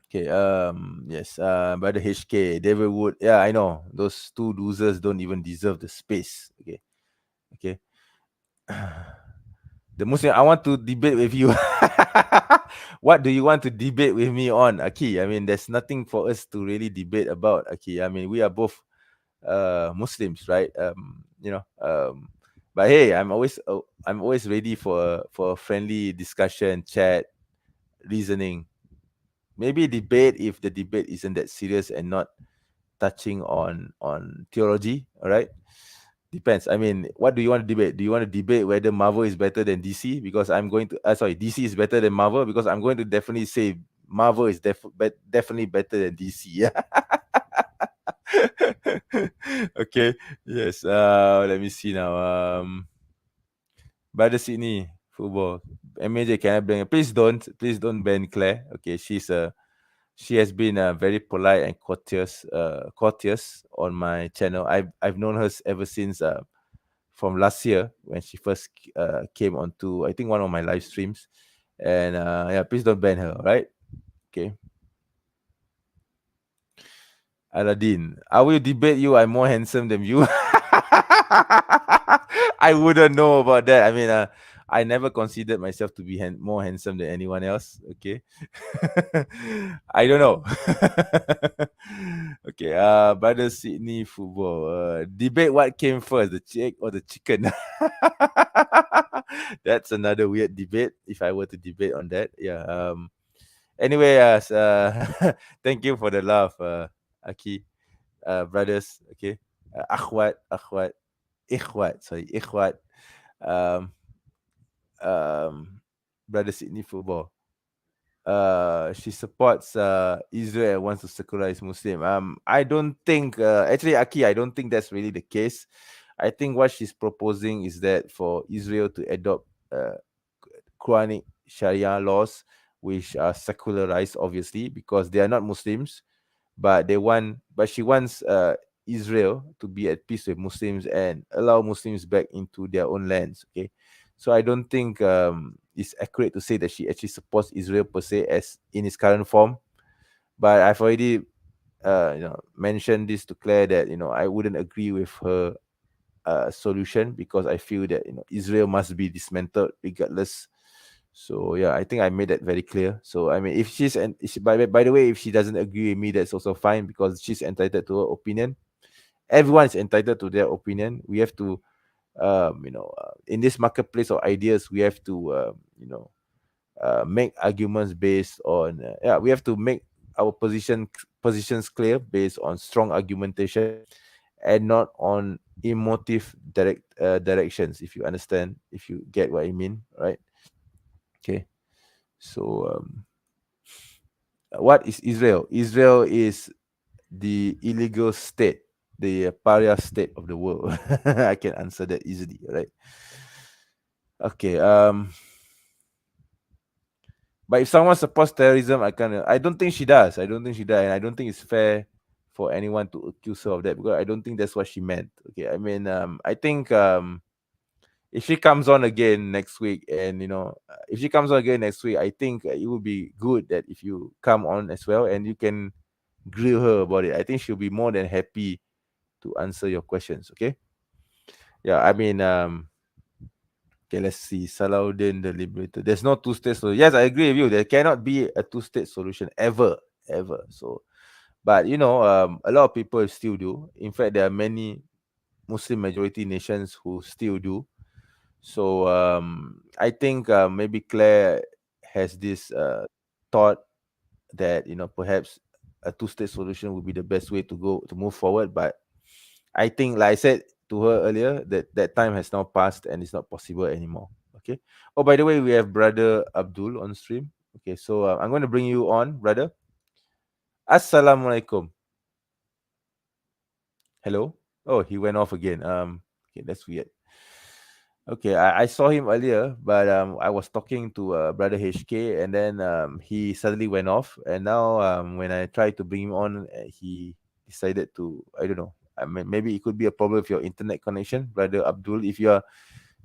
Okay. Yes. Brother HK, David Wood. Yeah, I know. Those 2 losers don't even deserve the space. Okay. Okay. The Muslim, I want to debate with you. What do you want to debate with me on, Aki? I mean, there's nothing for us to really debate about, Aki. I mean, we are both Muslims, right? But hey, I'm always ready for a friendly discussion, chat, reasoning. Maybe debate if the debate isn't that serious and not touching on theology. All right. Depends. I mean, what do you want to debate? Do you want to debate whether Marvel is better than DC? Because I'm going to, DC is better than Marvel, because I'm going to definitely say Marvel is definitely better than DC. Yeah. Okay. Yes. Let me see now. Brother Sydney, football. MENJ, can I bring her? Please don't ban Claire. Okay, she has been very polite and courteous on my channel. I've known her ever since from last year when she first came onto, I think, one of my live streams. And yeah, please don't ban her, all right? Okay. Aladdin, I will debate you. I'm more handsome than you. I wouldn't know about that. I mean, I never considered myself to be more handsome than anyone else. Okay. I don't know. Okay. Brother Sydney football. Debate what came first, the chick or the chicken? That's another weird debate. If I were to debate on that, yeah. Anyway, thank you for the laugh, Aki, brothers. Okay, akhwat, ikhwat. Um, Brother Sydney football. She supports Israel and wants to secularize Muslim. I don't think actually, Aki, I don't think that's really the case. I think what she's proposing is that for Israel to adopt Quranic Sharia laws, which are secularized, obviously, because they are not Muslims, but she wants Israel to be at peace with Muslims and allow Muslims back into their own lands. Okay, so I don't think it's accurate to say that she actually supports Israel per se as in its current form. But I've already mentioned this to Claire that I wouldn't agree with her solution, because I feel that Israel must be dismantled regardless. So yeah, I think I made that very clear. So I mean, if she's by the way, if she doesn't agree with me, that's also fine, because she's entitled to her opinion. Everyone is entitled to their opinion. We have to, in this marketplace of ideas, we have to, make arguments based on, we have to make our positions clear based on strong argumentation and not on emotive directions. If you understand, if you get what I mean, right? Okay. So, what is Israel? Israel is the illegal state, the pariah state of the world. I can answer that easily, right? Okay. But if someone supports terrorism, I don't think she does. And I don't think it's fair for anyone to accuse her of that, because I don't think that's what she meant. Okay. I mean, I think if she comes on again next week, and I think it would be good that if you come on as well and you can grill her about it. I think she'll be more than happy to answer your questions. Okay. Yeah. I mean, okay, let's see. Salahuddin the Liberator. There's no two-state solution. Yes, I agree with you. There cannot be a two-state solution ever. So, but a lot of people still do. In fact, there are many Muslim majority nations who still do. So I think maybe Claire has this thought that perhaps a two-state solution would be the best way to move forward. But I think, like I said to her earlier, that time has now passed and it's not possible anymore. Okay. Oh, by the way, we have Brother Abdul on stream. Okay, so I'm going to bring you on, brother. Assalamualaikum. Hello. Oh, he went off again. Okay, that's weird. Okay, I saw him earlier, but I was talking to Brother HK, and then he suddenly went off. And now when I tried to bring him on, he decided to, I don't know. I mean, maybe it could be a problem with your internet connection, Brother Abdul. If you are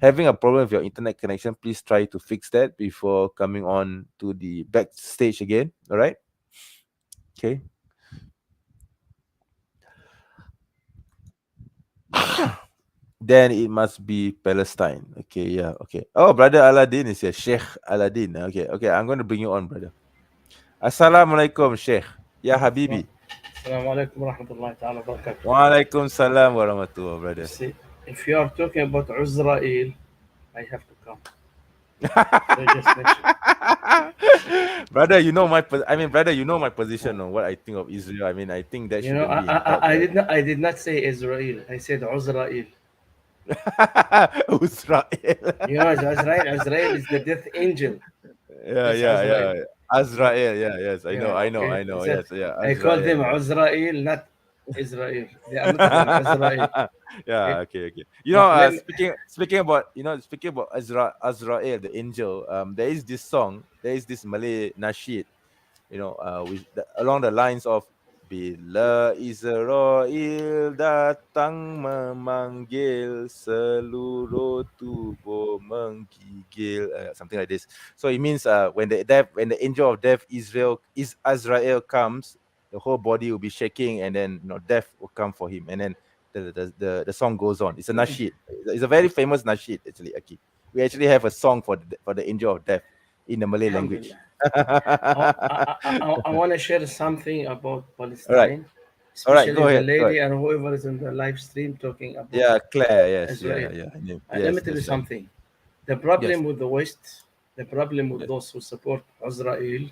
having a problem with your internet connection, please try to fix that before coming on to the backstage again. All right? Okay. Then it must be Palestine. Okay, yeah, okay. Oh, Brother Aladdin is here. Sheikh Aladdin. Okay, I'm going to bring you on, brother. Assalamualaikum, Sheikh. Ya Habibi. Assalamualaikum warahmatullahi ta'ala wabarakatuh. Waalaikum salam warahmatullah, brother. See, if you are talking about Israel, I have to come. Brother, brother, you know my position on what I think of Israel. I mean, I think that should be I did not say Israel. I said Uzrael. Israel. Israel is the death angel. Yeah. Azrael. Yes, I know. Okay. Yes, yeah. I call them Uzrael, not Israel. They are not from Israel. Yeah, Okay? okay. You know, But let me, speaking about Azrael, the angel. There is this song. There is this Malay nasheed. Along the lines of Bila Israel datang memanggil, seluruh tubuh menggigil, something like this. So it means when the angel of death Azrael comes, the whole body will be shaking, and then death will come for him, and then the song goes on. It's a nasheed. It's a very famous nasheed actually. Aki. We actually have a song for the angel of death in the Malay language. I want to share something about All right. Palestine, All right, especially go the ahead. Go ahead. lady and whoever is in the live stream talking about Yeah, Claire. Yes, Israel. yeah. I knew. Let me Yes, tell you that's right. something. The Yes, problem with the West, the problem with yes. those who support Israel,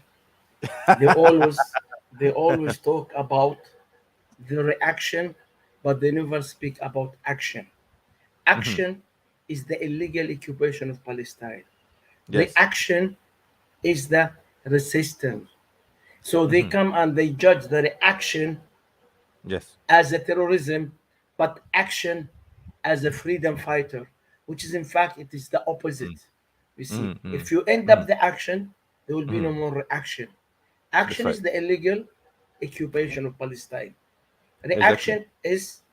they always they always talk about the reaction, but they never speak about action. Mhm. Action is the illegal occupation of Palestine. Yes. Reaction is the resistance. So they Mhm. come and they judge the reaction Yes. as a terrorism, but action as a freedom fighter, which is in fact it is the opposite. Mm. You see, Mhm. Mhm. if you end up Mhm. the action, there will be no Mhm. more reaction. That's Action right. is the illegal occupation of Palestine. Exactly. Reaction is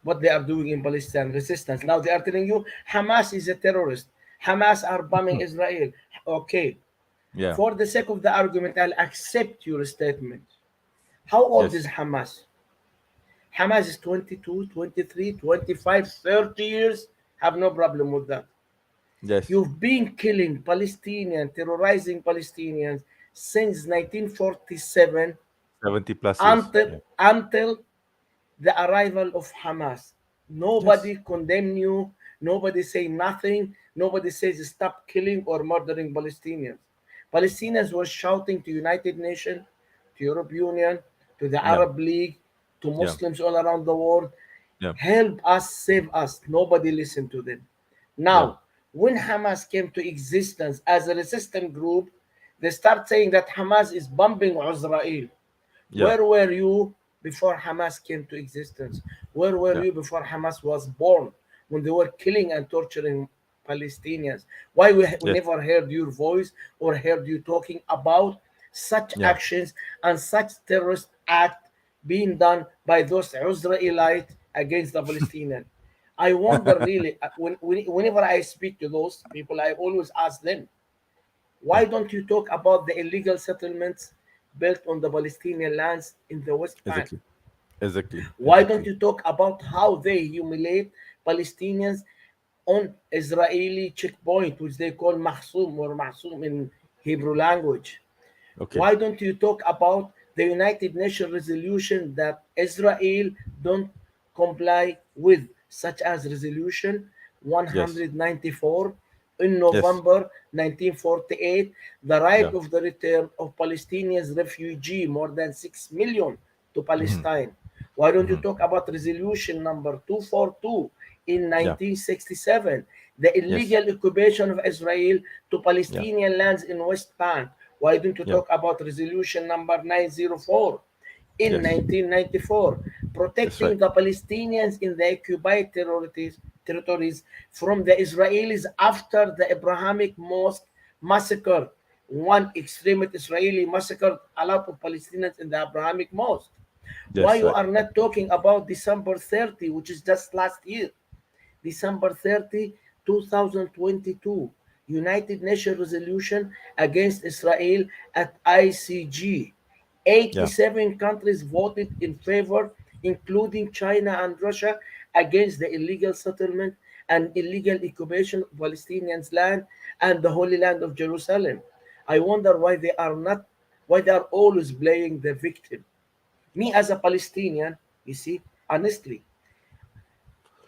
what they are doing in Palestine, resistance. Now they are telling you Hamas is a terrorist. Hamas are bombing Israel. Okay, Yeah. for the sake of the argument, I'll accept your statement. How old Yes. is Hamas? Hamas is 22, 23, 25, 30 years. Have no problem with that. Yes. You've been killing Palestinians, terrorizing Palestinians since 1947 70+ years. until Yeah. until the arrival of Hamas. Yes. Nobody condemn you. Nobody say nothing. Nobody says stop killing or murdering Palestinians. Palestinians were shouting to United Nations, to European Union, to the Yeah. Arab League, to Yeah. Muslims all around the world, Yeah. help us, save us. Nobody listened to them. Yeah. Now, when Hamas came to existence as a resistant group, they start saying that Hamas is bombing Israel. Yeah. Where were you before Hamas came to existence? Where were Yeah. you before Hamas was born? When they were killing and torturing Palestinians? Why we Yes. never heard your voice or heard you talking about such Yeah. actions and such terrorist act being done by those Israelites against the Palestinian? I wonder really, whenever I speak to those people, I always ask them, why Yeah. don't you talk about the illegal settlements built on the Palestinian lands in the West Bank? Exactly. Exactly. Why don't Exactly. you talk about how they humiliate Palestinians on Israeli checkpoint, which they call mahsum or mahsum in Hebrew language? Okay. Why don't you talk about the United Nations resolution that Israel don't comply with, such as Resolution Yes. 194 in Yes. November 1948, the right Yeah. of the return of Palestinians refugee, more than 6 million, to Mhm. Palestine? Why don't you Mhm. talk about resolution number 242 in Yeah. 1967, the Yes. illegal occupation of Israel to Yeah. Palestinian lands in West Bank? Why don't you Yeah. talk about resolution number 904 in Yes. 1994, That's right. protecting the Palestinians in the occupied territories from the Israelis after the Abrahamic Mosque massacre? One extremist Israeli massacred a lot of Palestinians in the Abrahamic Mosque. Why That's you right. are not talking about December 30, which is just last year? December 30, 2022, United Nations resolution against Israel at ICG. Yeah. 87 countries voted in favor, including China and Russia, against the illegal settlement and illegal occupation of Palestinians' land and the Holy Land of Jerusalem. I wonder why they are always playing the victim. Me as a Palestinian, you see, honestly,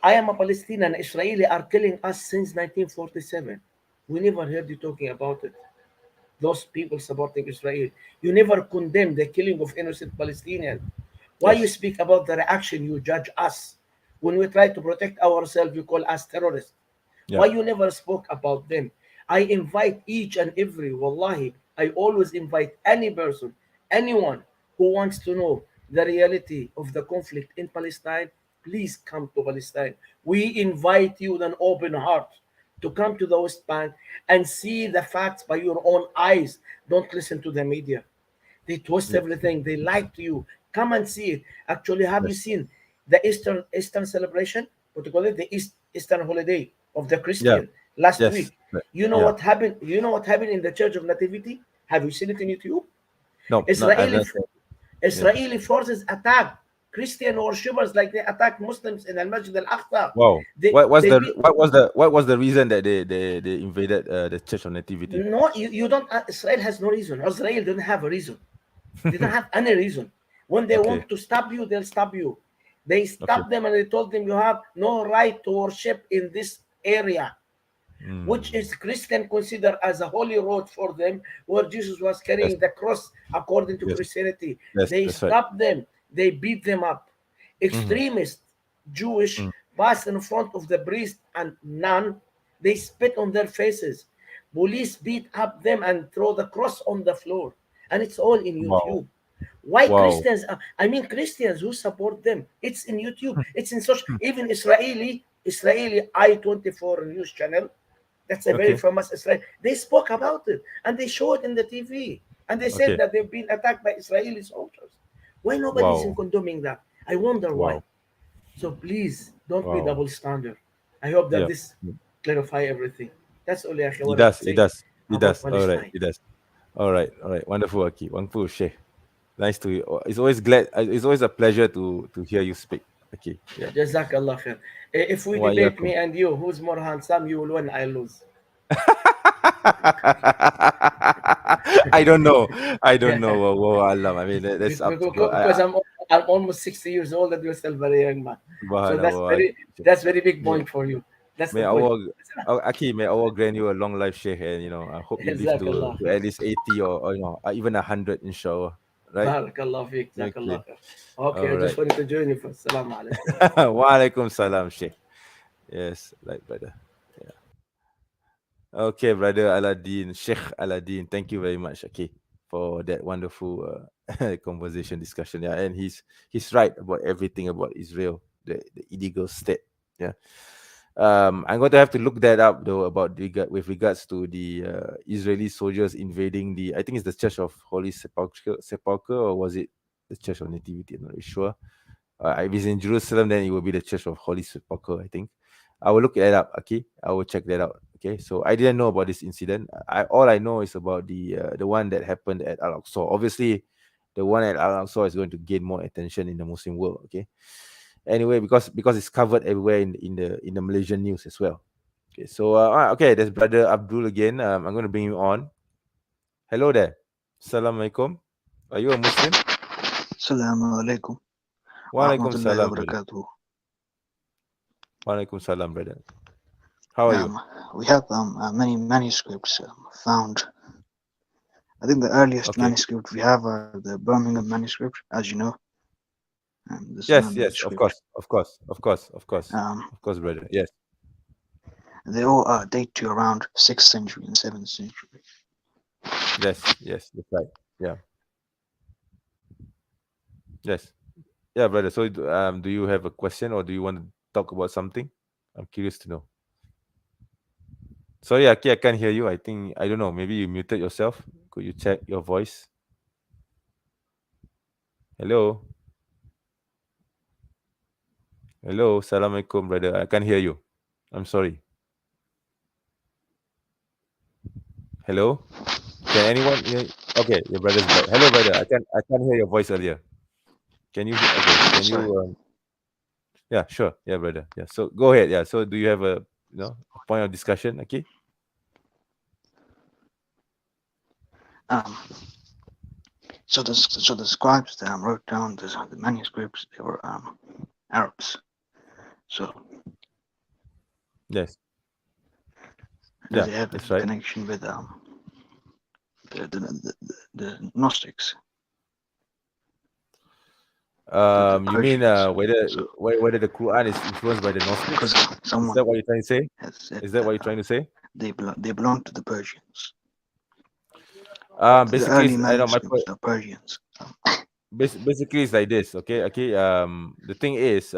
I am a Palestinian. Israeli are killing us since 1947. We never heard you talking about it. Those people supporting Israel. You never condemn the killing of innocent Palestinians. Why you Yes. speak about the reaction? You judge us. When we try to protect ourselves, you call us terrorists. Yeah. Why you never spoke about them? I invite each and every, wallahi, I always invite any person, anyone who wants to know the reality of the conflict in Palestine, please come to Palestine. We invite you with an open heart to come to the West Bank and see the facts by your own eyes. Don't listen to the media. They twist Yes. everything. They lie to you. Come and see it. Actually, have you Yes. seen the Eastern celebration? What you call it? The Eastern holiday of the Yeah. Christian last Yes. week. Right. You know Yeah. what happened? You know what happened in the Church of Nativity? Have you seen it in YouTube? No, not Israeli unless. Yeah. Israeli forces attack Christian worshippers like they attack Muslims in Al Masjid Al Aqsa. Wow. They What was they the beat. what was the reason that they invaded the Church of Nativity? No, you don't. Israel has no reason. Israel doesn't have a reason. They don't have any reason. When they Okay. want to stop you, they'll stop you. They Okay. stopped them and they told them you have no right to worship in this area, which is Christian considered as a holy road for them, where Jesus was Yes. carrying the cross according to Yes. Christianity. Yes. They That's right. stopped them. They beat them up. Extremist Jewish passed in front of the priest and nun. They spit on their faces. Police beat up them and throw the cross on the floor. And it's all in Wow. YouTube. Why Wow. Christians? I mean Christians who support them. It's in YouTube. It's in social. Even Israeli I-24 news channel. That's a very Okay. famous Israel. They spoke about it and they showed in the TV and they said Okay. that they've been attacked by Israeli soldiers. Why nobody's in Wow. condemning that? I wonder why. Wow. So please don't be Wow. double standard. I hope that Yeah. this clarify everything. That's all I It wanted does. to It say does. It about does. All right. Palestine. It does. All right. All right. Wonderful, Aki. Wonderful, Sheikh. Nice to. It's always glad. It's always a pleasure to hear you speak. Okay. Yeah. Jazakallah khair. If we Wa debate yakum. me and you, who's more handsome, you will win, I lose. I don't know. I don't know. Wallahu alam. I mean, that's up to God. Because I'm almost 60 years old and you're still very young man. So Subhanallah. that's very big May, point for you. That's may the point. Aki, may Allah grant you a long life, Sheikh, and I hope you live Jazakallah to khair. at least 80 or even 100, inshallah. Right? Barakallah feek. Okay. Jazakallah khair. Okay, All I just right. wanted to join you first. Assalamu alaikum. Wa alaikum salam, Sheikh. Yes, right, brother. Yeah. Okay, brother Aladdin, Sheikh Aladdin. Thank you very much, okay, for that wonderful conversation discussion. Yeah, and he's right about everything about Israel, the illegal state. Yeah. I'm going to have to look that up though with regards to the Israeli soldiers invading I think it's the Church of Holy Sepulchre, or was it the Church of Nativity? I'm not really sure. If it's in Jerusalem, then it will be the Church of Holy Sepulchre, I think. I will look that up. Okay, I will check that out. Okay, so I didn't know about this incident. All I know is about the one that happened at Al-Aqsa. Obviously, the one at Al-Aqsa is going to gain more attention in the Muslim world. Okay. Anyway, because it's covered everywhere in the Malaysian news as well. Okay, so okay, there's brother Abdul again. I'm going to bring him on. Hello there. Assalamualaikum. Are you a Muslim? Assalamu alaikum. Wa alaikum Warahmatullahi salam, brother. wabarakatuh. Wa alaikum salam, brother. How are you? We have many manuscripts found. I think the earliest Okay. manuscript we have are the Birmingham manuscript, as you know. The Yes, Suleimans yes, of course, brother. Yes. They all date to around 6th century and 7th century. Yes, that's right. Yeah. Yes. Yeah, brother. So, do you have a question or do you want to talk about something? I'm curious to know. Sorry, Aki, I can't hear you. I don't know. Maybe you muted yourself. Could you check your voice? Hello? Hello? Assalamualaikum, brother. I can't hear you. I'm sorry. Hello? Can anyone hear? Okay, your brother's back. Hello, brother. I can't hear your voice earlier. Can you? Okay. Can Sorry. you? Yeah, sure. Yeah, brother. Yeah. So go ahead. Yeah. So do you have a point of discussion? Okay. So the scribes that wrote down the manuscripts, they were Arabs. So Yes. Yeah, they have that's a right. connection with the Gnostics. You mean Persians. whether the Quran is influenced by the Gnostics? Because Is someone that what you're trying to say? has said Is that what you're trying to say? they belong to the Persians. Basically, The early I know manuscripts are Persians. basically it's like this. Okay. The thing is,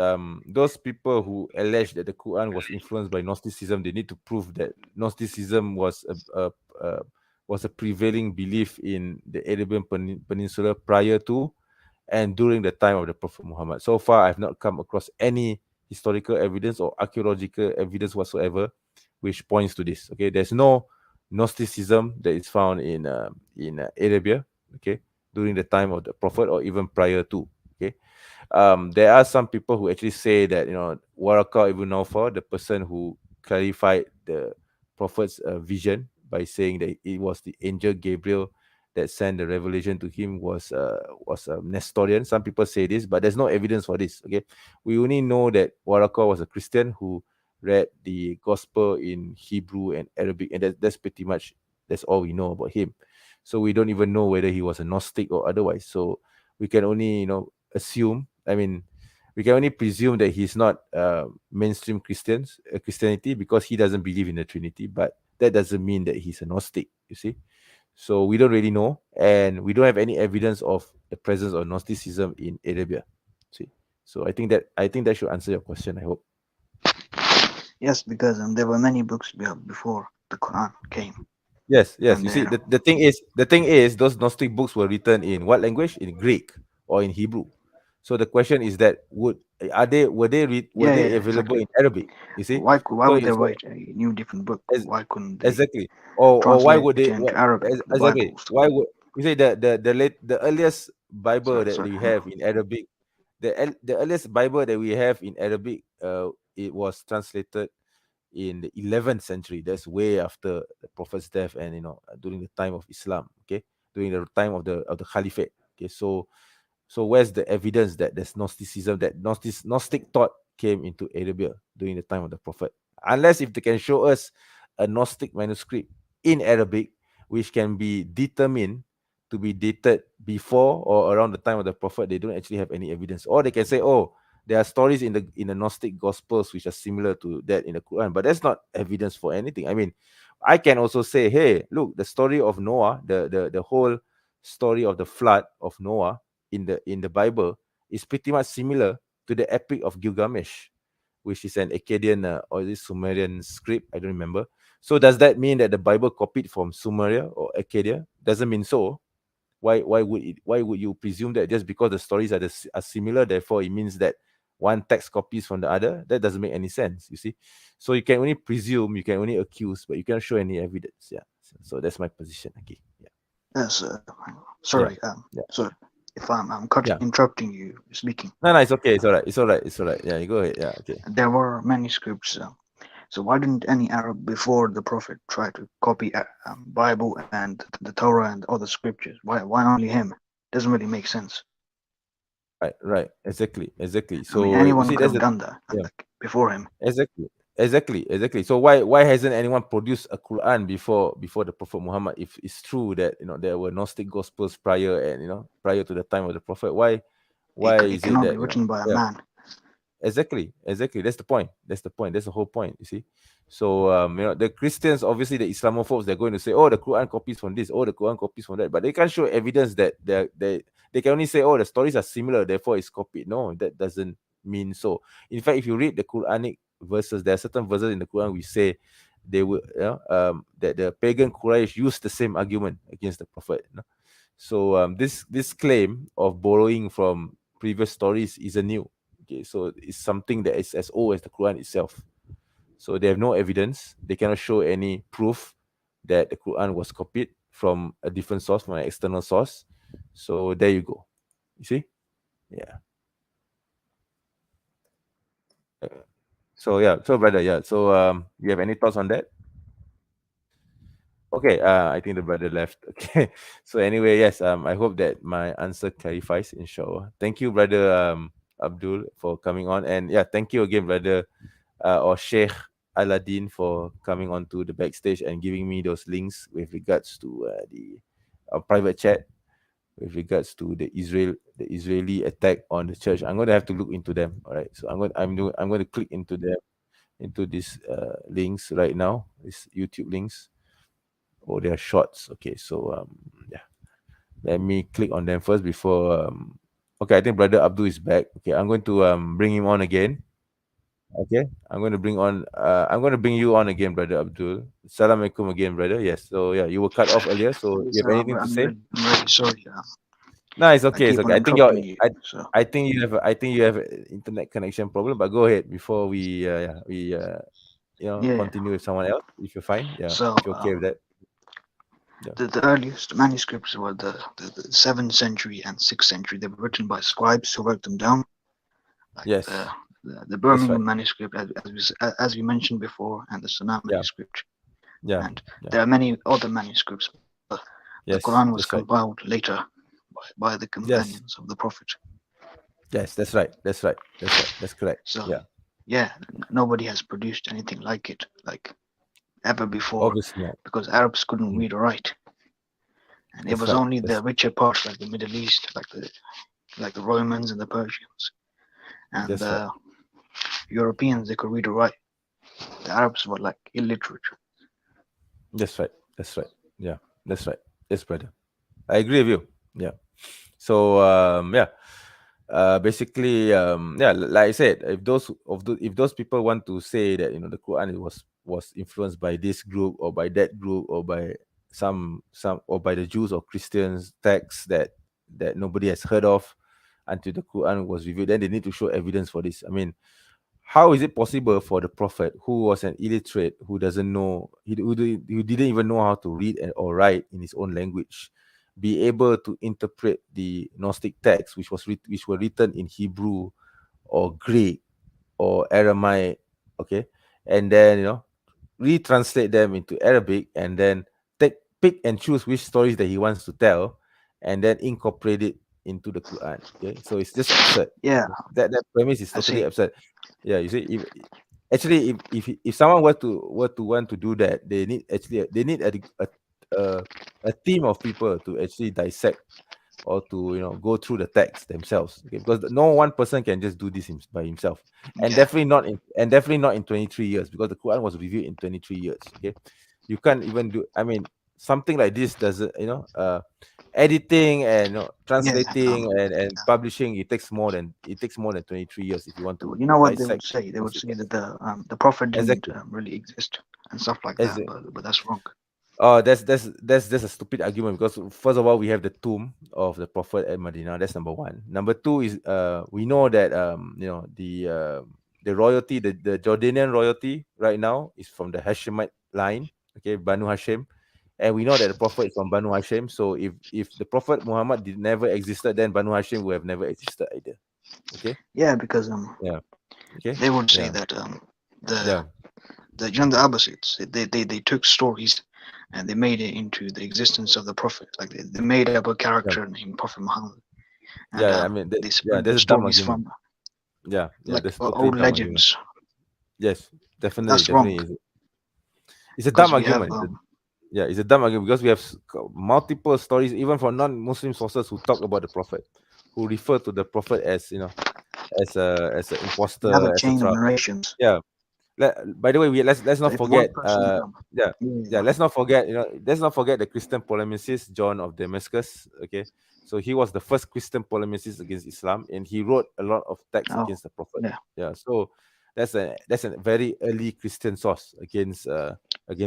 those people who allege that the Quran was influenced by Gnosticism, they need to prove that Gnosticism was a prevailing belief in the Arabian Peninsula prior to and during the time of the Prophet Muhammad. So far, I've not come across any historical evidence or archaeological evidence whatsoever which points to this. Okay, there's no Gnosticism that is found in Arabia. Okay, during the time of the Prophet or even prior to. Okay, there are some people who actually say that Waraka ibn Nawfal, the person who clarified the Prophet's vision by saying that it was the angel Gabriel that sent the revelation to him, was a Nestorian. Some people say this, but there's no evidence for this. Okay, we only know that Waraka was a Christian who read the gospel in Hebrew and Arabic, and that's pretty much that's all we know about him. So we don't even know whether he was a Gnostic or otherwise. So we can only assume. I mean, we can only presume that he's not mainstream Christianity, because he doesn't believe in the Trinity. But that doesn't mean that he's a Gnostic. You see. So we don't really know, and we don't have any evidence of the presence of Gnosticism in Arabia. See, so I think that should answer your question. I hope. Yes, because there were many books before the Quran came. Yes. And You see, the thing is, those Gnostic books were written in what language? In Greek or in Hebrew. So the question is that were they available exactly. in Arabic? You see, Why so would they write a new different book? Ex- Why couldn't they exactly, or why translate would it they? into Arabic, the Exactly, Bibles? why would you say the earliest Bible that Sorry. we have in Arabic, the earliest Bible that we have in Arabic, it was translated in the 11th century. That's way after the Prophet's death, and during the time of Islam. Okay, during the time of the Caliphate. Okay, so where's the evidence that there's Gnosticism, that Gnostic thought came into Arabia during the time of the Prophet? Unless if they can show us a Gnostic manuscript in Arabic, which can be determined to be dated before or around the time of the Prophet, they don't actually have any evidence. Or they can say, oh, there are stories in the Gnostic Gospels which are similar to that in the Quran, but that's not evidence for anything. I mean, I can also say, hey, look, the story of Noah, the whole story of the flood of Noah in the Bible is pretty much similar to the Epic of Gilgamesh, which is an Akkadian or is it Sumerian script? I don't remember. So does that mean that the Bible copied from Sumeria or Akkadia? Doesn't mean so. Why would you presume that just because the stories are similar, therefore it means that one text copies from the other? That doesn't make any sense. You see, so you can only presume, you can only accuse, but you can't show any evidence. Yeah. So that's my position. Okay. Yeah. Yes. Sorry. Yeah. So if I'm Yeah. interrupting you speaking. No, it's okay. It's all right. Yeah, you go ahead. Yeah. Okay. There were manuscripts. So why didn't any Arab before the Prophet try to copy Bible and the Torah and other scriptures? Why only him? Doesn't really make sense. Right. Exactly. So I mean, anyone you see, could that's have done that like, before him. Exactly. So why hasn't anyone produced a Quran before the Prophet Muhammad? If it's true that there were Gnostic Gospels prior, and prior to the time of the Prophet, why It is it cannot that be written by a man. Exactly. That's the point. That's the whole point. You see. So the Christians, obviously the Islamophobes, they're going to say, oh, the Quran copies from this, oh, the Quran copies from that, but they can't show evidence that they can only say, oh, the stories are similar, therefore it's copied. No, that doesn't mean so. In fact, if you read the Quranic verses, there are certain verses in the Quran we say they would that the pagan Quraysh used the same argument against the Prophet. So this claim of borrowing from previous stories isn't new. Okay, so it's something that is as old as the Quran itself. So they have no evidence. They cannot show any proof that the Quran was copied from a different source, from an external source. So there you go. You see? Yeah. So brother, So you have any thoughts on that? Okay, I think the brother left. Okay. So anyway, yes, I hope that my answer clarifies, inshallah. Thank you, brother Abdul, for coming on. And yeah, thank you again, brother or Sheikh Aladdin, for coming on to the backstage and giving me those links with regards to the private chat with regards to the Israeli attack on the church. I'm going to have to look into them. All right. So I'm going to click into these links right now. These YouTube links. They are shorts. Okay. So yeah. Let me click on them first before Okay, I think Brother Abdul is back. Okay, I'm going to bring him on again. Okay, I'm going to bring you on again, Brother Abdul. Assalamualaikum again, brother. Yes. So yeah, you were cut off earlier. So Yes, you have anything to say? I'm really sorry. No, it's I okay. It's keep on okay. interrupting you. So I think you have an internet connection problem. But go ahead before we yeah. continue with someone else. If you're fine, yeah. So If you're okay with that, yeah. the earliest manuscripts were the 7th century and 6th century. They were written by scribes who wrote them down. Like Yes, the Birmingham right. manuscript, as we mentioned before, and the Sunnah Yeah, manuscript. yeah, And yeah. there are many other manuscripts. The Yes, Quran was that's right. compiled later by the companions of the Prophet. Yes, that's right. That's right. That's right. That's correct. So Yeah, nobody has produced anything like it, like ever before, obviously not. because Arabs couldn't Mm. read or write, and it That's was right. only the richer parts, like the Middle East, like the Romans and the Persians, and That's the right. Europeans, they could read or write. The Arabs were like illiterate. That's right. That's right. Yeah, that's right. Yes, brother. I agree with you. Yeah. So basically like I said, if those people want to say that the Quran was influenced by this group or by that group or by some or by the Jews or Christians texts that nobody has heard of until the Quran was revealed, then they need to show evidence for this. I mean, how is it possible for the prophet who was an illiterate, who doesn't know, who didn't even know how to read or write in his own language, be able to interpret the Gnostic texts, which were written in Hebrew or Greek or Aramaic, okay, and then retranslate them into Arabic, and then pick and choose which stories that he wants to tell, and then incorporate it into the Quran. Okay, so it's just absurd. Yeah, That premise is I totally see. absurd. Yeah, you see, if someone were to want to do that, they need a team of people to actually dissect or to go through the text themselves. Okay, because no one person can just do this by himself, and Yeah, definitely not in 23 years, because the Quran was revealed in 23 years. Okay, you can't even do. I mean, something like this doesn't editing and yeah. translating and publishing, it takes more than 23 years if you want to You know what they would dissect say? They would Gnostic say text. that the Prophet didn't Exactly. really exist and stuff like that, Exactly. but that's wrong. Oh, that's a stupid argument, because first of all, we have the tomb of the Prophet at Medina. That's number one. Number two is we know that the royalty, the Jordanian royalty right now is from the Hashemite line, okay, Banu Hashim, and we know that the Prophet is from Banu Hashim. So if the Prophet Muhammad did never existed, then Banu Hashim would have never existed either. Okay. Yeah, because Yeah. Okay. they would say Yeah. that Yeah. the Abbasids, they took stories and they made it into the existence of the Prophet. Like they made up a character named Prophet Muhammad, and Yeah. I mean, they spread the there's a dumb stories argument. from Yeah. like That's totally old dumb argument. legends. Yes, That's wrong, definitely is. It's a because dumb we have argument. It's a dumb argument, because we have multiple stories, even from non-Muslim sources, who talk about the Prophet, who refer to the Prophet as as an we have a imposter, chain of etc. narrations. Yeah. By the way, let's So not if one forget. person, Let's not forget. Let's not forget the Christian polemicist John of Damascus. Okay, so he was the first Christian polemicist against Islam, and he wrote a lot of texts against the Prophet. yeah, Yeah, so that's a very early Christian source against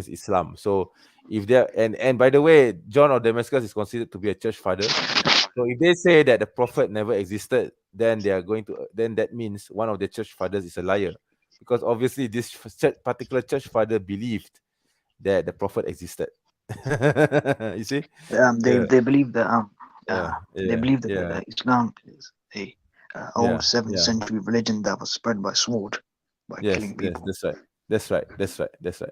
Islam. So if there and by the way, John of Damascus is considered to be a church father. So if they say that the Prophet never existed, then then that means one of the church fathers is a liar, because obviously this particular church father believed that the Prophet existed. You see? they believe that they Yeah, believe that yeah, Islam is a old yeah, 7th century religion that was spread by sword, by yes, killing people. that's right. That's right.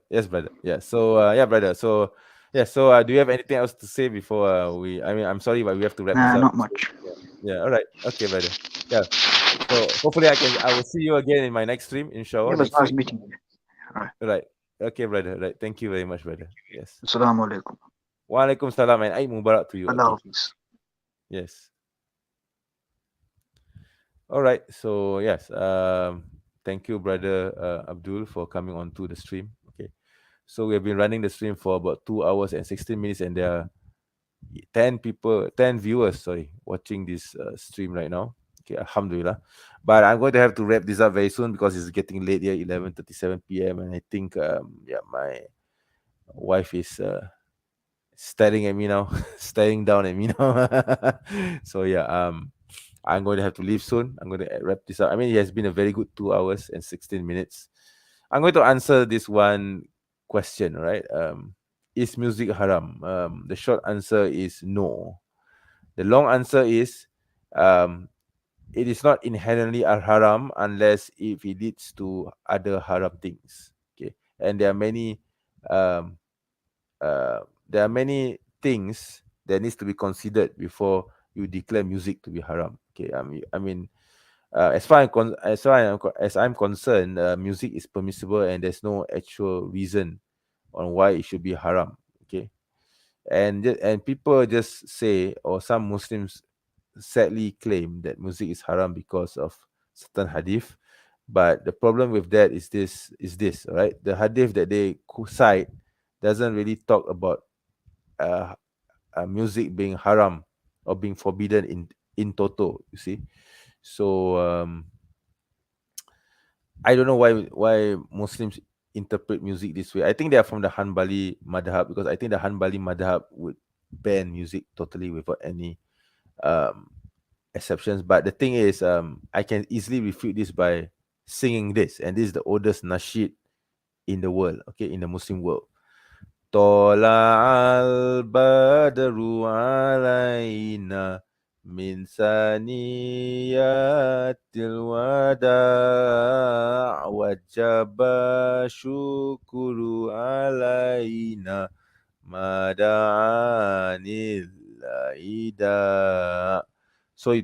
Yes, brother. Yeah. So yeah, brother. So yeah. So do you have anything else to say before we? I mean, I'm sorry, but we have to wrap this Nah, up. not much. Yeah. All right. Okay, brother. Yeah. So hopefully I will see you again in my next stream, inshallah, It was next nice week. meeting you. All right. Right. Okay, brother. Right. Thank you very much, brother. Yes. Assalamu alaikum. Wa alaikum salam and Eid Mubarak to you. Allah Okay. Hafiz. Yes. All right. So yes. Thank you, brother Abdul, for coming on to the stream. Okay. So we have been running the stream for about 2 hours and 16 minutes, and there are 10 people, 10 viewers, sorry, watching this stream right now. Okay, alhamdulillah. But I'm going to have to wrap this up very soon because it's getting late here, 11:37 p.m. And I think, my wife is staring at me now, staring down at me now. So yeah, I'm going to have to leave soon. I'm going to wrap this up. I mean, it has been a very good 2 hours and 16 minutes. I'm going to answer this one question, right? Is music haram? The short answer is no. The long answer is, it is not inherently a haram unless if it leads to other haram things. Okay, and there are many, um, things that needs to be considered before you declare music to be haram. Okay, I mean, as I'm concerned, music is permissible and there's no actual reason on why it should be haram. Okay, and people just say, or some Muslims sadly claim that music is haram because of certain hadith. But the problem with that is this, right? The hadith that they cite doesn't really talk about uh, music being haram or being forbidden in toto. You see, so I don't know why Muslims interpret music this way. I think they are from the Hanbali madhab, because I think the Hanbali madhab would ban music totally without any um, exceptions. But the thing is, I can easily refute this by singing this, and this is the oldest nasheed in the world, okay, in the Muslim world. Tola'al badru alaina min saniyatil wada' wajaba syukuru alaina mada'anil laida. So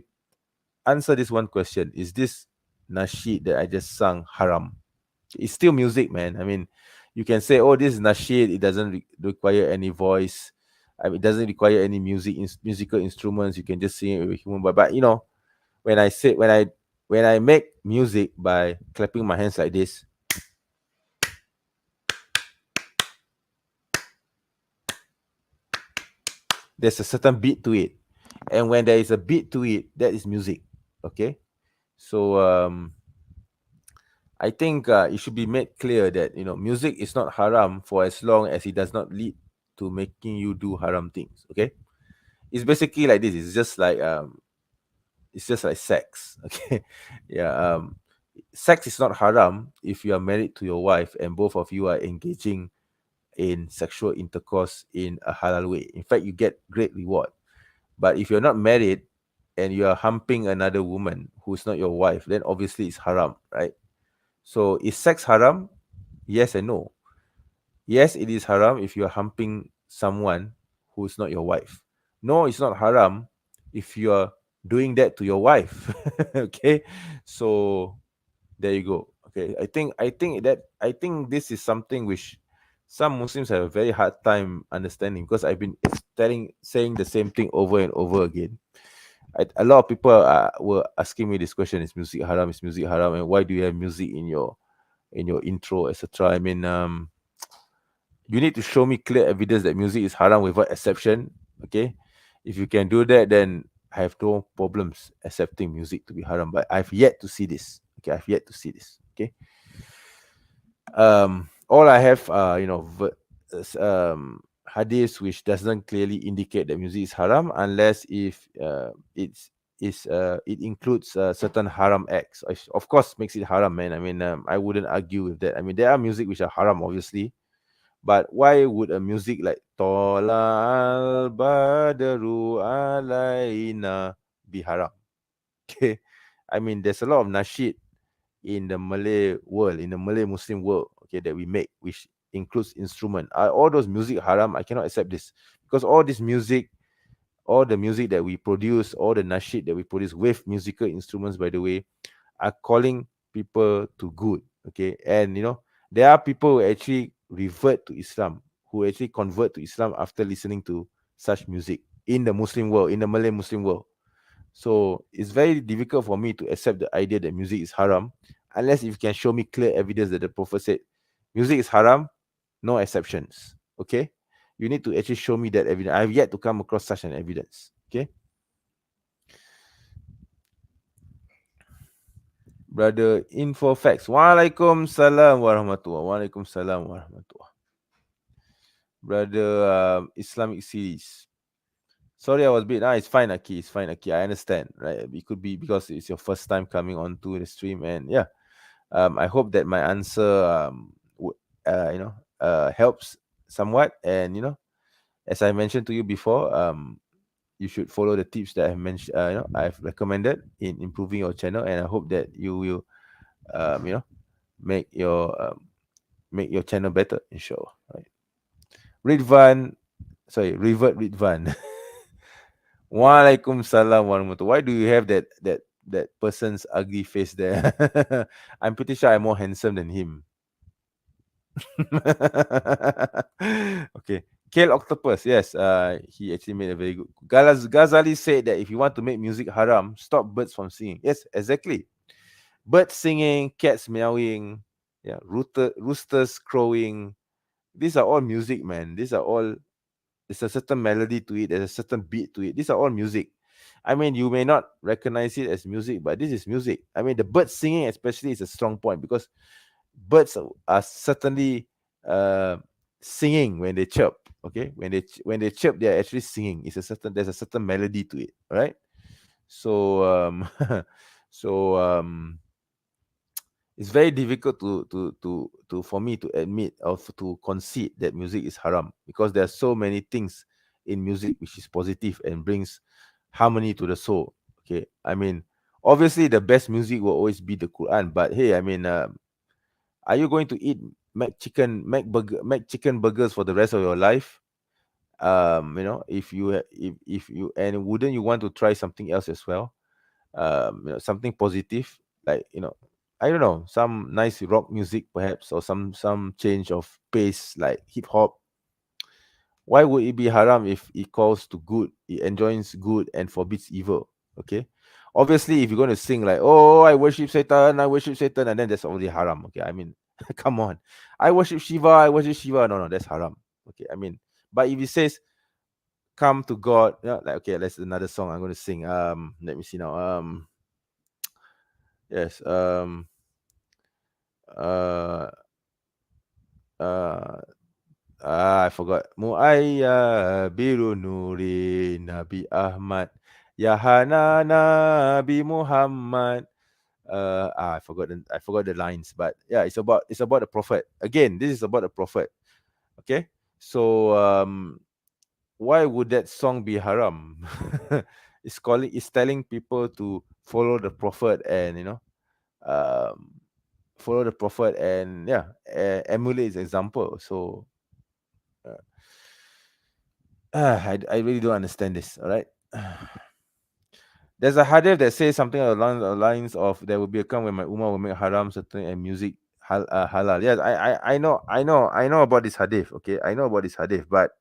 answer this one question. Is this nasheed that I just sung haram? It's still music, man. I mean, you can say, oh, this is nasheed. It doesn't require any voice. I mean, it doesn't require any musical instruments. You can just sing it with a human. But you know, when I make music by clapping my hands like this, there's a certain beat to it. And when there is a beat to it, that is music. Okay? So I think it should be made clear that, you know, music is not haram for as long as it does not lead to making you do haram things. Okay? It's basically like this. It's just like sex. Okay? Yeah. Sex is not haram if you are married to your wife and both of you are engaging in sexual intercourse in a halal way. In fact, you get great reward. But if you're not married and you are humping another woman who's not your wife, then obviously it's haram, right? So is sex haram? Yes and no. Yes, it is haram if you are humping someone who's not your wife. No, it's not haram if you are doing that to your wife. Okay, so there you go. Okay, I think this is something which some Muslims have a very hard time understanding, because I've been saying the same thing over and over again. A lot of people were asking me this question: Is music haram? Is music haram? And why do you have music in your intro, etc.? I mean, you need to show me clear evidence that music is haram without exception. Okay, if you can do that, then I have no problems accepting music to be haram. But I've yet to see this. Okay, I've yet to see this. Okay. All I have, hadith which doesn't clearly indicate that music is haram, unless if it includes certain haram acts. Of course, makes it haram, man. I mean, I wouldn't argue with that. I mean, there are music which are haram, obviously, but why would a music like Tola al Badru Alaina be haram? Okay, I mean, there's a lot of nasheed in the Malay world, in the Malay Muslim world, okay, that we make, which includes instrument. Are all those music haram? I cannot accept this, because all this music, all the music that we produce, all the nasheed that we produce with musical instruments, by the way, are calling people to good. Okay, and you know, there are people who actually revert to Islam, who actually convert to Islam after listening to such music in the Muslim world, in the Malay Muslim world. So it's very difficult for me to accept the idea that music is haram, unless if you can show me clear evidence that the Prophet said music is haram, no exceptions. Okay, You need to actually show me that evidence. I have yet to come across such an evidence. Okay. Brother Infofacts. Waalaikumsalam warahmatullah. Waalaikumsalam warahmatullah. Brother Islamic series. Sorry, I was a bit. It's fine, Aki. It's fine, Aki. I understand, right? It could be because it's your first time coming onto the stream, and yeah, I hope that my answer, helps somewhat. And as I mentioned to you before, you should follow the tips that I've mentioned. I've recommended in improving your channel, and I hope that you will, make your channel better, inshallah. Right? Revert Ridvan. Waalaikumsalam warahmatullahi. Why do you have that person's ugly face there? I'm pretty sure I'm more handsome than him. Okay. Kale Octopus, yes, he actually made a very good. Ghazali said that if you want to make music haram, stop birds from singing. Yes, exactly. Birds singing, cats meowing, yeah, roosters crowing. These are all music, man. These are all. There's a certain melody to it. There's a certain beat to it. These are all music. I mean, you may not recognize it as music, but this is music. I mean, the birds singing especially is a strong point because birds are certainly singing when they chirp. Okay, when they chirp, they are actually singing. There's a certain melody to it. All right. So it's very difficult to for me to admit or to concede that music is haram because there are so many things in music which is positive and brings harmony to the soul. Okay, I mean, obviously the best music will always be the Quran, but hey, I mean, are you going to eat chicken burgers for the rest of your life? If you and wouldn't you want to try something else as well? Something positive, like I don't know, some nice rock music perhaps, or some change of pace like hip hop. Why would it be haram if it calls to good, it enjoins good and forbids evil? Okay, obviously if you're going to sing like, oh, I worship Satan, and then that's already haram. Okay, I mean, come on, I worship Shiva, no, that's haram. Okay, I mean, but if it says come to God, like, okay, that's another song I'm going to sing. Let me see now. Yes. I forgot. Mu'ayya biru nuri Nabi Ahmad. Yahana Nabi Muhammad. I forgot the lines, but yeah, it's about the prophet. Again, this is about the prophet. Okay, so why would that song be haram? It's telling people to follow the prophet and follow the prophet and emulate his example. So I really don't understand this. All right. There's a hadith that says something along the lines of there will be a time when my ummah will make haram certain and music halal. Yes, I know about this hadith. Okay, I know about this hadith, but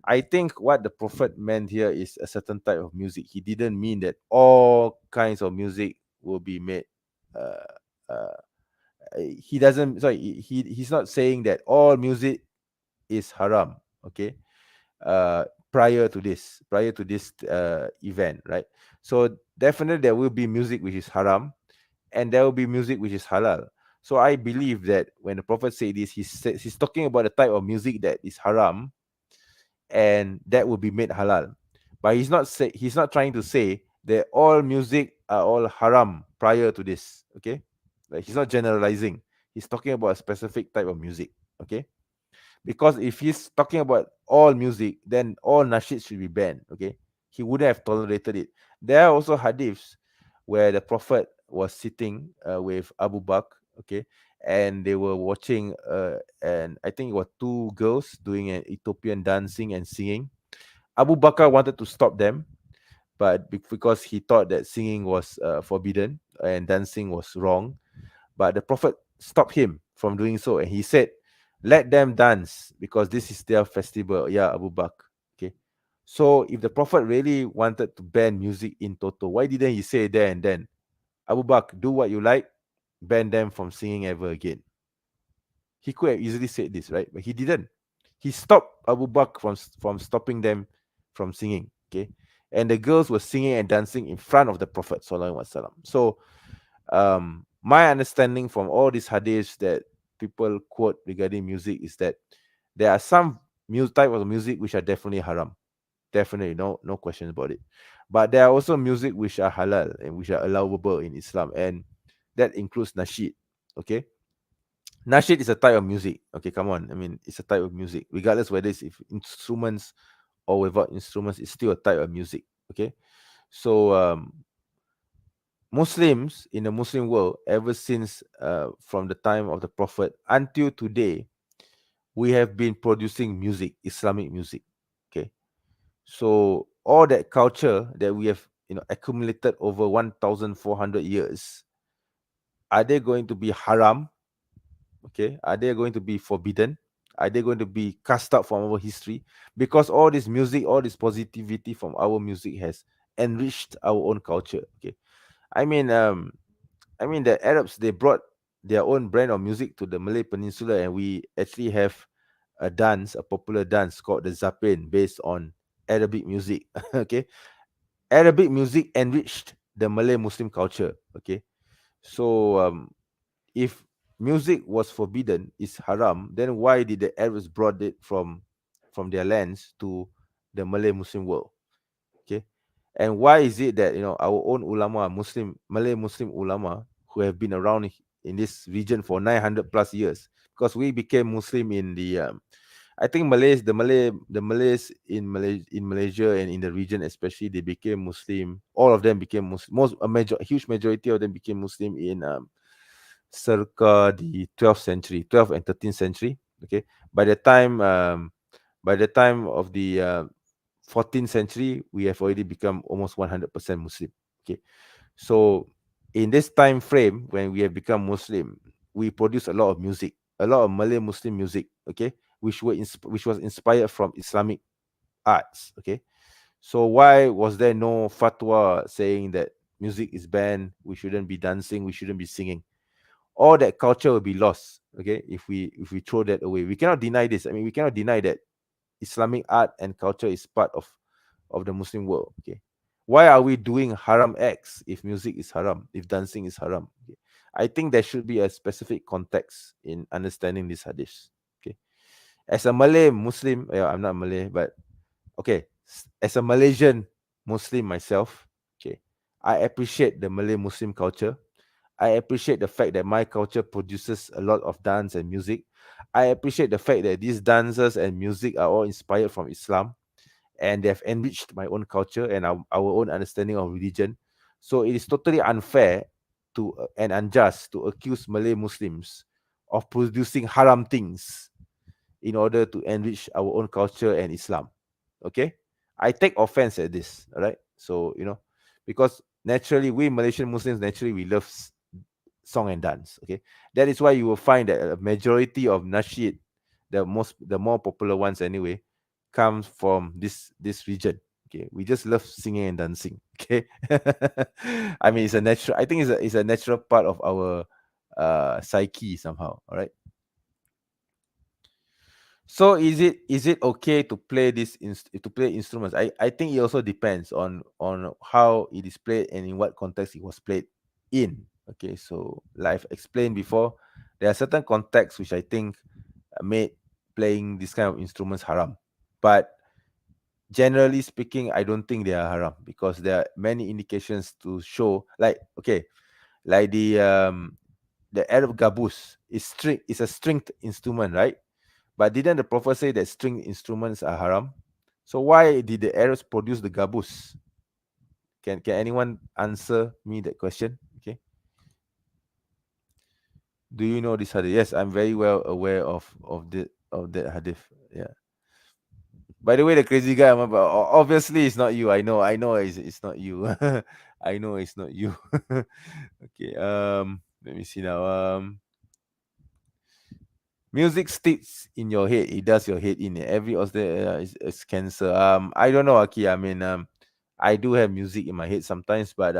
I think what the prophet meant here is a certain type of music. He didn't mean that all kinds of music will be made. He doesn't. Sorry, he's not saying that all music is haram. Okay, prior to this event, right? So definitely there will be music which is haram, and there will be music which is halal. So I believe that when the prophet said this, he's talking about the type of music that is haram, and that will be made halal. But he's not trying to say that all music are all haram prior to this. Okay, like he's not generalizing. He's talking about a specific type of music. Okay, because if he's talking about all music, then all nasheed should be banned. Okay, he wouldn't have tolerated it. There are also hadiths where the prophet was sitting with Abu Bakr. Okay, and they were watching, and I think it was two girls doing an Ethiopian dancing and singing. Abu Bakr wanted to stop them, but because he thought that singing was forbidden and dancing was wrong, but the prophet stopped him from doing so, and he said, let them dance because this is their festival. Yeah, Abu Bakr. Okay. So if the prophet really wanted to ban music in total, why didn't he say there and then, Abu Bakr, do what you like, ban them from singing ever again? He could have easily said this, right? But he didn't. he stopped Abu Bakr from stopping them from singing. Okay, and the girls were singing and dancing in front of the Prophet Sallallahu Alaihi Wasallam. So my understanding from all these hadiths that people quote regarding music is that there are some type of music which are definitely haram, definitely no questions about it, but there are also music which are halal and which are allowable in Islam, and that includes nasheed. Okay, nasheed is a type of music. Okay, come on, I mean, it's a type of music regardless whether it's if instruments or without instruments, it's still a type of music. Okay, so Muslims in the Muslim world, ever since from the time of the Prophet until today, we have been producing music, Islamic music. Okay, so all that culture that we have accumulated over 1,400 years, are they going to be haram? Okay, are they going to be forbidden? Are they going to be cast out from our history? Because all this music, all this positivity from our music has enriched our own culture. Okay, I mean, the Arabs, they brought their own brand of music to the Malay Peninsula, and we actually have a popular dance called the Zapin, based on Arabic music. Okay, Arabic music enriched the Malay Muslim culture. Okay, so if music was forbidden, is haram, then why did the Arabs brought it from their lands to the Malay Muslim world? Okay, and why is it that our own ulama, Malay Muslim ulama, who have been around in this region for 900 plus years, because we became Muslim in the I think the Malays in Malaysia and in the region especially, they became Muslim. All of them became Muslim. A huge majority of them became Muslim in circa the 12th century, 12th and 13th century. Okay, by the time of the 14th century, we have already become almost 100% Muslim. Okay, so in this time frame when we have become Muslim, we produce a lot of music, a lot of Malay Muslim music. Okay, which was inspired from Islamic arts. Okay, so why was there no fatwa saying that music is banned, we shouldn't be dancing, we shouldn't be singing? All that culture will be lost. Okay, if we throw that away, we cannot deny this. I mean, we cannot deny that Islamic art and culture is part of the Muslim world. Okay, why are we doing haram acts if music is haram, if dancing is haram? Okay. I think there should be a specific context in understanding this hadith. Okay, as a Malay Muslim, I'm not Malay, but okay, as a Malaysian Muslim myself, okay, I appreciate the Malay Muslim culture. I appreciate the fact that my culture produces a lot of dance and music. I appreciate the fact that these dances and music are all inspired from Islam, and they have enriched my own culture and our own understanding of religion. So it is totally unfair and unjust to accuse Malay Muslims of producing haram things in order to enrich our own culture and Islam. Okay, I take offense at this. All right, so because naturally we Malaysian Muslims, naturally we love song and dance. Okay, that is why you will find that a majority of nasheed, the more popular ones anyway, comes from this region. Okay, we just love singing and dancing. Okay, I mean, it's a natural, I think it's a natural part of our psyche somehow. All right, so is it okay to play to play instruments? I think it also depends on how it is played and in what context it was played in. Okay, so like I've explained before, there are certain contexts which I think made playing this kind of instruments haram, but generally speaking, I don't think they are haram, because there are many indications to show, like, okay, like the Arab gabus is a stringed instrument, right? But didn't the Prophet say that string instruments are haram? So why did the Arabs produce the gabus? Can anyone answer me that question? Okay. Do you know this hadith? Yes, I'm very well aware of that hadith. Yeah. By the way, the crazy guy, obviously it's not you. I know it's not you. I know it's not you. Okay. Let me see now. Music sticks in your head. It does your head in. Every is cancer. I don't know, Aki. I mean, I do have music in my head sometimes, but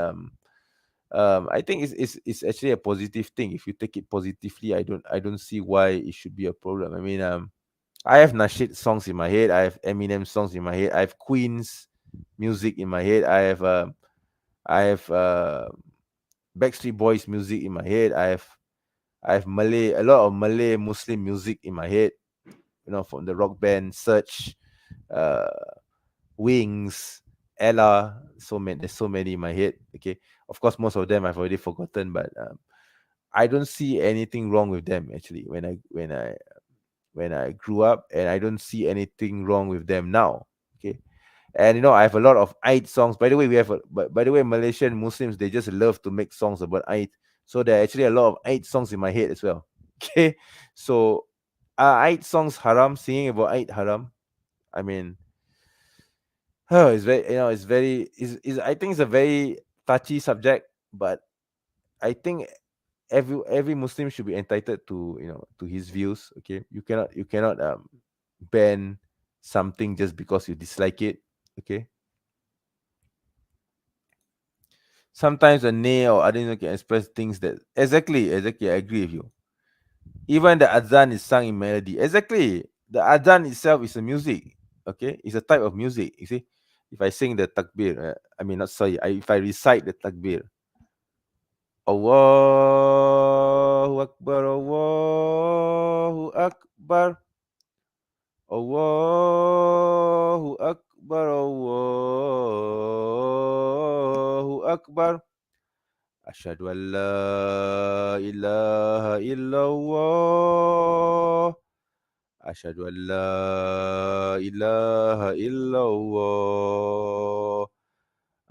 I think it's actually a positive thing. If you take it positively, I don't see why it should be a problem. I mean, I have Nasheed songs in my head. I have Eminem songs in my head. I have Queen's music in my head. I have Backstreet Boys music in my head. I have a lot of Malay Muslim music in my head. You know, from the rock band Search, uh, Wings, Ella. There's so many in my head. Okay, of course, most of them I've already forgotten, but I don't see anything wrong with them actually. When I grew up, and I don't see anything wrong with them now. Okay, and you know, I have a lot of Eid songs. By the way, by the way, Malaysian Muslims, they just love to make songs about Eid. So there are actually a lot of Eid songs in my head as well. Okay, so Eid songs haram? Singing about Eid haram? I mean, oh, it's very, you know, it's very, is I think it's a very touchy subject, but I think every Muslim should be entitled to, you know, to his views. Okay, you cannot ban something just because you dislike it. Okay, sometimes a nay or other can express things that exactly I agree with you. Even the adhan is sung in melody. Exactly, the adhan itself is a music. Okay, it's a type of music. You see, if I sing the takbir, I mean, not sorry, if I recite the takbir, Allahu Akbar, Allahu Akbar, Allahu Akbar, Allahu Akbar. Asyhadu an la ilaha illallah. Asyhadu an la ilaha illallah.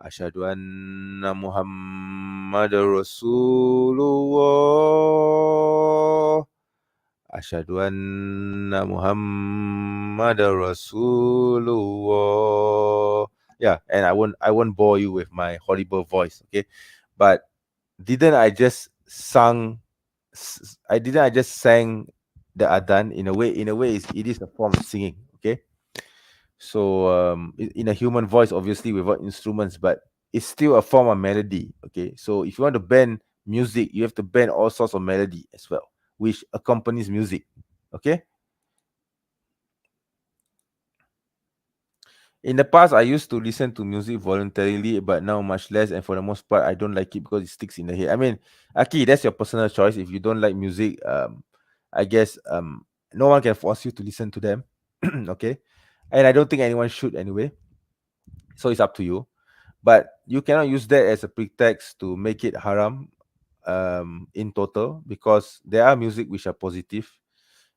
Asyhadu anna Muhammadar Rasulullah. Asyhadu anna Muhammadar Rasulullah. Yeah, and I won't bore you with my horrible voice, okay? But didn't I just sang the adhan? In a way, it is a form of singing, okay? So in a human voice, obviously without instruments, but it's still a form of melody, okay? So if you want to ban music, you have to ban all sorts of melody as well, which accompanies music, okay? In the past, I used to listen to music voluntarily, but now much less. And for the most part, I don't like it because it sticks in the head. I mean, Aki, that's your personal choice. If you don't like music, I guess no one can force you to listen to them. Okay, and I don't think anyone should anyway. So it's up to you. But you cannot use that as a pretext to make it haram in total, because there are music which are positive.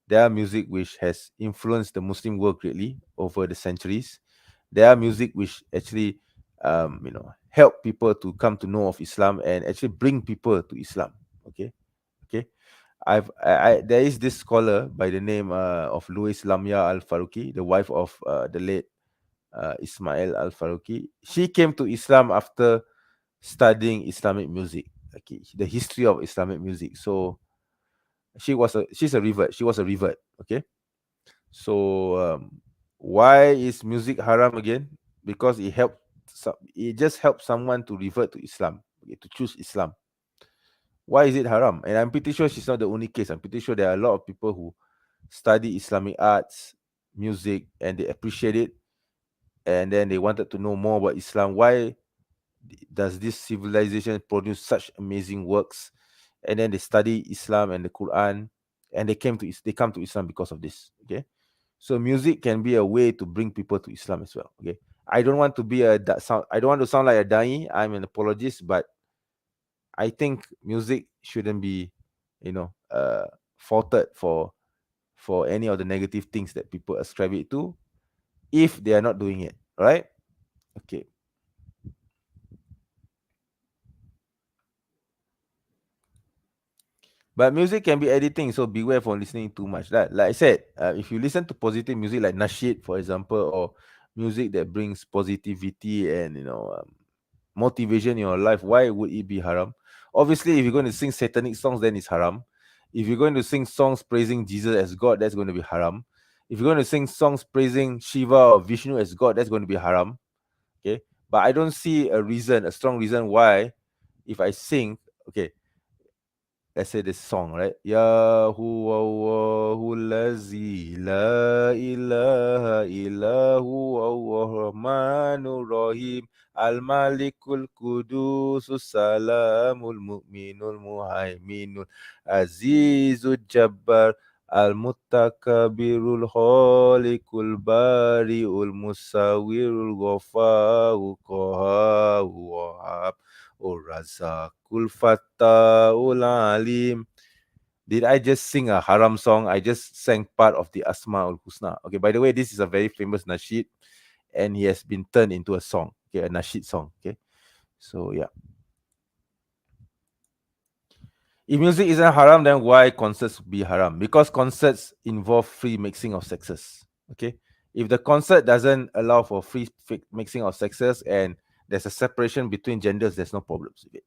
There are music which has influenced the Muslim world greatly over the centuries. There are music which actually help people to come to know of Islam and actually bring people to Islam. Okay. There is this scholar by the name of Louis Lamia Al Faruqi, the wife of the late Ismail Al Faruqi. She came to Islam after studying Islamic music. Okay, the history of Islamic music. So she's a revert. She was a revert. Okay. So why is music haram again? Because it just helps someone to revert to Islam, okay, to choose Islam. Why is it haram? And I'm pretty sure she's not the only case. I'm pretty sure there are a lot of people who study Islamic arts, music, and they appreciate it, and then they wanted to know more about Islam. Why does this civilization produce such amazing works? And then they study Islam and the Quran, and they come to Islam because of this. Okay. So music can be a way to bring people to Islam as well. Okay. I don't want to sound like a da'i. I'm an apologist, but I think music shouldn't be, faulted for any of the negative things that people ascribe it to if they are not doing it. Right? Okay. But music can be anything, so beware from listening too much. Like I said, if you listen to positive music like nasheed, for example, or music that brings positivity and motivation in your life, why would it be haram? Obviously, if you're going to sing satanic songs, then it's haram. If you're going to sing songs praising Jesus as God, that's going to be haram. If you're going to sing songs praising Shiva or Vishnu as God, that's going to be haram. Okay, but I don't see a strong reason why, if I sing, okay, let's say this song, right? Ya huwa lazi la ilaha illa huwa rahmanur rahim al-malikul qudusus salamul mu'minul muhaiminul azizul jabbar al-muttakabirul khaliqul bari'ul musawwirul ghafarul qahharul wahhab Razakul Fattaul Alim. Did I just sing a Haram song? I just sang part of the Asmaul Husna. Okay, by the way, this is a very famous nasheed and he has been turned into a song. Okay, a nasheed song. Okay, so yeah. If music isn't haram, then why concerts would be haram? Because concerts involve free mixing of sexes. Okay, if the concert doesn't allow for free mixing of sexes and there's a separation between genders, there's no problems with it.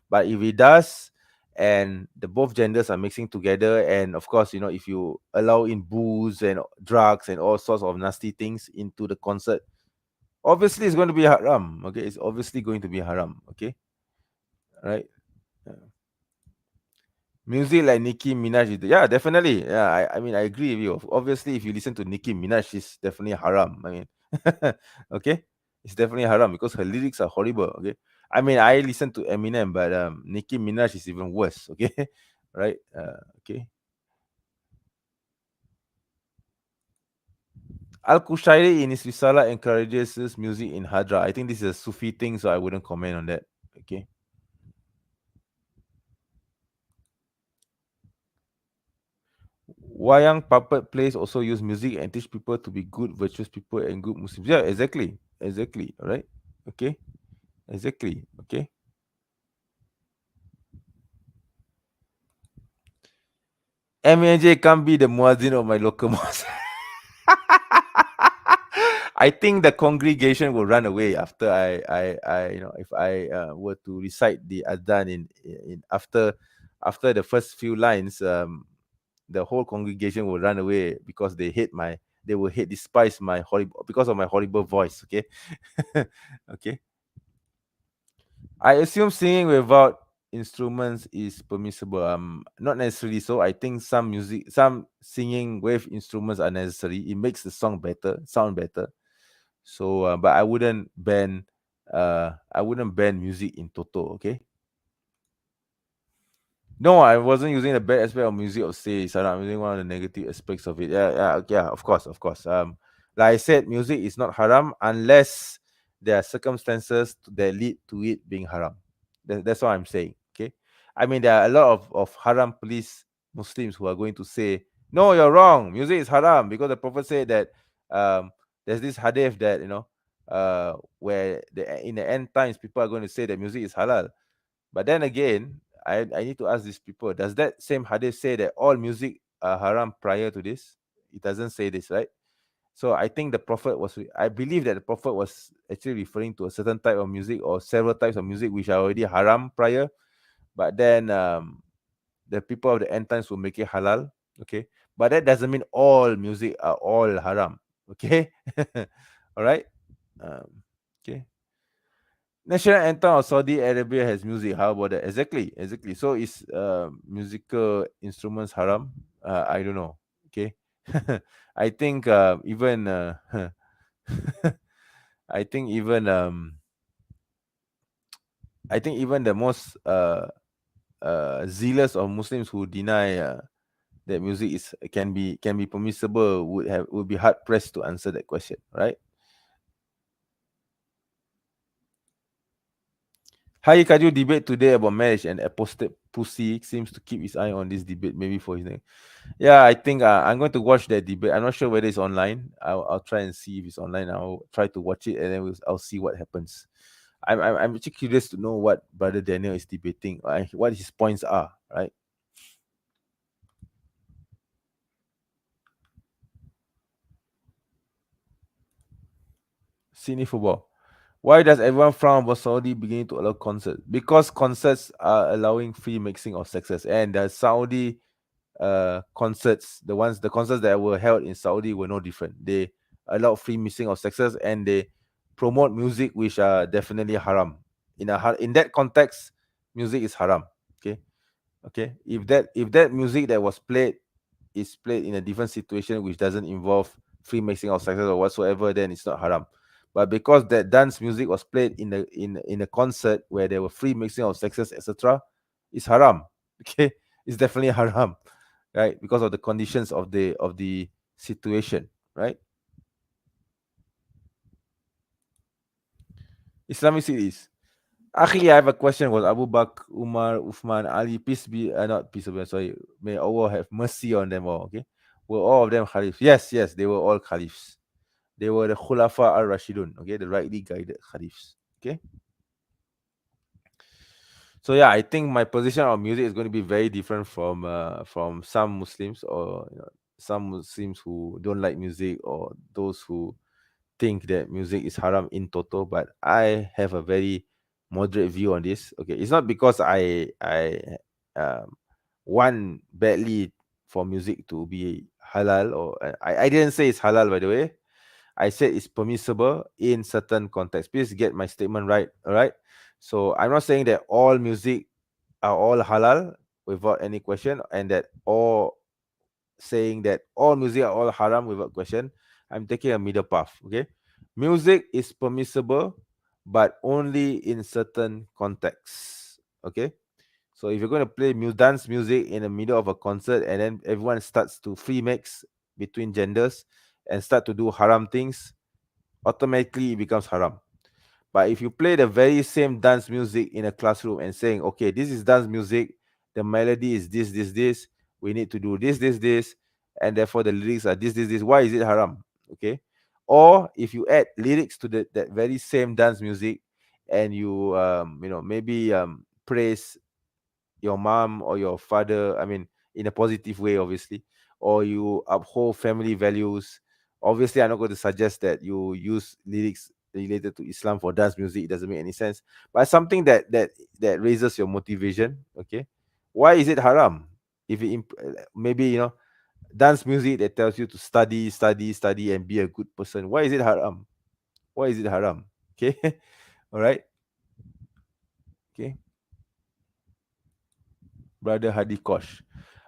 But if it does, and the both genders are mixing together, and of course, you know, if you allow in booze and drugs and all sorts of nasty things into the concert, obviously it's going to be haram. Okay, it's obviously going to be haram. Okay, right. Music like Nicki Minaj, yeah, definitely. Yeah, I mean, I agree with you. Obviously, if you listen to Nicki Minaj, she's definitely haram. I mean, okay, it's definitely haram because her lyrics are horrible. Okay, I mean, I listen to Eminem, but Nicki Minaj is even worse. Okay, right? Okay. Al-Kushairi in his Risala encourages this music in Hadra. I think this is a Sufi thing, so I wouldn't comment on that. Okay. Wayang puppet plays also use music and teach people to be good, virtuous people and good Muslims. Yeah, exactly. Exactly. All right. Okay. Exactly. Okay. MENJ can't be the muazzin of my local mosque. I think the congregation will run away after you know, if I were to recite the adhan in after the first few lines, the whole congregation will run away because they will despise my horrible, because of my horrible voice. Okay. Okay. I assume singing without instruments is permissible. Not necessarily so. I think some singing with instruments are necessary. It makes the song better, sound better. So, but I wouldn't ban music in total. Okay. No, I wasn't using the bad aspect of music or say, so I'm using one of the negative aspects of it. Yeah, of course, of course. Like I said, music is not haram unless there are circumstances that lead to it being haram. That's what I'm saying. Okay. I mean, there are a lot of haram police Muslims who are going to say, no, you're wrong. Music is haram because the Prophet said that there's this hadith that, you know, where in the end times people are going to say that music is halal. But then again, I need to ask these people, does that same hadith say that all music are haram prior to this? It doesn't say this, right? So I think I believe that the Prophet was actually referring to a certain type of music or several types of music which are already haram prior. But then the people of the end times will make it halal. Okay. But that doesn't mean all music are all haram. Okay. All right. Okay. National anthem of Saudi Arabia has music. How about that? Exactly, exactly. So is musical instruments haram? I don't know. Okay, I think even I think even I think even the most zealous of Muslims who deny that music can be permissible would be hard pressed to answer that question, right? Hi Kaju debate today about marriage and apostate pussy seems to keep his eye on this debate, maybe for his name. Yeah, I think I'm going to watch that debate. I'm not sure whether it's online. I'll try and see if it's online. I'll try to watch it and then I'll see what happens. I'm actually curious to know what Brother Daniel is debating, what his points are, right? Sydney football. Why does everyone frown about Saudi beginning to allow concerts? Because concerts are allowing free mixing of sexes, and the Saudi concerts, the concerts that were held in Saudi were no different. They allow free mixing of sexes and they promote music which are definitely haram. In that context, music is haram. Okay. Okay, if that music that was played is played in a different situation which doesn't involve free mixing of sexes or whatsoever, then it's not haram. But because that dance music was played in a concert where there were free mixing of sexes, etc., it's haram. Okay, it's definitely haram, right? Because of the conditions of the situation, right? Islamic cities. Akhi, I have a question. Was Abu Bakr, Umar, Uthman, Ali, peace be, not peace be, sorry, may Allah have mercy on them all, okay? Were all of them caliphs? Yes, yes, they were all caliphs. They were the Khulafa al-Rashidun, okay, the rightly guided caliphs, okay? So yeah, I think my position on music is going to be very different from some Muslims, or some Muslims who don't like music, or those who think that music is haram in total. But I have a very moderate view on this. Okay, it's not because I um, want badly for music to be halal, or I didn't say it's halal, by the way. I said it's permissible in certain contexts. Please get my statement right. All right. So I'm not saying that all music are all halal without any question, and that all saying that all music are all haram without question. I'm taking a middle path. Okay. Music is permissible, but only in certain contexts. Okay. So if you're going to play dance music in the middle of a concert, and then everyone starts to free mix between genders and start to do haram things, automatically it becomes haram. But if you play the very same dance music in a classroom and saying, okay, this is dance music, the melody is this, we need to do this, and therefore the lyrics are this, why is it haram? Okay. Or if you add lyrics to that very same dance music, and you maybe praise your mom or your father, I mean, in a positive way, obviously, or you uphold family values. Obviously, I'm not going to suggest that you use lyrics related to Islam for dance music. It doesn't make any sense. But something that raises your motivation. Okay, why is it haram? If it maybe dance music that tells you to study and be a good person, why is it haram? Why is it haram? Okay. All right. Okay. Brother Hadi Kosh.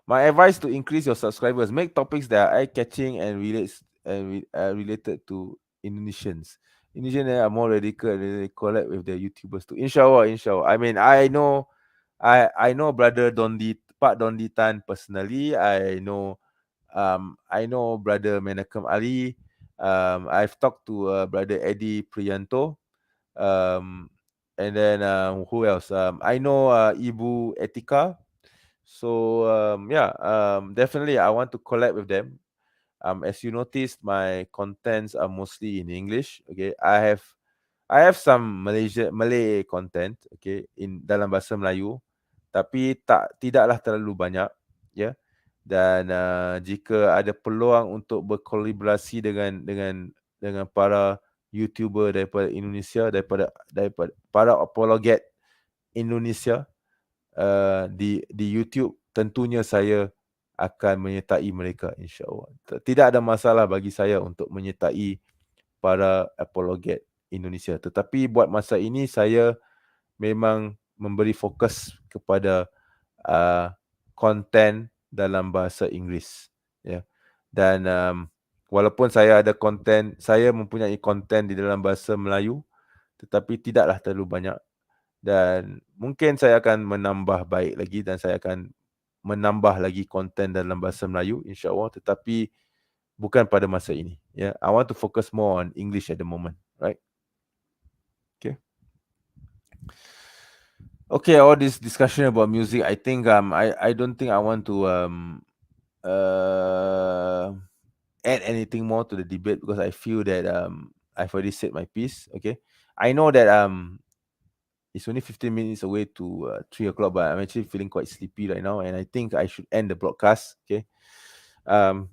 My advice to increase your subscribers: make topics that are eye-catching and related to Indonesians. Indonesians are more radical, and they collab with the YouTubers too. Inshallah, inshallah. I mean, I know Brother Dondi Pak Dondi Tan personally. I know Brother Menachem Ali. I've talked to Brother Eddie Priyanto. And then who else? I know Ibu Etika. So yeah, definitely I want to collab with them. As you noticed, my contents are mostly in English. Okay, I have some Malay content. Okay, in dalam bahasa Melayu, tapi tidaklah terlalu banyak. Ya, dan jika ada peluang untuk berkolaborasi dengan para YouTuber daripada Indonesia, daripada para apologet Indonesia, di YouTube, tentunya saya akan menyertai mereka, insya-Allah. Tidak ada masalah bagi saya untuk menyertai para apologet Indonesia. Tetapi buat masa ini saya memang memberi fokus kepada konten dalam bahasa Inggeris, ya. Dan walaupun saya mempunyai konten di dalam bahasa Melayu, tetapi tidaklah terlalu banyak. Dan mungkin saya akan menambah baik lagi, dan saya akan menambah lagi konten dalam bahasa Melayu, insya-Allah, tetapi bukan pada masa ini. Yeah, I want to focus more on English at the moment, right? Okay. Okay, all this discussion about music, I think I don't think I want to add anything more to the debate, because I feel that I've already said my piece. Okay, I know that it's only 15 minutes away to 3 o'clock, but I'm actually feeling quite sleepy right now, and I think I should end the broadcast. Okay.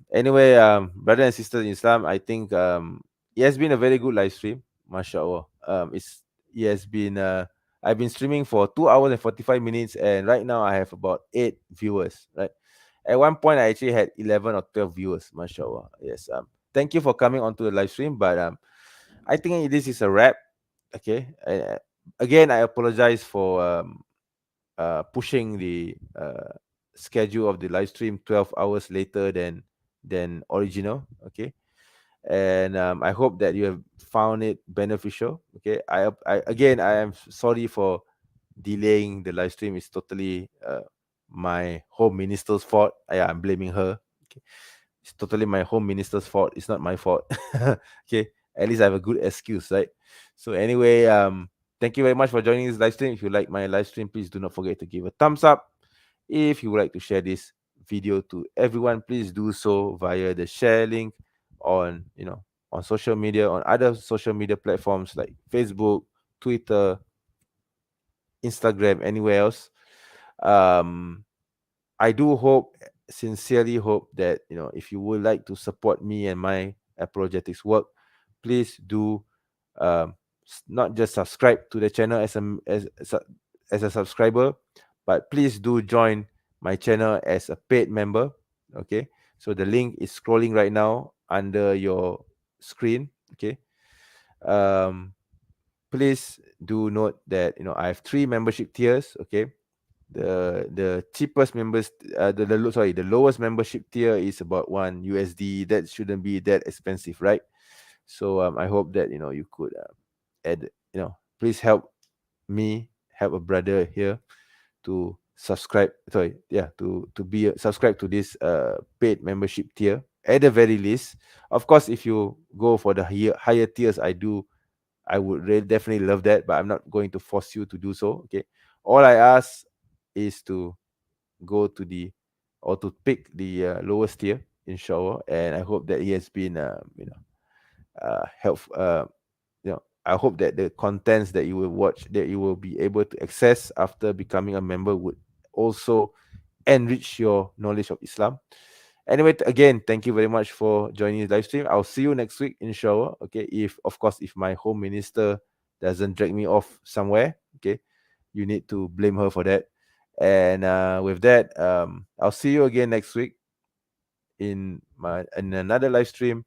Anyway, brothers and sisters in Islam, I think it has been a very good live stream, mashallah. It has been I've been streaming for 2 hours and 45 minutes, and right now I have about 8 viewers, right? At one point I actually had 11 or 12 viewers, mashallah. Yes. Thank you for coming onto the live stream, but I think this is a wrap. Okay. Again, I apologize for pushing the schedule of the live stream 12 hours later than original. Okay, and I hope that you have found it beneficial. Okay, again, I am sorry for delaying the live stream. It's totally my home minister's fault. I'm blaming her. Okay, it's totally my home minister's fault. It's not my fault. Okay, at least I have a good excuse, right? So anyway, thank you very much for joining this live stream. If you like my live stream, please do not forget to give a thumbs up. If you would like to share this video to everyone, please do so via the share link on on social media, on other social media platforms like Facebook, Twitter, Instagram, anywhere else. I do sincerely hope that if you would like to support me and my apologetics work, please do not just subscribe to the channel as a subscriber, but please do join my channel as a paid member. Okay, so the link is scrolling right now under your screen. Okay, please do note that I have 3 membership tiers. Okay, the cheapest members, the lowest membership tier is about $1. That shouldn't be that expensive, right? So I hope that you could add, please help me help a brother here to subscribe. To be subscribe to this paid membership tier at the very least. Of course, if you go for the higher tiers, I would really definitely love that, but I'm not going to force you to do so. Okay, all I ask is to go to to pick the lowest tier, inshallah, and I hope that he has been helpful. I hope that the contents that you will watch, that you will be able to access after becoming a member, would also enrich your knowledge of Islam. Anyway, again, thank you very much for joining the live stream. I'll see you next week, inshallah. Okay, if my home minister doesn't drag me off somewhere, okay, you need to blame her for that. And with that, I'll see you again next week in another live stream.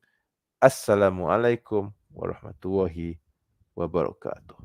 Assalamualaikum warahmatullahi wabarakatuh.